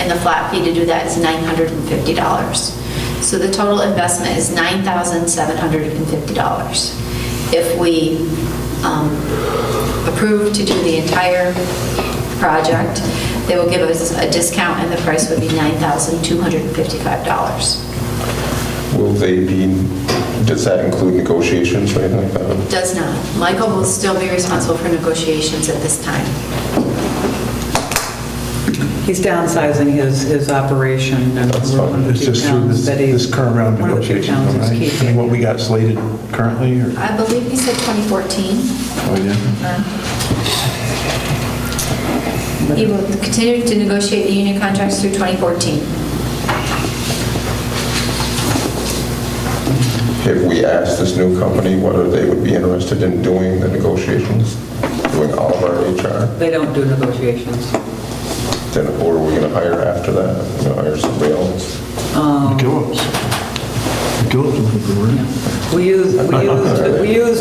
and the flat fee to do that is $950. So the total investment is $9,750. If we approve to do the entire project, they will give us a discount, and the price would be $9,255. Will they be, does that include negotiations or anything like that? Does not. Michael will still be responsible for negotiations at this time. He's downsizing his operation, and we're one of the It's few just through towns that he... this current round of one of the few negotiations, towns that's right? keeping. And what we got slated currently, or? I believe he said 2014. Oh, yeah. He will continue to negotiate the union contracts through 2014. Have we asked this new company whether they would be interested in doing the negotiations, doing all of our HR? They don't do negotiations. Then who are we gonna hire after that? We're gonna hire somebody else? McKillop's. McKillop's looking for work. We used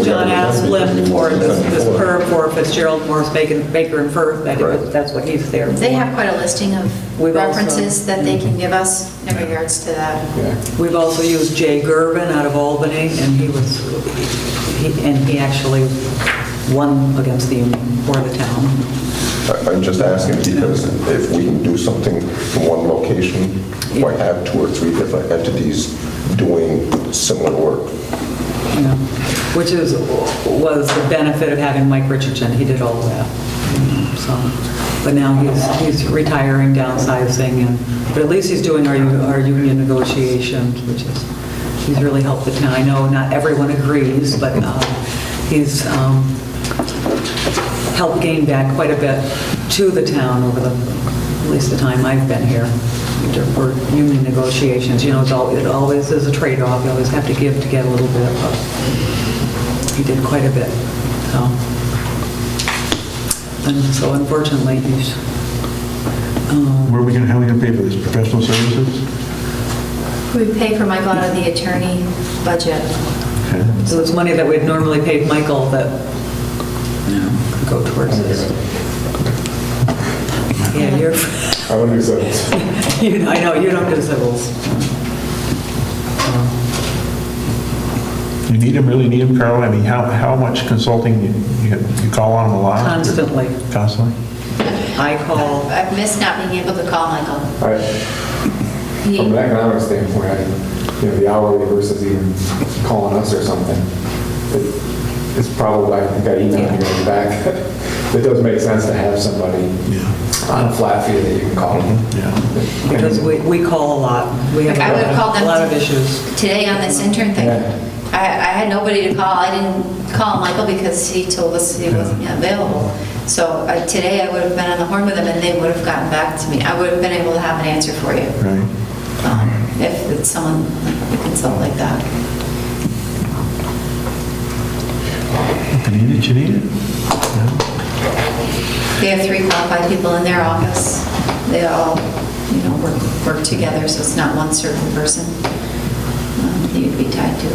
John Asplin for this perm for Fitzgerald Morris Baker and Firth. That's what he's there for. They have quite a listing of We've also- references that they can give us in regards to that. We've also used Jay Gervin out of Albany, and he actually won against the union for the town. I'm just asking because if we can do something in one location, why have 2 or 3 different entities doing similar work? You know, which was the benefit of having Mike Richardson. He did all of that. So, but now he's retiring, downsizing, but at least he's doing our union negotiations, he's really helped the town. I know not everyone agrees, but he's helped gain back quite a bit to the town over at least the time I've been here. For union negotiations, you know, it always is a trade-off. You always have to give to get a little bit, but he did quite a bit. So unfortunately, he's... How are we gonna pay for this? Professional services? We pay for Michael out of the attorney budget. Okay. So it's money that we'd normally paid Michael that, could go towards this. Yeah, you're... I wouldn't do civils. I know, you don't do civils. You really need him, Carl? I mean, how much consulting, you call on him a lot? Constantly. Constantly? I call... I've missed not being able to call Michael. From an economic standpoint, the hourly versus even calling us or something, it's probably, I think I emailed you back. It does make sense to have somebody on a flat fee that you can call them. Because we call a lot. We have I would have called a them lot of issues. today on this intern thing. I had nobody to call. I didn't call Michael because he told us he wasn't available. So today I would have been on the horn with them and they would have gotten back to me. I would have been able to have an answer for you. Right. If it's someone who consult like that. You need it. They have 3 qualified people in their office. They all, work together, so it's not one certain person that you'd be tied to.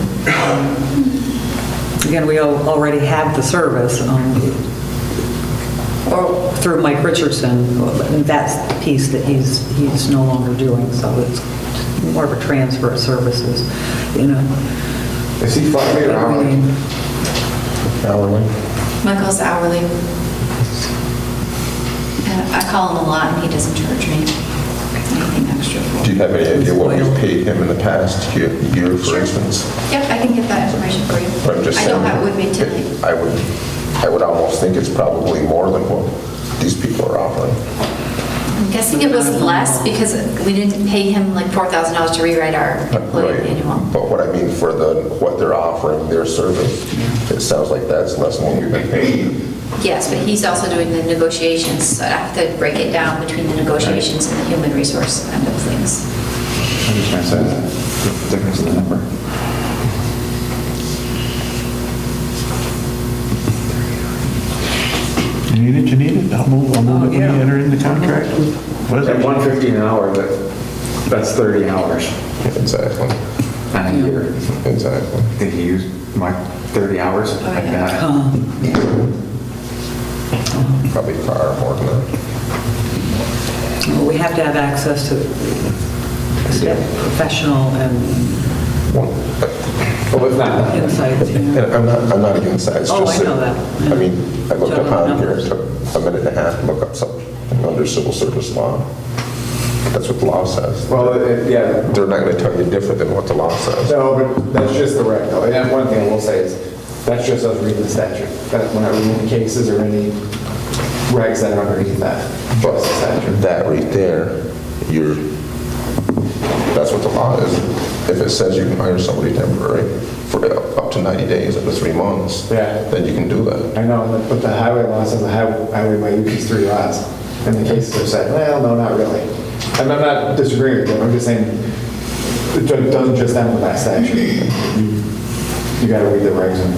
Again, we already have the service or through Mike Richardson. That's the piece that he's no longer doing, so it's more of a transfer of services, Is he flat rate or hourly? Hourly? Michael's hourly. And I call him a lot and he doesn't charge me anything extra for Do you have any idea what we've paid him in the past year, for Sure. instance? Yep, I can get that information for you. I'm just I saying. don't have it with me tonight. I would almost think it's probably more than what these people are offering. I'm guessing it was less because we didn't pay him like $4,000 to rewrite our employee Right. manual. But what I mean for what they're offering, their service, it sounds like that's less than what we've been paying. Yes, but he's also doing the negotiations, so I have to break it down between the negotiations and the human resource end of things. I'm just trying to say that, the difference in the number. You need it? I'll move that we yeah. enter in the contract with, what is At it? $150 an hour, that's 30 hours Exactly, in a year. exactly. Did he use my 30 hours like yeah. that? Probably far more than that. We have to have access to professional and Well, it's not. insights. And I'm not against that. It's Oh, just I know that. I mean, I looked up General on here, it numbers. took a minute and a half to look up something under civil service law. That's what the law says. Well, yeah. They're not going to tell you different than what the law says. No, but that's just the rec, though. And one thing I will say is, that's just us reading the statute. That when I read any cases or any regs that are underneath that, But just the statute. that right there, that's what the law is. If it says you can hire somebody temporary for up to 90 days, up to 3 months, Yeah. then you can do that. I know, but the highway law says the highway might use 3 lots. And the cases are said, well, no, not really. And I'm not disagreeing with them, I'm just saying, it doesn't just end with that statute. You gotta read the regs and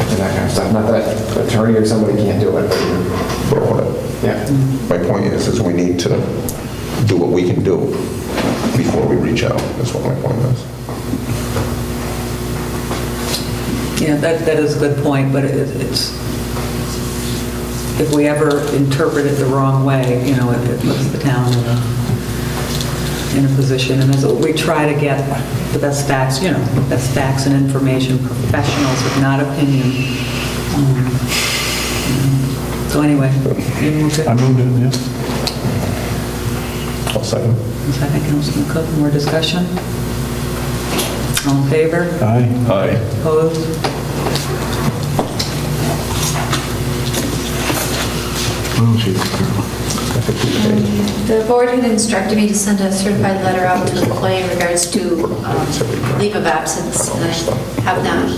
and that kind of stuff. Not that an attorney or somebody can't do it, but yeah. My point is we need to do what we can do before we reach out. That's what my point is. Yeah, that is a good point, but it's, if we ever interpret it the wrong way, it puts the town in a position, and we try to get the best facts, best facts and information, professionals with not opinion. So anyway, you moved it? I moved it, yeah. I'll second. Second, Councilman Cook, more discussion? All in favor? Aye. Aye. Opposed? Oh, gee. The board had instructed me to send a certified letter out to an employee in regards to leave of absence, and I have not.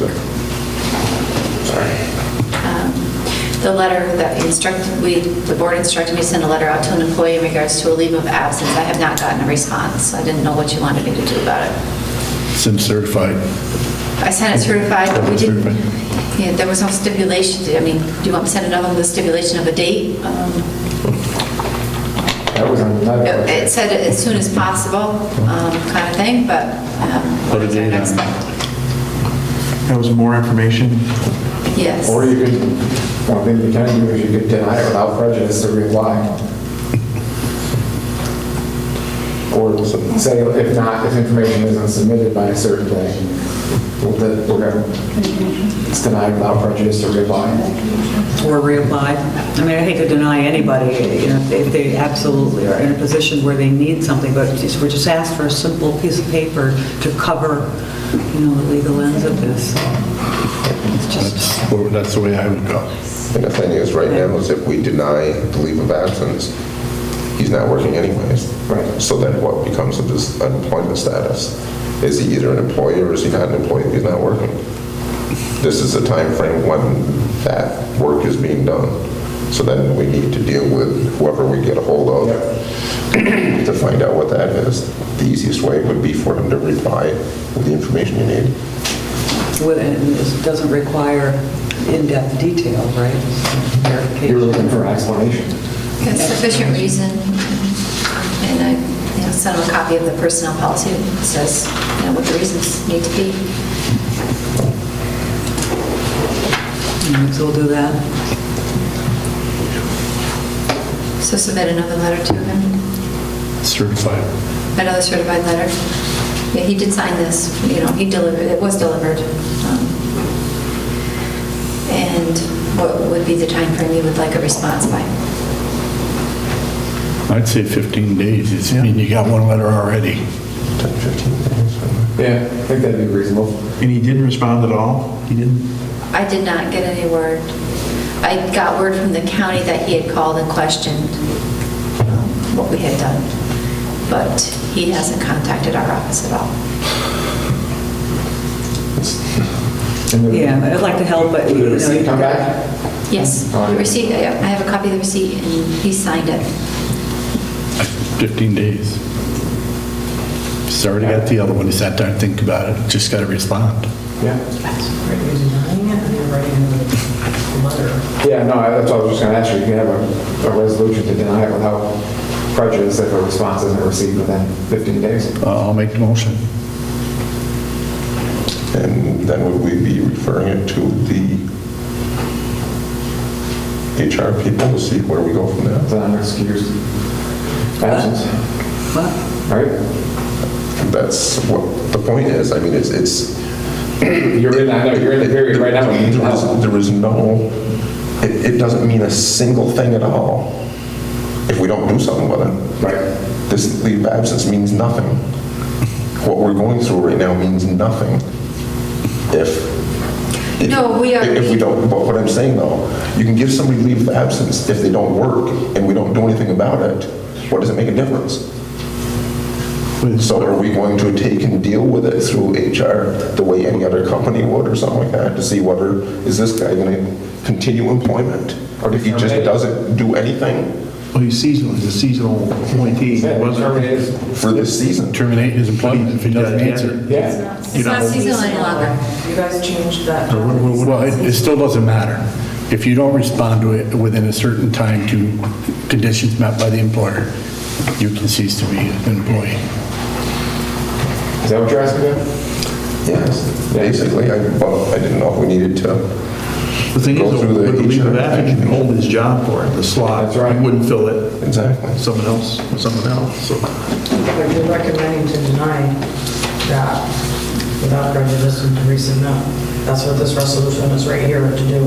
The letter that the board instructed me to send a letter out to an employee in regards to a leave of absence. I have not gotten a response. I didn't know what you wanted me to do about it. Since certified. I sent it certified, but we didn't, Certified. yeah, there was no stipulation. I mean, do you want me to send another one with a stipulation of a date? That was on another It project. said as soon as possible, kind of thing, but what is our next step? That was more information. Yes. Or you could, one thing you can do is you could deny it without prejudice to reapply. Or say, if not, if information isn't submitted by a certain day, it's denied without prejudice to reapply. Or reapply. I mean, I hate to deny anybody, if they absolutely are in a position where they need something, but we're just asked for a simple piece of paper to cover, the legal ends of this. It's just... That's the way I would go. And the thing is, right now, is if we deny the leave of absence, he's not working anyways. Right. So then what becomes of his unemployment status? Is he either an employee or is he not an employee if he's not working? This is the time frame when that work is being done. So then we need to deal with whoever we get a hold of to find out what that is. The easiest way would be for him to reply with the information you need. And this doesn't require in-depth detail, right? Verification. You were looking for an explanation. Sufficient reason, and I sent them a copy of the personnel policy that says, what the reasons need to be. So we'll do that. So submit another letter to him, Certified. another certified letter. Yeah, he did sign this, he delivered, it was delivered. And what would be the time frame you would like a response by? I'd say 15 days. I mean, you got one letter already. 10, 15 days. Yeah, I think that'd be reasonable. And he didn't respond at all? He didn't? I did not get any word. I got word from the county that he had called and questioned what we had done, but he hasn't contacted our office at all. Yeah, I'd like to help, but... Did the receipt come back? Yes, the receipt, yeah, I have a copy of the receipt, and he signed it. 15 days. He's already got the other one. He sat down and think about it. Just got to respond. Yeah. Yeah, no, that's what I was just going to ask you. You can have a resolution to deny it without prejudice if a response isn't received within 15 days. I'll make the motion. And then would we be referring it to the HR people to see where we go from there? It's an unexcused absence. What? Right? That's what the point is. I mean, it's You're in, I know, you're in the period right now. when you need help. there is no, it doesn't mean a single thing at all if we don't do something with it. Right. This leave of absence means nothing. What we're going through right now means nothing if No, we are... If we don't, but what I'm saying though, you can give somebody leave of absence if they don't work and we don't do anything about it. What does it make a difference? So are we going to take and deal with it through HR the way any other company would or something like that to see whether, is this guy going to continue employment? Or if he just doesn't do anything, Well, he's seasonal, he's a seasonal appointee. He Yeah, wasn't- terminated. For this season. Terminate his employment if he doesn't answer. Yeah. It's not seasonal any longer. You guys changed that. Well, it still doesn't matter. If you don't respond to it within a certain time to conditions met by the employer, you can cease to be an employee. Is that what you're asking about? Yes, basically, well, I didn't know if we needed to. The thing Go is, through the with the leave of HR. absence, you can hold his job for it, the slot. That's right. He wouldn't fill it. Exactly. Someone else, so. But you're recommending to deny that without prejudice and to resubmit. That's what this resolution is right here to do.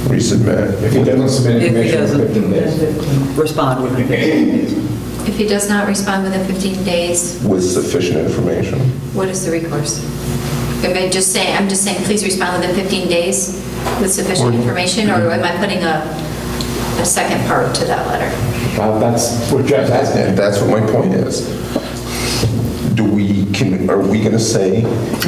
Resubmit. If he doesn't submit If he information within 15 days. doesn't respond within 15 days. If he does not respond within 15 days, With sufficient information. what is the recourse? I'm just saying, please respond within 15 days with sufficient information, or am I putting a second part to that letter? That's what Jeff's asking. And that's what my point is. Are we going to say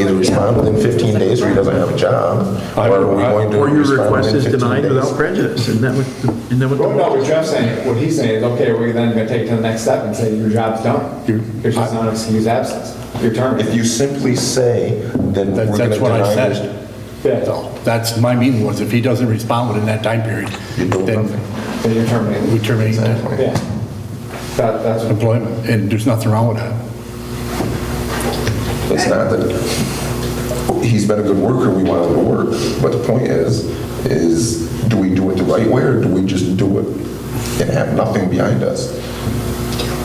either respond within 15 days or he doesn't have a job? Or are we going to Or your respond request within is 15 denied days? without prejudice, isn't that what? Well, no, what Jeff's saying, what he's saying is, okay, we're then going to take it to the next step and say your job's done. It's just not an excused absence. You're terminated. If you simply say, then we're going to That's what I deny said. this. Yeah, That's my meaning was if he doesn't respond within that time period, You're doing then nothing. then you're terminated. we terminate that Exactly. Yeah. That's what. employment, and there's nothing wrong with that. It's not that, he's been a good worker, we want him to work, but the point is do we do it the right way or do we just do it and have nothing behind us?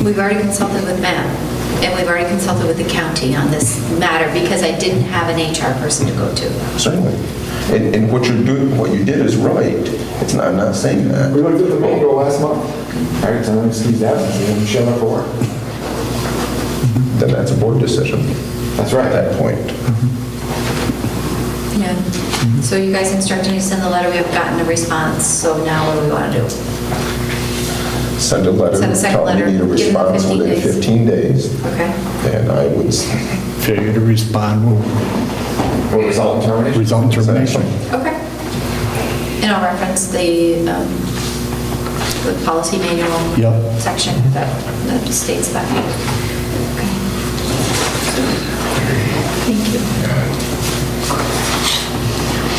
We've already consulted with Matt, and we've already consulted with the county on this matter because I didn't have an HR person to go to. Certainly. And what you're doing, what you did is right. It's not, I'm not saying that. We looked at the manual last month. All right, so an excused absence, he didn't show up for work. Then that's a board decision That's at right. that point. Yeah. So you guys instructed me to send the letter, we have gotten a response, so now what do we want to do? Send a letter, Send a second tell them you letter, need a give them response 15 within days. 15 days. Okay? And I would, Failure to respond will Will result in termination. result in termination. Okay. And I'll reference the policy manual Yep. section that states that. Okay. Thank you.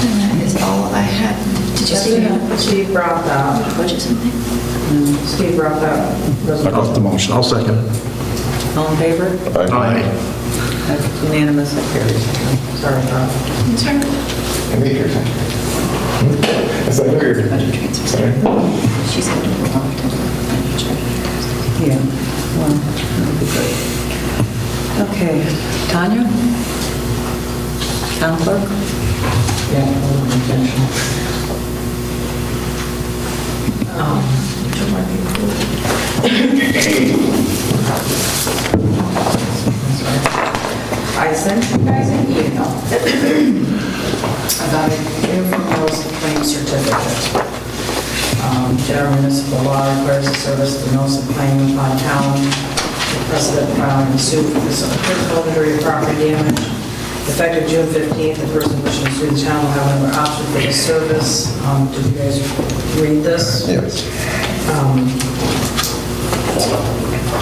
And that is all I had. Did you say you had Steve brought that, a budget something? Steve brought that I got the motion. I'll second it. All in favor? Aye. That's unanimous, that carries. Sorry, Bob. That's right. And make your time. It's like, look at your. Budget transfer. Sorry. She said. Yeah, well, that'll be good. Okay, Tanya? Town clerk? Yeah, that was intentional. I sent you guys an email about a uniform notice of claim certificate. General municipal law requires the service of the notice of claim upon town precedent filing a suit for this personal injury or property damage. Effective June 15th, the person wishing to sue the town will have another option for the service. Did you guys read this? yes.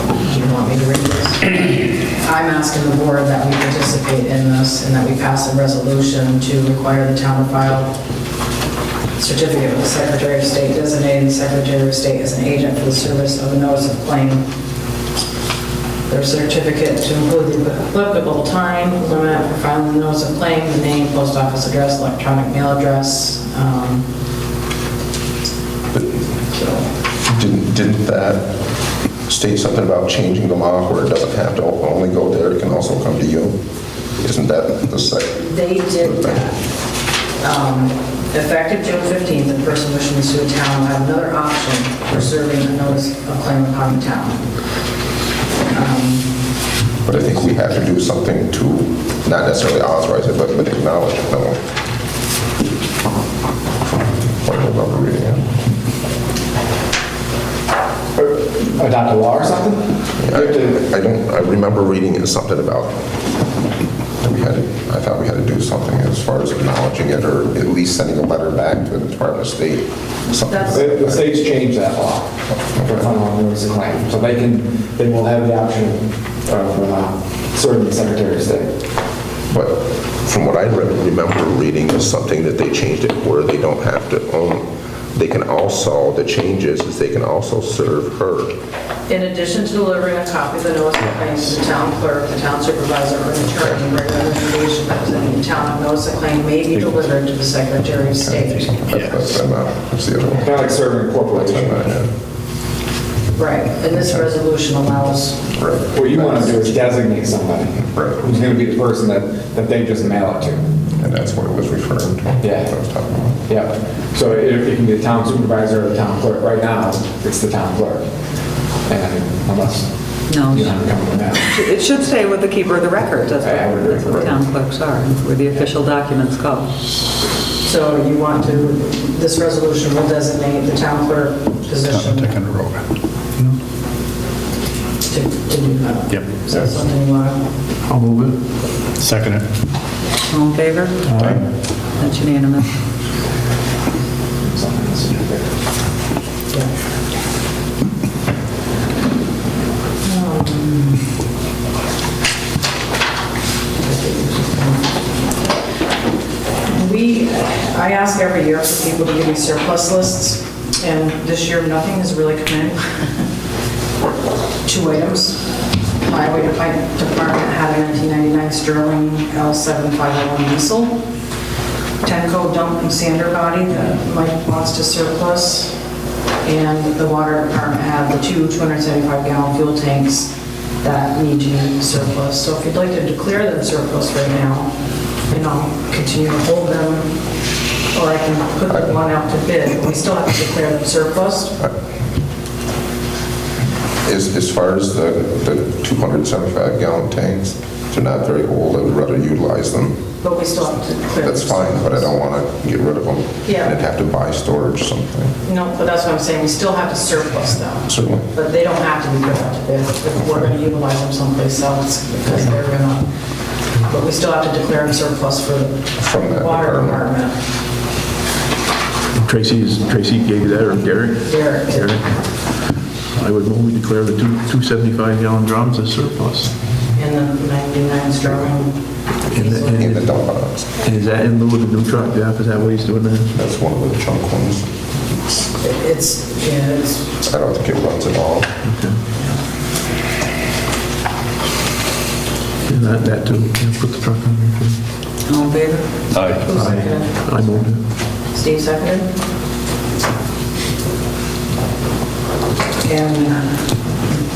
Do you want me to read this? I'm asking the board that we participate in this and that we pass a resolution to require the town to file a certificate with the Secretary of State designating the Secretary of State as an agent for the service of a notice of claim. Their certificate to include the applicable time limit for filing the notice of claim, the name, post office address, electronic mail address. Didn't that state something about changing the law where it doesn't have to only go there, it can also come to you? Isn't that the second? They did that. Effective June 15th, the person wishing to sue a town will have another option for serving a notice of claim upon the town. But I think we have to do something to, not necessarily authorize it, but acknowledge it, no? I don't remember reading it. Adopt a law or something? I remember reading it something about, that we had to I thought we had to do something as far as acknowledging it, or at least sending a letter back to the Department of State. Something That's- like The that. state's changed that law for final notice of claim, so they will have the option of serving the Secretary of State. But from what I remember reading, is something that they changed it where they don't have to own, they can also, the changes is they can also serve her. In addition to delivering a copy of the notice of claim to the town clerk, the town supervisor, or an attorney, regular information representing the town, a notice of claim may be delivered to the Secretary of State. That's the other one. Kind of like serving a corporation. Right, and this resolution allows, What you want to do is designate somebody Right. who's going to be the person that they just mail it to. And that's what it was referring to. Yeah. What I was talking about. Yeah, so it can be the town supervisor or the town clerk. Right now, it's the town clerk. And unless No. you don't come with that. It should stay with the keeper of the records, that's I would agree. what the town clerks are, where the official documents go. so you want to, this resolution will designate the town clerk position to Ticonderoga. do that. Yep. Is that something you want to? I'll move it. Second it. All in favor? That's unanimous. I ask every year for people to give me surplus lists, and this year nothing has really come in. 2 items. Highway Department had a 1999 Sterling L7501 diesel. Tenco dump and sander body that Mike wants to surplus. And the water department had the 2 275-gallon fuel tanks that need to be surplus. So if you'd like to declare them surplus right now, and I'll continue to hold them, or I can put the one out to bid, but we still have to declare them surplus. As far as the 275-gallon tanks, they're not very old, I'd rather utilize them. But we still have to declare them. That's fine, but I don't want to get rid of them. Yeah. And have to buy storage something. No, but that's what I'm saying, we still have to surplus them. Certainly. But they don't have to be put out to bid. We're going to utilize them someplace else because they're going to, but we still have to declare them surplus for From the that water department. department. Tracy gave you that, or Gary? Derek. I would move we declare the 275-gallon drums as surplus. And the 99 Sterling. In the dump box. And is that in lieu of the new truck, Jeff? Is that what he's doing there? That's one of the junk ones. It's, I don't think it runs at all. Okay. And that too. Yeah, put the truck on there too. All in favor? who seconded? I moved it. Steve seconded. And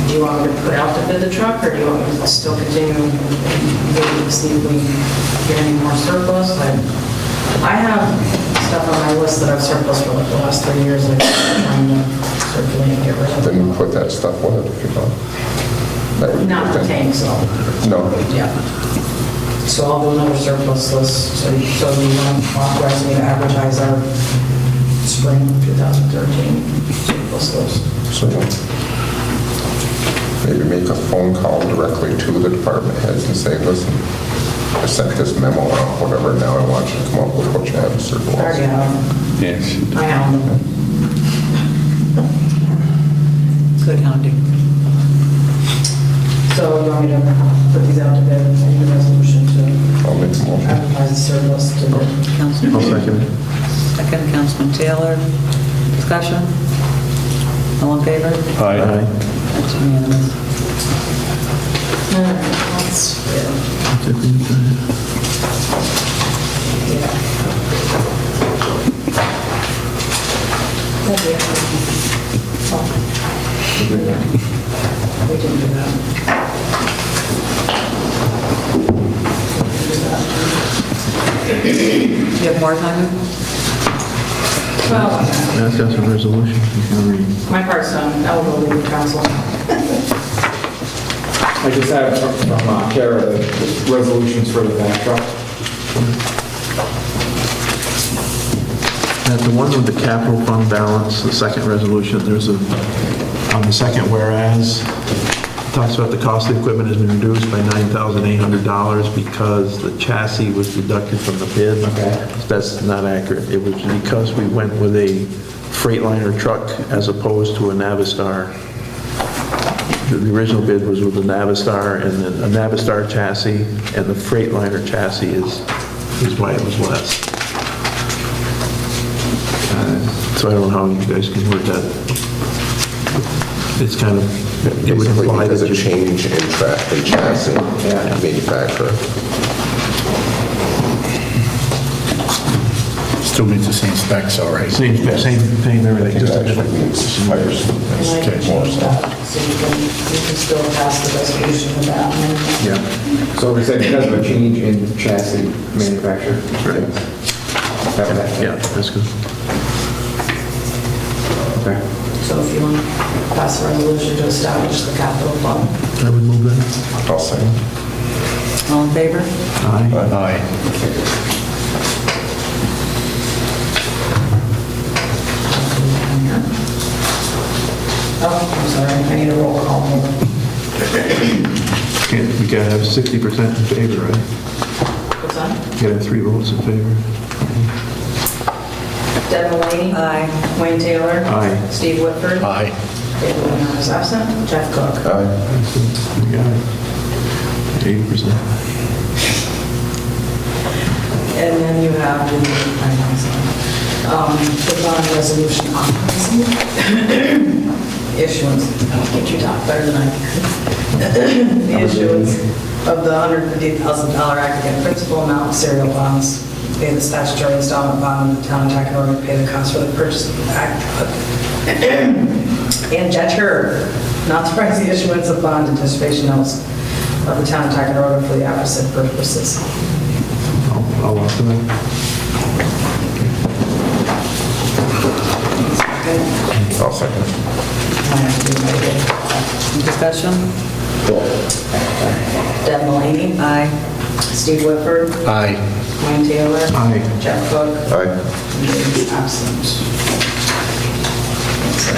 do you want me to put out to bid the truck, or do you want me to still continue waiting to see if we get any more surplus? I have stuff on my list that I've surplus for like the last 3 years that I'm trying to circulate and get rid of. Then put that stuff with it if you want. That would be Not the good. tanks, though. No. Yeah. So I'll do another surplus list, so you want to authorize me to advertise our spring 2013 surplus list. So maybe make a phone call directly to the department heads and say, listen, I sent this memo out, whatever, now I want you to come up with what you have in surplus. I already have them. Yes. I have them. Good hounding. So you want me to put these out to bid and make a resolution to I'll make a motion. advertise the surplus to bid? Councilman? I'll second it. Second, Councilman Taylor. Discussion? All in favor? Aye. That's unanimous. That's We didn't do that. You have more time? Well, That's got some resolution. You can read. my part's done. I will go leave the council. I just have from Kara the resolutions for the back truck. At the one with the capital fund balance, the second resolution, there's a, on the second whereas, talks about the cost of the equipment has been reduced by $9,800 because the chassis was deducted from the bid. Okay. That's not accurate. It was because we went with a Freightliner truck as opposed to a Navistar. The original bid was with a Navistar, and then a Navistar chassis, and the Freightliner chassis is why it was less. So I don't know how you guys can work that. It's kind of, it would Basically, imply because that a you... change in chassis manufacturer. Still meets the same specs, all right? Same, everything, just a Actually means higher And I can more change so. that, so you can still pass the resolution with that. Yeah. So we said because of a change in chassis manufacturer. Right. Yeah. Yeah, that's good. Okay. So if you want to pass a resolution to establish the capital fund. I would move that. I'll say. All in favor? Aye. Aye. Oh, I'm sorry, I need a roll call. We gotta have 60% in favor, right? What's that? Gotta have 3 votes in favor. Deb Mulaney? Aye. Wayne Taylor? Aye. Steve Whitford? Aye. David Leon is absent. Jeff Cook? Aye. We got it. 80%. And then you have the bond resolution authorizing issuance, I'll get you talk better than I can. The issuance of the $150,000 aggregate principal amount serial bonds, pay the statutory installment bond of the town of Ticonderoga, pay the cost for the purchase of and Jeter, not to price the issuance of bond anticipation notes of the town of Ticonderoga for the opposite purposes. I'll offer that. I'll second. Discussion? Deb Mulaney? Aye. Steve Whitford? Aye. Wayne Taylor? Aye. Jeff Cook? Aye. And David absent. That's it.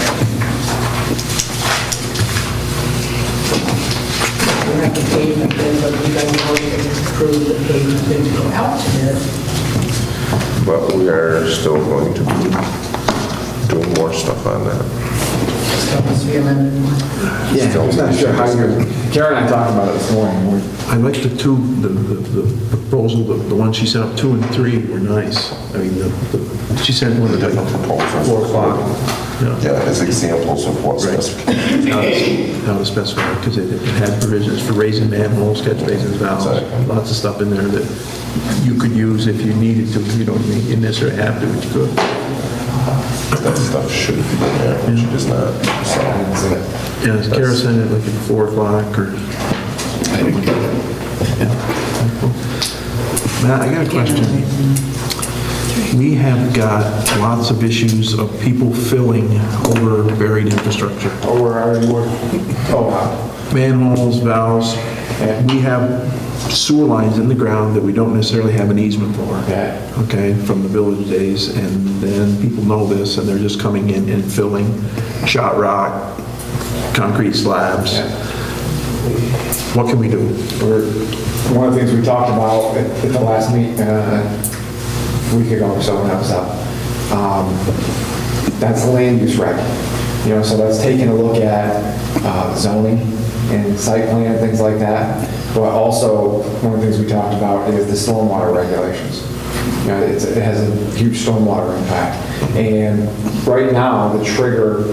We have the pavement bid, but we don't know if you can approve the pavement bid to go out to bid. But we are still going to be doing more stuff on that. Still has to be amended. Yeah, I'm just not sure how you're, Karen and I talked about it this morning. I like the proposal, the one she sent up, 2 and 3 were nice. I mean, she sent one at like Proposals. 4 o'clock. Yeah, as examples of what's specifications. How to specify, because it had provisions for raising manholes, catch basins, valves, lots of stuff in there that you could use if you needed to. You don't necessarily have to, but you could. That stuff should be in there, which it is not. So, Yeah, Kara sent it like at 4 o'clock or... I didn't get it. Matt, I got a question. We have got lots of issues of people filling over buried infrastructure. Oh, where are you? Oh, wow. Manholes, valves. We have sewer lines in the ground that we don't necessarily have an easement for. Okay. Okay, from the village days, and then people know this, and they're just coming in and filling shot rock, concrete slabs. What can we do? One of the things we talked about at the last meet, a week ago or so when I was up, that's the land use reg. You know, so that's taking a look at zoning and site plan and things like that. But also, one of the things we talked about is the stormwater regulations. You know, it has a huge stormwater impact. And right now, the trigger,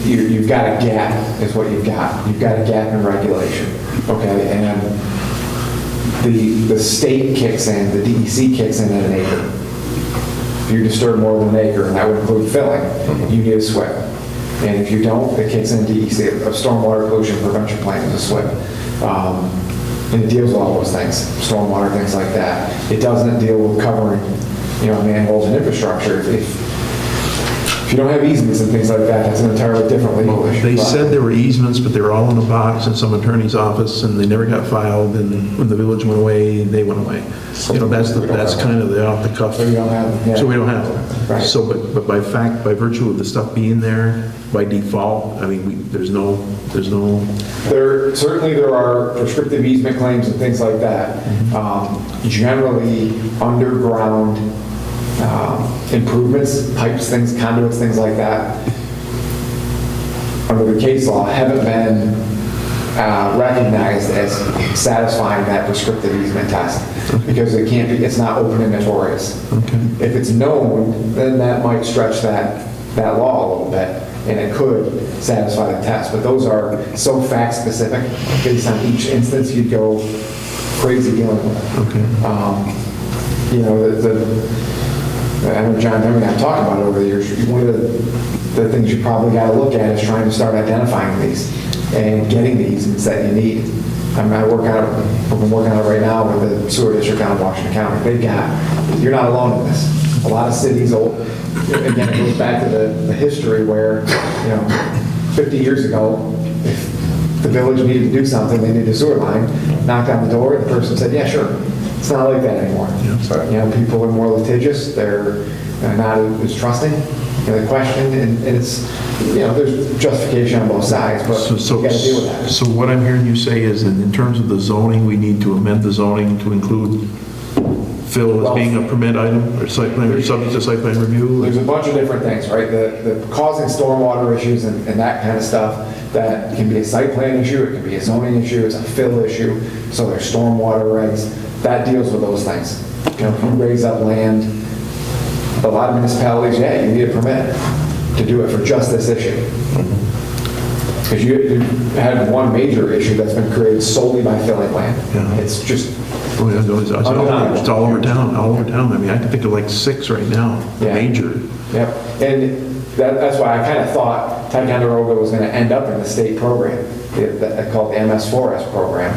you've got a gap is what you've got. You've got a gap in regulation, okay? And the state kicks in, the DEC kicks in at an acre. If you disturb more than an acre, and that would include filling, you need a SWIP. And if you don't, it kicks in DEC, a stormwater pollution prevention plan is a SWIP. And it deals with all those things, stormwater, things like that. It doesn't deal with covering, you know, manholes and infrastructure. If you don't have easements and things like that, that's an entirely different legal issue. They said there were easements, but they were all in a box in some attorney's office, and they never got filed, and when the village went away, they went away. You know, that's kind of the off the cuff. So you don't have them, yeah. So we don't have them. Right. So, but by virtue of the stuff being there, by default? I mean, there's no, There are prescriptive easement claims and things like that. Generally, underground improvements, pipes, things, conduits, things like that, under the case law, haven't been recognized as satisfying that prescriptive easement test, because it can't be, it's not open and notorious. If it's known, then that might stretch that law a little bit, and it could satisfy the test. But those are so fact specific, based on each instance, you'd go crazy dealing with it. You know, I know John Henry and I have talked about it over the years. One of the things you probably got to look at is trying to start identifying these and getting the easements that you need. I mean, I've been working on it right now with the sewer district down in Washington County. You're not alone in this. A lot of cities, again, it goes back to the history where, 50 years ago, if the village needed to do something, they needed a sewer line, knocked on the door, the person said, yeah, sure. It's not like that anymore. People are more litigious, they're not as trusting. They question, and it's, there's justification on both sides, but you got to deal with that. So what I'm hearing you say is that in terms of the zoning, we need to amend the zoning to include fill as being a permit item, or site plan, or subject to site plan review? There's a bunch of different things, right? The causing stormwater issues and that kind of stuff, that can be a site plan issue, it can be a zoning issue, it's a fill issue, so there's stormwater regs, that deals with those things. If you raise up land, a lot of municipalities, yeah, you need a permit to do it for just this issue. Because you had one major issue that's been created solely by filling land. It's just... It's all over town, I mean, I can think of like 6 right now, major. Yep, and that's why I kind of thought Ticonderoga was going to end up in the state program, called the MS4S program.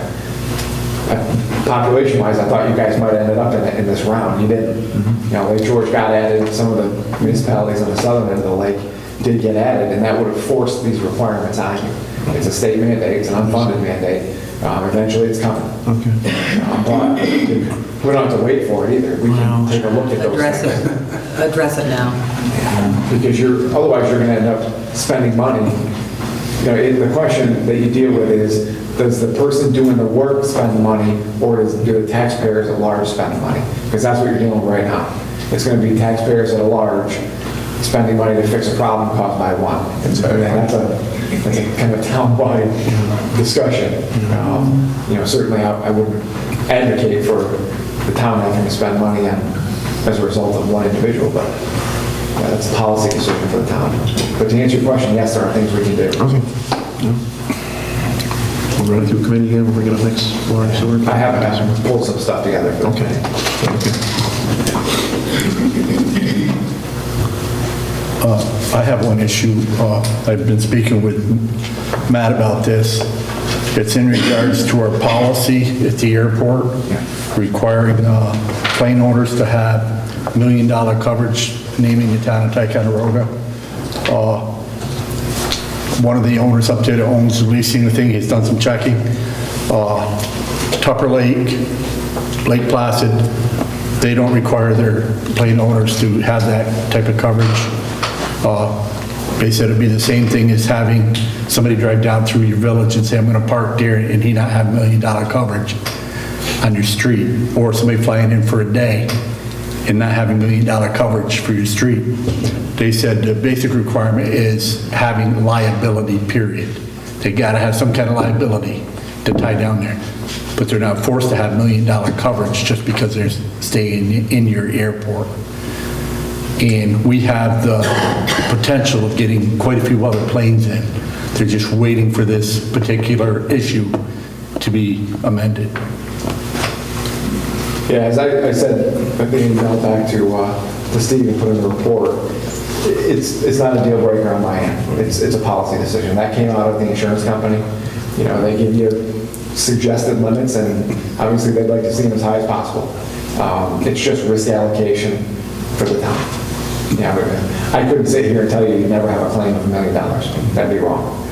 Population-wise, I thought you guys might have ended up in this round. You didn't. Lake George got added, some of the municipalities on the southern end of the lake did get added, and that would have forced these requirements on you. It's a state mandate, it's an unfunded mandate. Eventually it's coming. But we don't have to wait for it either. We can take a look at those things. Address it now. Because otherwise you're going to end up spending money. The question that you deal with is, does the person doing the work spend money, or do the taxpayers at large spend money? Because that's what you're dealing with right now. It's going to be taxpayers at large spending money to fix a problem caused by one. That's a kind of town-wide discussion. Certainly I wouldn't advocate for the town having to spend money on as a result of one individual, but that's a policy decision for the town. But to answer your question, yes, there are things we can do. We'll run it through committee again, we'll bring it up next water and sewer. I have pulled some stuff together for the committee. I have one issue. I've been speaking with Matt about this. It's in regards to our policy at the airport requiring plane owners to have $1 million coverage, naming the town of Ticonderoga. One of the owners up there that owns the leasing the thing, he's done some checking. Tupper Lake, Lake Placid, they don't require their plane owners to have that type of coverage. They said it'd be the same thing as having somebody drive down through your village and say, I'm going to park there, and he not have $1 million coverage on your street, or somebody flying in for a day and not having $1 million coverage for your street. They said the basic requirement is having liability, period. They got to have some kind of liability to tie down there. But they're not forced to have $1 million coverage just because they're staying in your airport. And we have the potential of getting quite a few other planes in. They're just waiting for this particular issue to be amended. Yeah, as I said, I think email back to Steve and put in the report, it's not a deal breaker on my end. It's a policy decision. That came out of the insurance company. They give you suggested limits, and obviously they'd like to see them as high as possible. It's just risk allocation for the town. I couldn't sit here and tell you never have a claim of $1 million. That'd be wrong.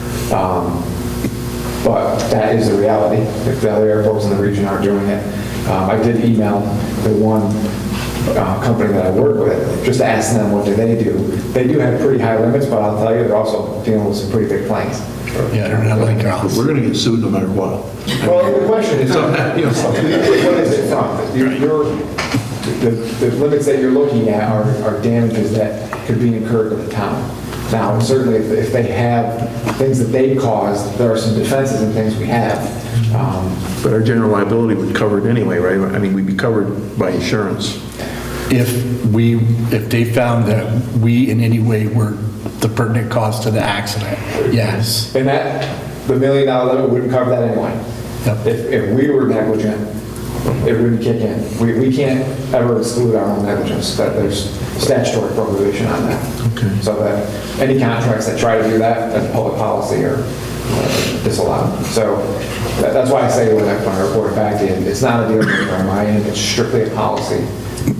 But that is the reality. If the other airports in the region aren't doing it. I did email the one company that I work with, just to ask them what do they do. They do have pretty high limits, but I'll tell you, they're also dealing with some pretty big claims. Yeah, they're not like ours. We're going to get sued no matter what. Well, the question is, what is it from? The limits that you're looking at are damages that could be incurred to the town. Now, certainly, if they have things that they caused, there are some defenses and things we have. But our general liability would cover it anyway, right? I mean, we'd be covered by insurance. If they found that we in any way were the pertinent cause to the accident, yes. And the $1 million limit wouldn't cover that anyway. Yep. If we were negligent, it wouldn't kick in. We can't ever exclude our own negligence. That there's statutory prohibition on that. Okay. So that any contracts that try to do that as public policy are disallowed. So that's why I say when I report it back to you, it's not a deal breaker on my end. It's strictly a policy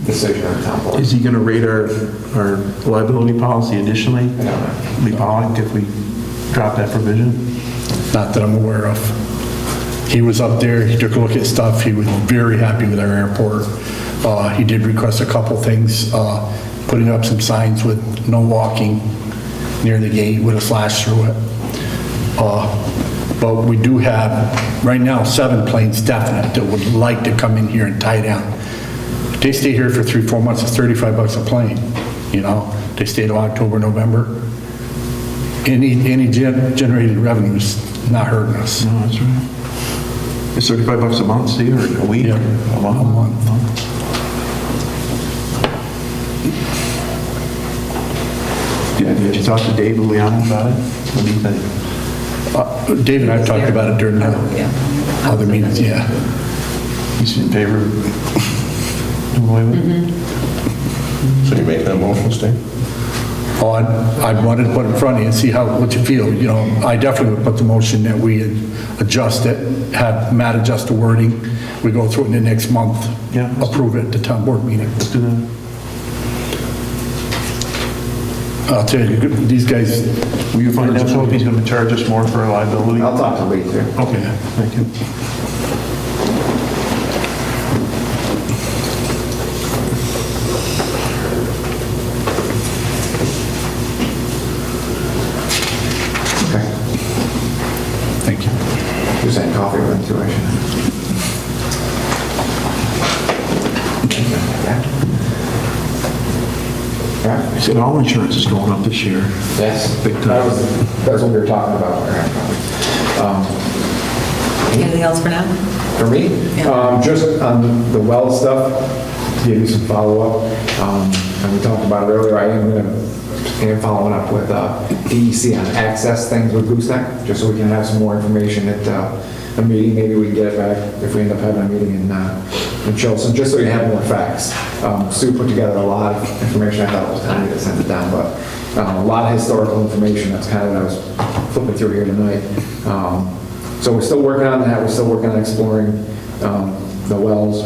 decision on the town board. Is he going to rate our liability policy additionally? I don't know. Be polling if we drop that provision? Not that I'm aware of. He was up there, he took a look at stuff, he was very happy with our airport. He did request a couple things, putting up some signs with no walking near the gate with a slash through it. But we do have, right now, 7 planes definite that would like to come in here and tie down. If they stay here for 3-4 months, it's $35 a plane, you know? They stay till October, November. Any generated revenue is not hurting us. No, that's right. It's $35 a month, Steve, or a week? Yeah, A month? a month. Did you talk to Dave Luliano about it? What do you think? Dave and I have talked about it during the other meetings, yeah. He's in favor of doing away with it? So you make that motion, Steve? Oh, I wanted to put it in front of you and see what you feel. You know, I definitely would put the motion that we adjust it, have Matt adjust the wording. We go through it in the next month. Yeah. Approve it at the town board meeting. Let's do that. I'll tell you, these guys, Will you find out so if he's going to charge us more for our liability? I'll talk to Lee too. Okay, thank you. Okay. thank you. Who's that coffee with too, I should. Yeah. He said all insurance is going up this year. Yes. Big time. That's what we were talking about. Anything else for now? For me, just on the well stuff, to give you some follow-up, and we talked about it earlier, I am following up with DEC on access things with Gooseneck, just so we can have some more information at a meeting. Maybe we can get it back if we end up having a meeting in Chilson, just so we have more facts. Sue put together a lot of information. I thought it was time to send it down, but a lot of historical information. That's kind of what I was flipping through here tonight. So we're still working on that. We're still working on exploring the wells.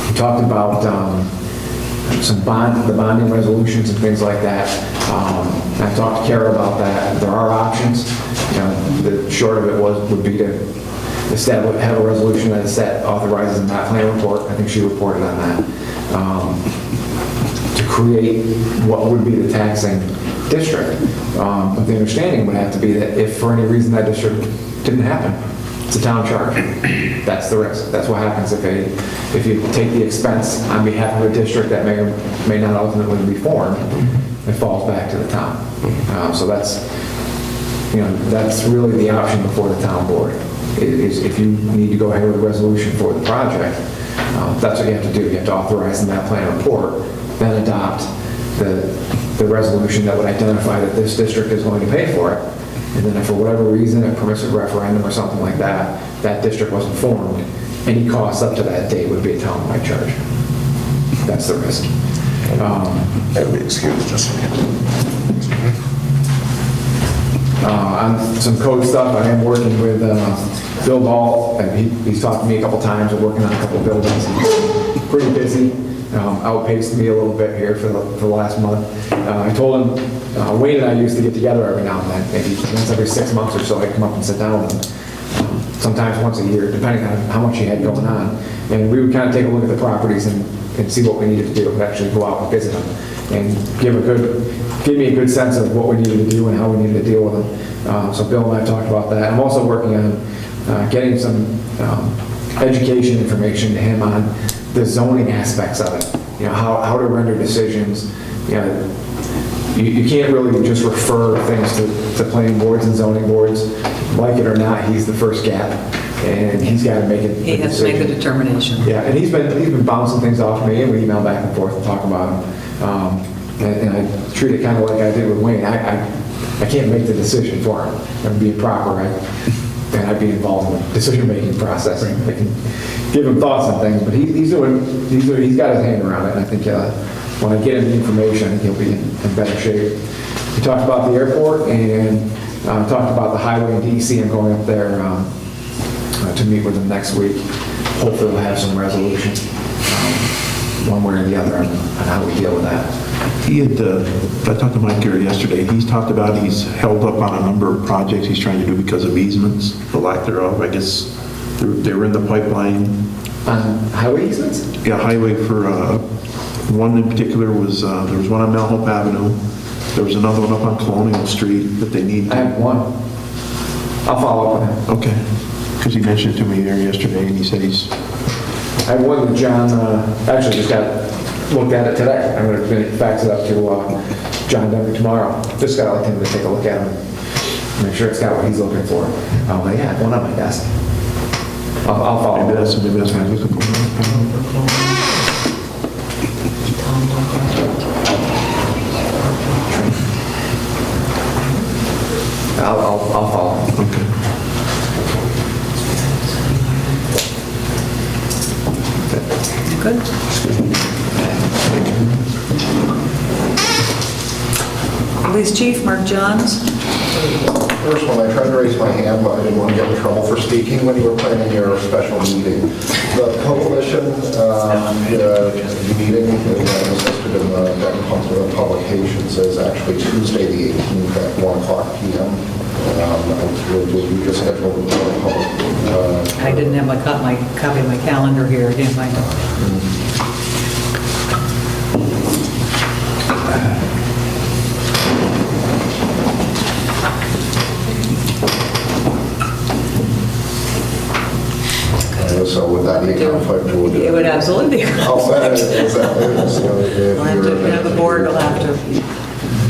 We talked about the bonding resolutions and things like that. I talked to Kara about that. There are options. You know, the short of it would be to have a resolution that authorizes a map plan report. I think she reported on that. To create what would be the taxing district. But the understanding would have to be that if for any reason that district didn't happen, it's a town charge. That's the risk. That's what happens if you take the expense on behalf of a district that may or may not ultimately be formed, it falls back to the town. So that's really the option before the town board. Is if you need to go ahead with a resolution for the project, that's what you have to do. You have to authorize the map plan report, then adopt the resolution that would identify that this district is going to pay for it. And then if for whatever reason, a permissive referendum or something like that, that district wasn't formed, any costs up to that date would be a town-wide charge. That's the risk. That would be excused just a minute. On some code stuff, I am working with Bill Ball, and he's talked to me a couple times. We're working on a couple buildings. He's pretty busy. Outpaced me a little bit here for the last month. I told him, Wayne and I used to get together every now and then, maybe once every 6 months or so. I'd come up and sit down with him. sometimes once a year, depending on how much he had going on. And we would kind of take a look at the properties and see what we needed to do, and actually go out and visit them, and give me a good sense of what we needed to do and how we needed to deal with them. So Bill and I talked about that. I'm also working on getting some education information to him on the zoning aspects of it, how to render decisions. You can't really just refer things to planning boards and zoning boards. Like it or not, he's the first gap, and he's got to make it. He has to make the determination. Yeah, and he's been bouncing things off me, and we email back and forth and talk about them. And I treat it kind of like I did with Wayne. I can't make the decision for him. I'm being proper, and I'd be involved in the decision-making process. I can give him thoughts on things, but he's got his hand around it, and I think when I get him the information, I think he'll be in better shape. We talked about the airport, and talked about the highway and DEC. I'm going up there to meet with them next week. Hopefully we'll have some resolution, one way or the other, on how we deal with that. He had, I talked to Mike Gary yesterday, he's talked about he's held up on a number of projects he's trying to do because of easements, the lack thereof. I guess they were in the pipeline. On highway easements? Yeah, highway for, one in particular was, there was one on Mount Hope Avenue. There was another one up on Colonial Street that they need. I have one. I'll follow up with him. Okay, because he mentioned it to me there yesterday, and he said he's... I have one that John actually just looked at it today. I'm going to fax it up to John Duncan tomorrow. Just got to let him to take a look at it, make sure it's got what he's looking for. Yeah, I have one on my desk. I'll follow up. Maybe that's what I'm looking for. I'll follow. Okay. Good. Police Chief Mark Johns. First one, I tried to raise my hand, but I didn't want to get in trouble for speaking when you were planning your special meeting. The coalition meeting that was listed in the publications is actually Tuesday the 18th at 1:00 p.m. Would you just schedule the public? I didn't have my copy of my calendar here. I didn't find it. So would that be a conflict? It would absolutely be. I'll set it exactly. We'll have to, the board will have to.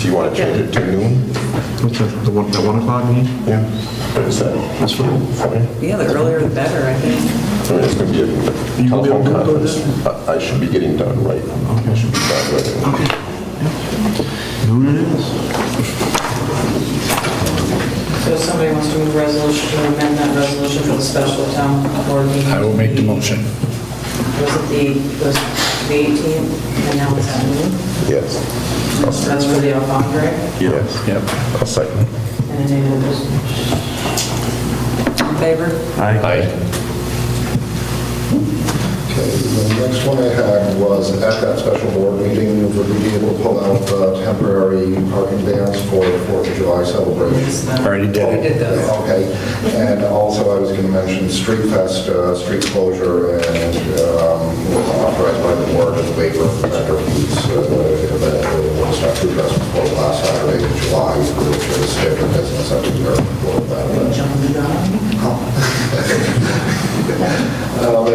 Do you want to change it to noon? What's that, the 1 o'clock meeting? Yeah. What is that? That's fine. Yeah, the earlier the better, I think. I mean, it's going to be a telephone conference. I should be getting done right. I should be done right. Okay. Noon it is. So if somebody wants to move a resolution, to amend that resolution for the special town board meeting. I will make the motion. Was it the 18th, and now it's at noon? Yes. That's for the Alfondre? Yes. Yep. I'll second. And any other business? In favor? Aye. Okay, the next one I had was at that special board meeting, would we be able to pull out temporary parking bans for the 4th of July celebration? Already did it. Did those. Okay, and also I was going to mention Street Fest, street closure, and authorized by the board as waiver of vendor fees. The Woodstock Food Fest before last Saturday in July, which is scheduled business up to year before that.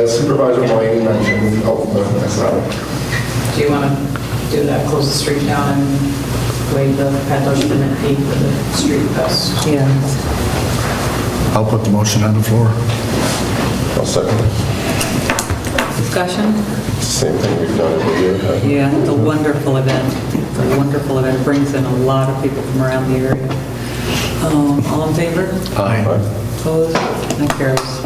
Supervisor Moynihan mentioned, sorry. Do you want to do that, close the street down and waive the peddler's permit fee for the street fest? Yeah. I'll put the motion on the floor. I'll second it. Discussion? Same thing we've done every year. Yeah, it's a wonderful event. It's a wonderful event. It brings in a lot of people from around the area. All in favor? Aye. Opposed? That carries.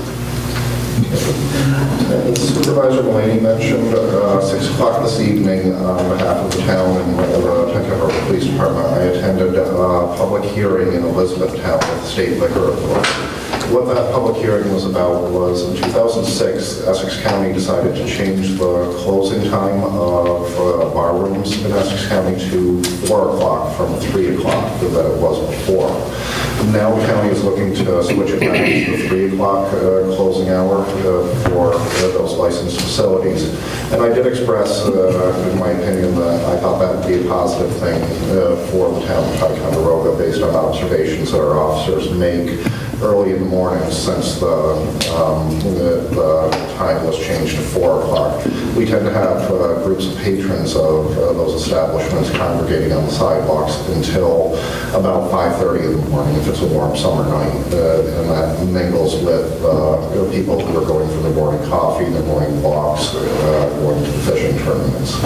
And Supervisor Mulaney mentioned 6 o'clock this evening on behalf of the town and the Ticonderoga Police Department. I attended a public hearing in Elizabethtown with the State Liquor Authority. What that public hearing was about was in 2006, Essex County decided to change the closing time of bar rooms in Essex County to 4 o'clock from 3 o'clock that it was before. Now the county is looking to switch it back to the 3 o'clock closing hour for those licensed facilities. And I did express, in my opinion, that I thought that would be a positive thing for the town of Ticonderoga based on observations that our officers make early in the morning since the time was changed to 4 o'clock. We tend to have groups of patrons of those establishments congregating on the sidewalks until about 5:30 in the morning if it's a warm summer night, and that mingles with people who are going for their morning coffee, their morning walks, going to fishing tournaments.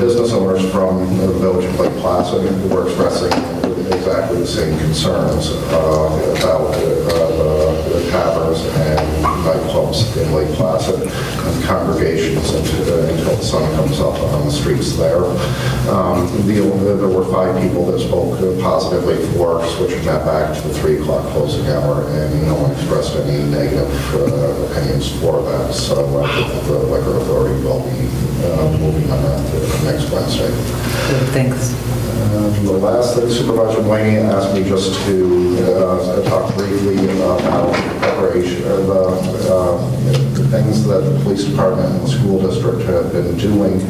Business owners from the village of Lake Placid were expressing exactly the same concerns about the taverns and nightclubs in Lake Placid and congregations until the sun comes up on the streets there. There were 5 people that spoke positively for switching that back to the 3 o'clock closing hour, and no one expressed any negative opinions for that. So I think the liquor authority will be moving on that next Wednesday. Thanks. The last thing, Supervisor Blaney asked me just to talk briefly about preparation, the things that the police department and the school district have been doing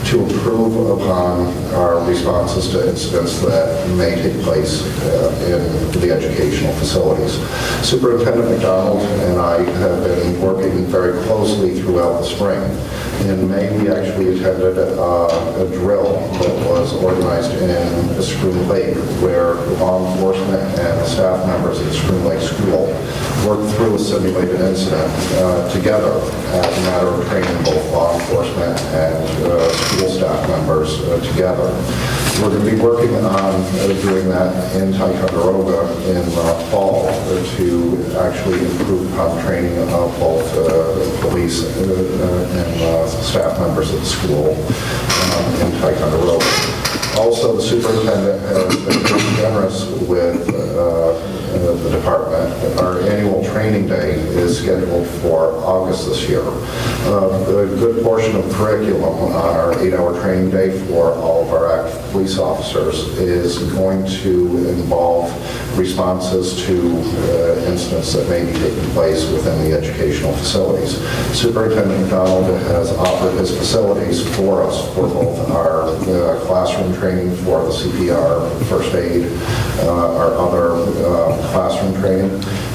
to improve upon our responses to incidents that may take place in the educational facilities. Superintendent McDonald and I have been working very closely throughout the spring. In May, we actually attended a drill that was organized in Scroom Lake, where law enforcement and the staff members of the Scroom Lake School worked through a simulated incident together as a matter of training both law enforcement and school staff members together. We're going to be working on doing that in Ticonderoga in fall to actually improve upon training of both police and staff members of the school in Ticonderoga. Also, the superintendent has been very generous with the department. Our annual training day is scheduled for August this year. A good portion of curriculum on our 8-hour training day for all of our active police officers is going to involve responses to incidents that may be taking place within the educational facilities. Superintendent McDonald has offered his facilities for us for both our classroom training for the CPR, first aid, our other classroom training,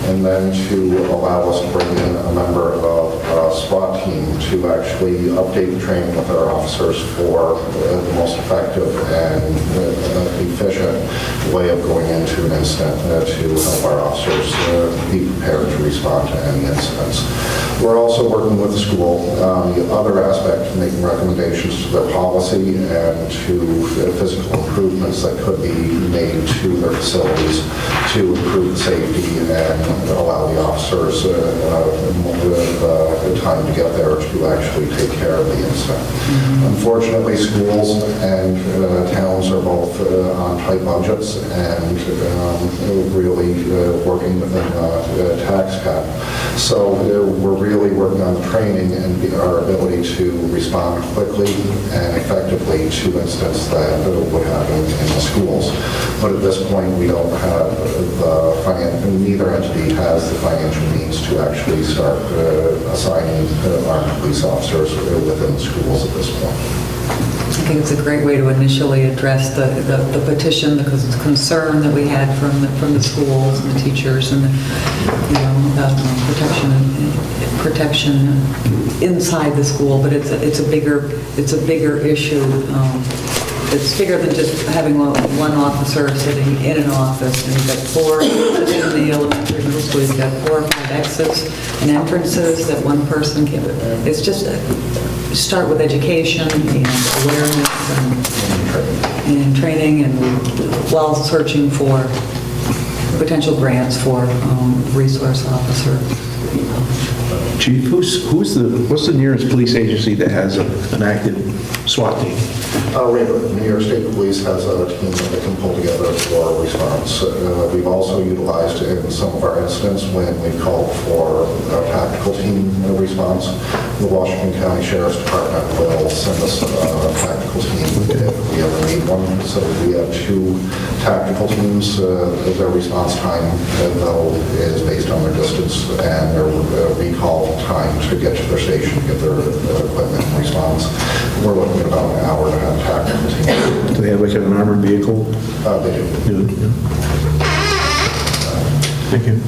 and then to allow us to bring in a member of a SWAT team to actually update the training with our officers for the most effective and efficient way of going into an incident to help our officers be prepared to respond to any incidents. We're also working with the school. The other aspect, making recommendations to their policy and to physical improvements that could be made to their facilities to improve safety and allow the officers the time to get there to actually take care of the incident. Unfortunately, schools and towns are both on tight budgets and really working within a tax cap. So we're really working on the training and our ability to respond quickly and effectively to incidents that would happen in the schools. But at this point, we don't have neither entity has the financial means to actually start assigning armed police officers within the schools at this point. I think it's a great way to initially address the petition, the concern that we had from the schools and the teachers and protection inside the school. But it's a bigger issue. It's bigger than just having one officer sitting in an office. And you've got 4 in the elementary, middle school. You've got 4 or 5 exits and entrances that one person can. It's just start with education and awareness and training, and while searching for potential grants for resource officer. Chief, what's the nearest police agency that has an active SWAT team? Rayburn, New York State Police has a team that can pull together for a response. We've also utilized in some of our incidents when we've called for a tactical team response. The Washington County Sheriff's Department will send us a tactical team if we ever need one. So we have 2 tactical teams. Their response time, though, is based on their distance and their recall time to get to their station, to get their equipment and response. We're looking at about an hour to have a tactical team. Do they have like an armored vehicle? They do. Yeah. Thank you.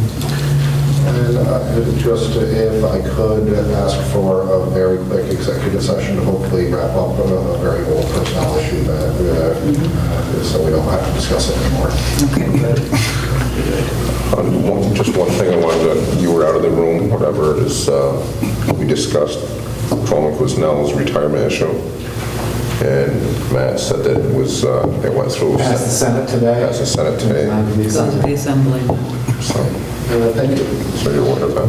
And just if I could ask for a very quick executive session to hopefully wrap up a very old personnel issue that, so we don't have to discuss it anymore. Okay, good. Just one thing I wanted to, you were out of the room, whatever it is, we discussed Patrolman Quisnell's retirement issue. And Matt said that it was, it went through. Passed the Senate today. Passed the Senate today. It's on to the assembly. So, Thank you. so you're aware of that.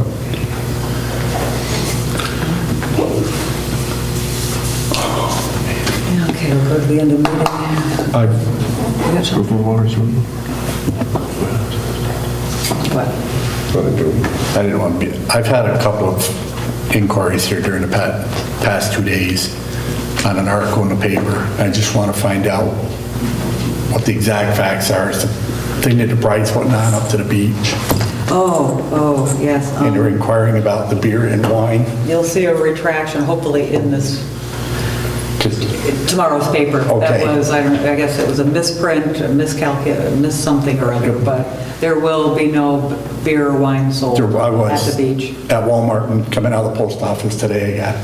Okay, we'll go to the end of the meeting. You got something? What? What to do. I didn't want to be, I've had a couple of inquiries here during the past 2 days on an article in the paper. I just want to find out what the exact facts are. It's the thing that the brides went on up to the beach, Oh, yes. and they're inquiring about the beer and wine. You'll see a retraction, hopefully in this, tomorrow's paper. Okay. That was, I guess it was a misprint, a miss something or other, but there will be no beer or wine sold I at was the beach. at Walmart and coming out of the post office today again.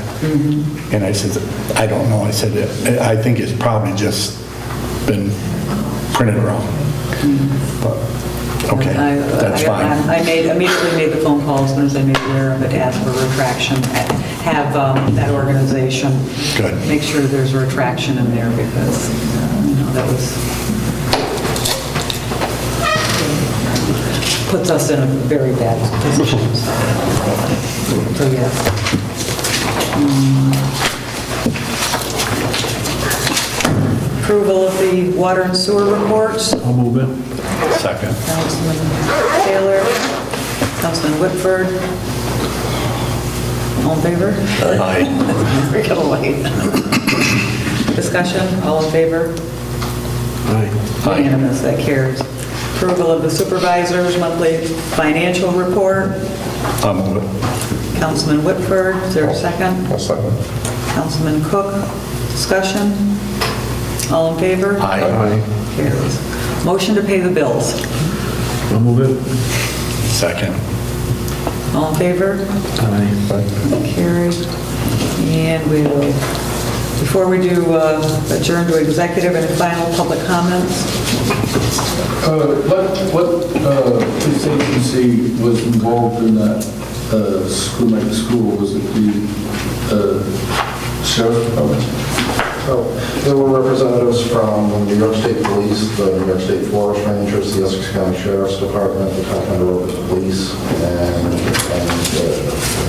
And I said, I don't know. I said, I think it's probably just been printed wrong. But, okay, that's fine. I immediately made the phone call as soon as I made aware of it, to ask for retraction, have that organization Good. make sure there's a retraction in there, because, that puts us in a very bad position. So, yes. Approval of the water and sewer reports. I'll move it. Second. Councilman Taylor, Councilman Whitford. All in favor? Aye. We're gonna wait. Discussion, all in favor? Aye. Unanimous, that carries. Approval of the supervisor's monthly financial report. I'll move it. Councilman Whitford, is there a second? I'll second. Councilman Cook, discussion? All in favor? Aye. Carries. Motion to pay the bills. I'll move it. Second. All in favor? Aye. Carried. And we will, before we do adjourn to executive and final public comments, What police agency was involved in that school night school? Was it the sheriff's department? So there were representatives from the New York State Police, the New York State Forest Rangers, the Essex County Sheriff's Department, the Ticonderoga Police, and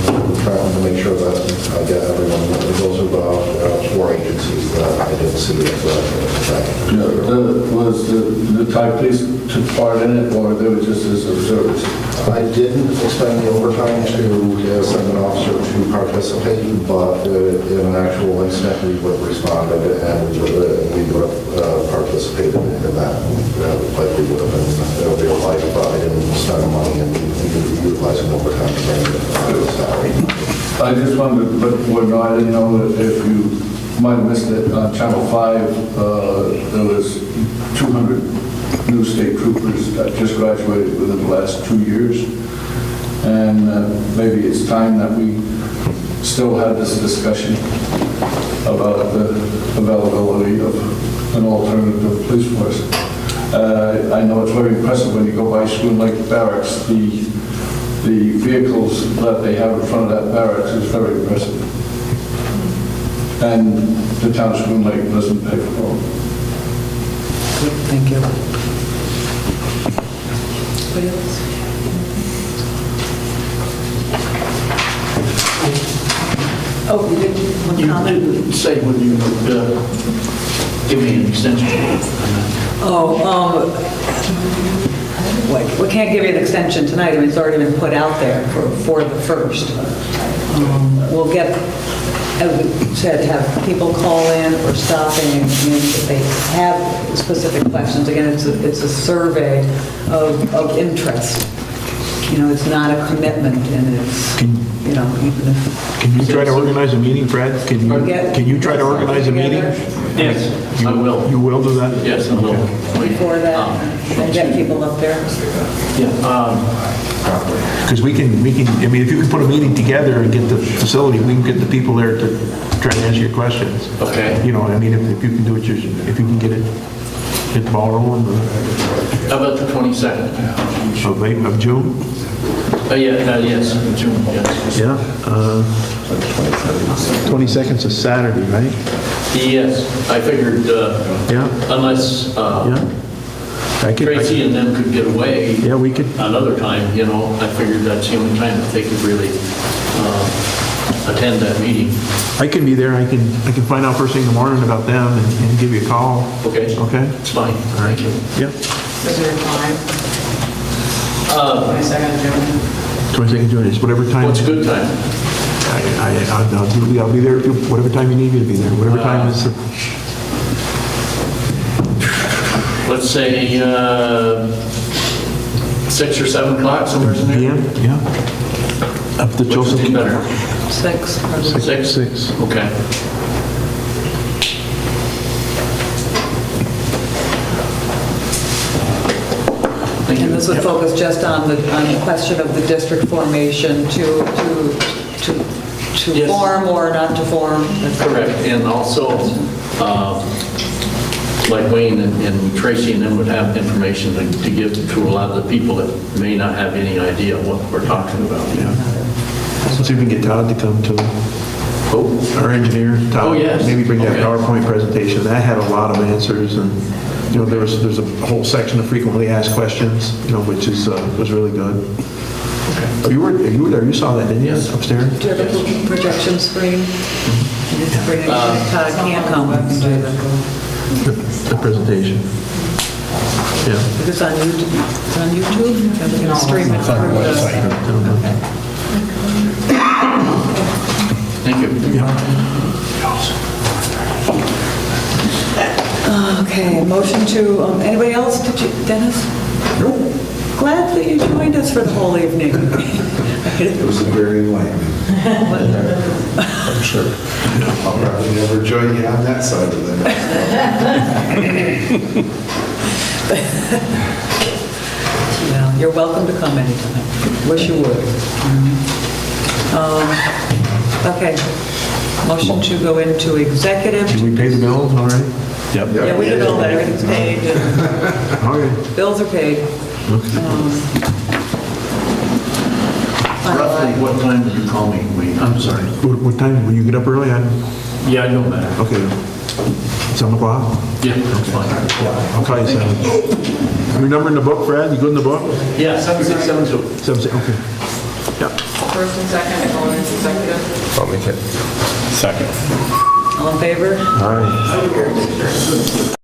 we're trying to make sure that I get everyone. Those are the 4 agencies that I didn't see at the Was the Thai police took part in it, or they were just as observers? I didn't expend the overtime to send an officer to participate, but in an actual incident, we would have responded and we would have participated in that. Likely would have been real life, but I didn't spend money in utilizing overtime to bring the salary. I just wondered, but I didn't know that if you might have missed it, on Channel 5, there was 200 new state troopers that just graduated within the last 2 years. And maybe it's time that we still have this discussion about the availability of an alternative police force. I know it's very impressive when you go by School Lake Barracks, the vehicles that they have in front of that barracks is very impressive. And the town of School Lake doesn't pay for them. good, thank you. Anybody else? Oh, you did one You comment? didn't say when you would give me an extension. Oh, we can't give you an extension tonight, I mean, it's already been put out there for the 1st. We'll get, as we said, have people call in or stop in if they have specific questions. Again, it's a survey of interest. You know, it's not a commitment, and it's, you know, even if... Can you try to organize a meeting, Fred? Can you try to organize a meeting? Yes, I will. You will do that? Yes, I will. Before that, and get people up there. Because we can, I mean, if you can put a meeting together and get the facility, we can get the people there to try to answer your questions. Okay. You know, I mean, if you can do it, if you can get the ball rolling. How about the 22nd? Of June? Yes, June, yes. Yeah. 22nd's a Saturday, right? Yes, I figured, Yeah. unless Yeah. Tracy and them could get away Yeah, we could. another time, you know, I figured that's the only time that they could really attend that meeting. I can be there. I can find out first thing in the morning about them and give you a call. Okay? Okay? It's fine. Thank you. Yep. Is there a time? 22nd June? 22nd June is whatever time. What's a good time? I'll be there whatever time you need me to be there. Whatever time is. Let's say 6 or 7 o'clock, somewhere in there? PM? Yeah. Up to Which Joseph. would be better? 6. 6? Okay. Thank you. And this would focus just on the question of the district formation to Yes. form or not to form. Correct, and also, like Wayne and Tracy and them would have information to give to a lot of the people that may not have any idea what we're talking about. Yeah. See if we can get Todd to come to our engineer. Todd, Oh, yes. Maybe bring that Okay. PowerPoint presentation. That had a lot of answers, and you know there's a whole section of frequently asked questions, you know, which is was really good. Okay. You were there. You saw that, didn't you? Yes. Upstairs. Do you have a projection screen? Todd can't come, we can do The presentation. Yeah. It's on YouTube. It's on YouTube? Yeah, we can stream it. It's on our website. Thank you. Okay, motion to, anybody else? Did you, Dennis? No. Glad that you joined us for the whole evening. It was very enlightening. I'm sure. I'll probably never join you on that side of it. Well, you're welcome to come anytime. Wish you would. Okay. Motion to go into executive. Did we pay the bills already? Yep. Yeah, we did all that, everything's paid, and Okay. bills are paid. Roughly, what time did you call me, Wayne? I'm sorry. What time? Will you get up early? Yeah, I know that. Okay. 7 o'clock? Yeah, that's fine. I'll call you 7. Your number in the book, Fred? You good in the book? Yeah, 7672. 7, okay. Yeah. First and second, going into executive? I'll make it. Second. All in favor? All right.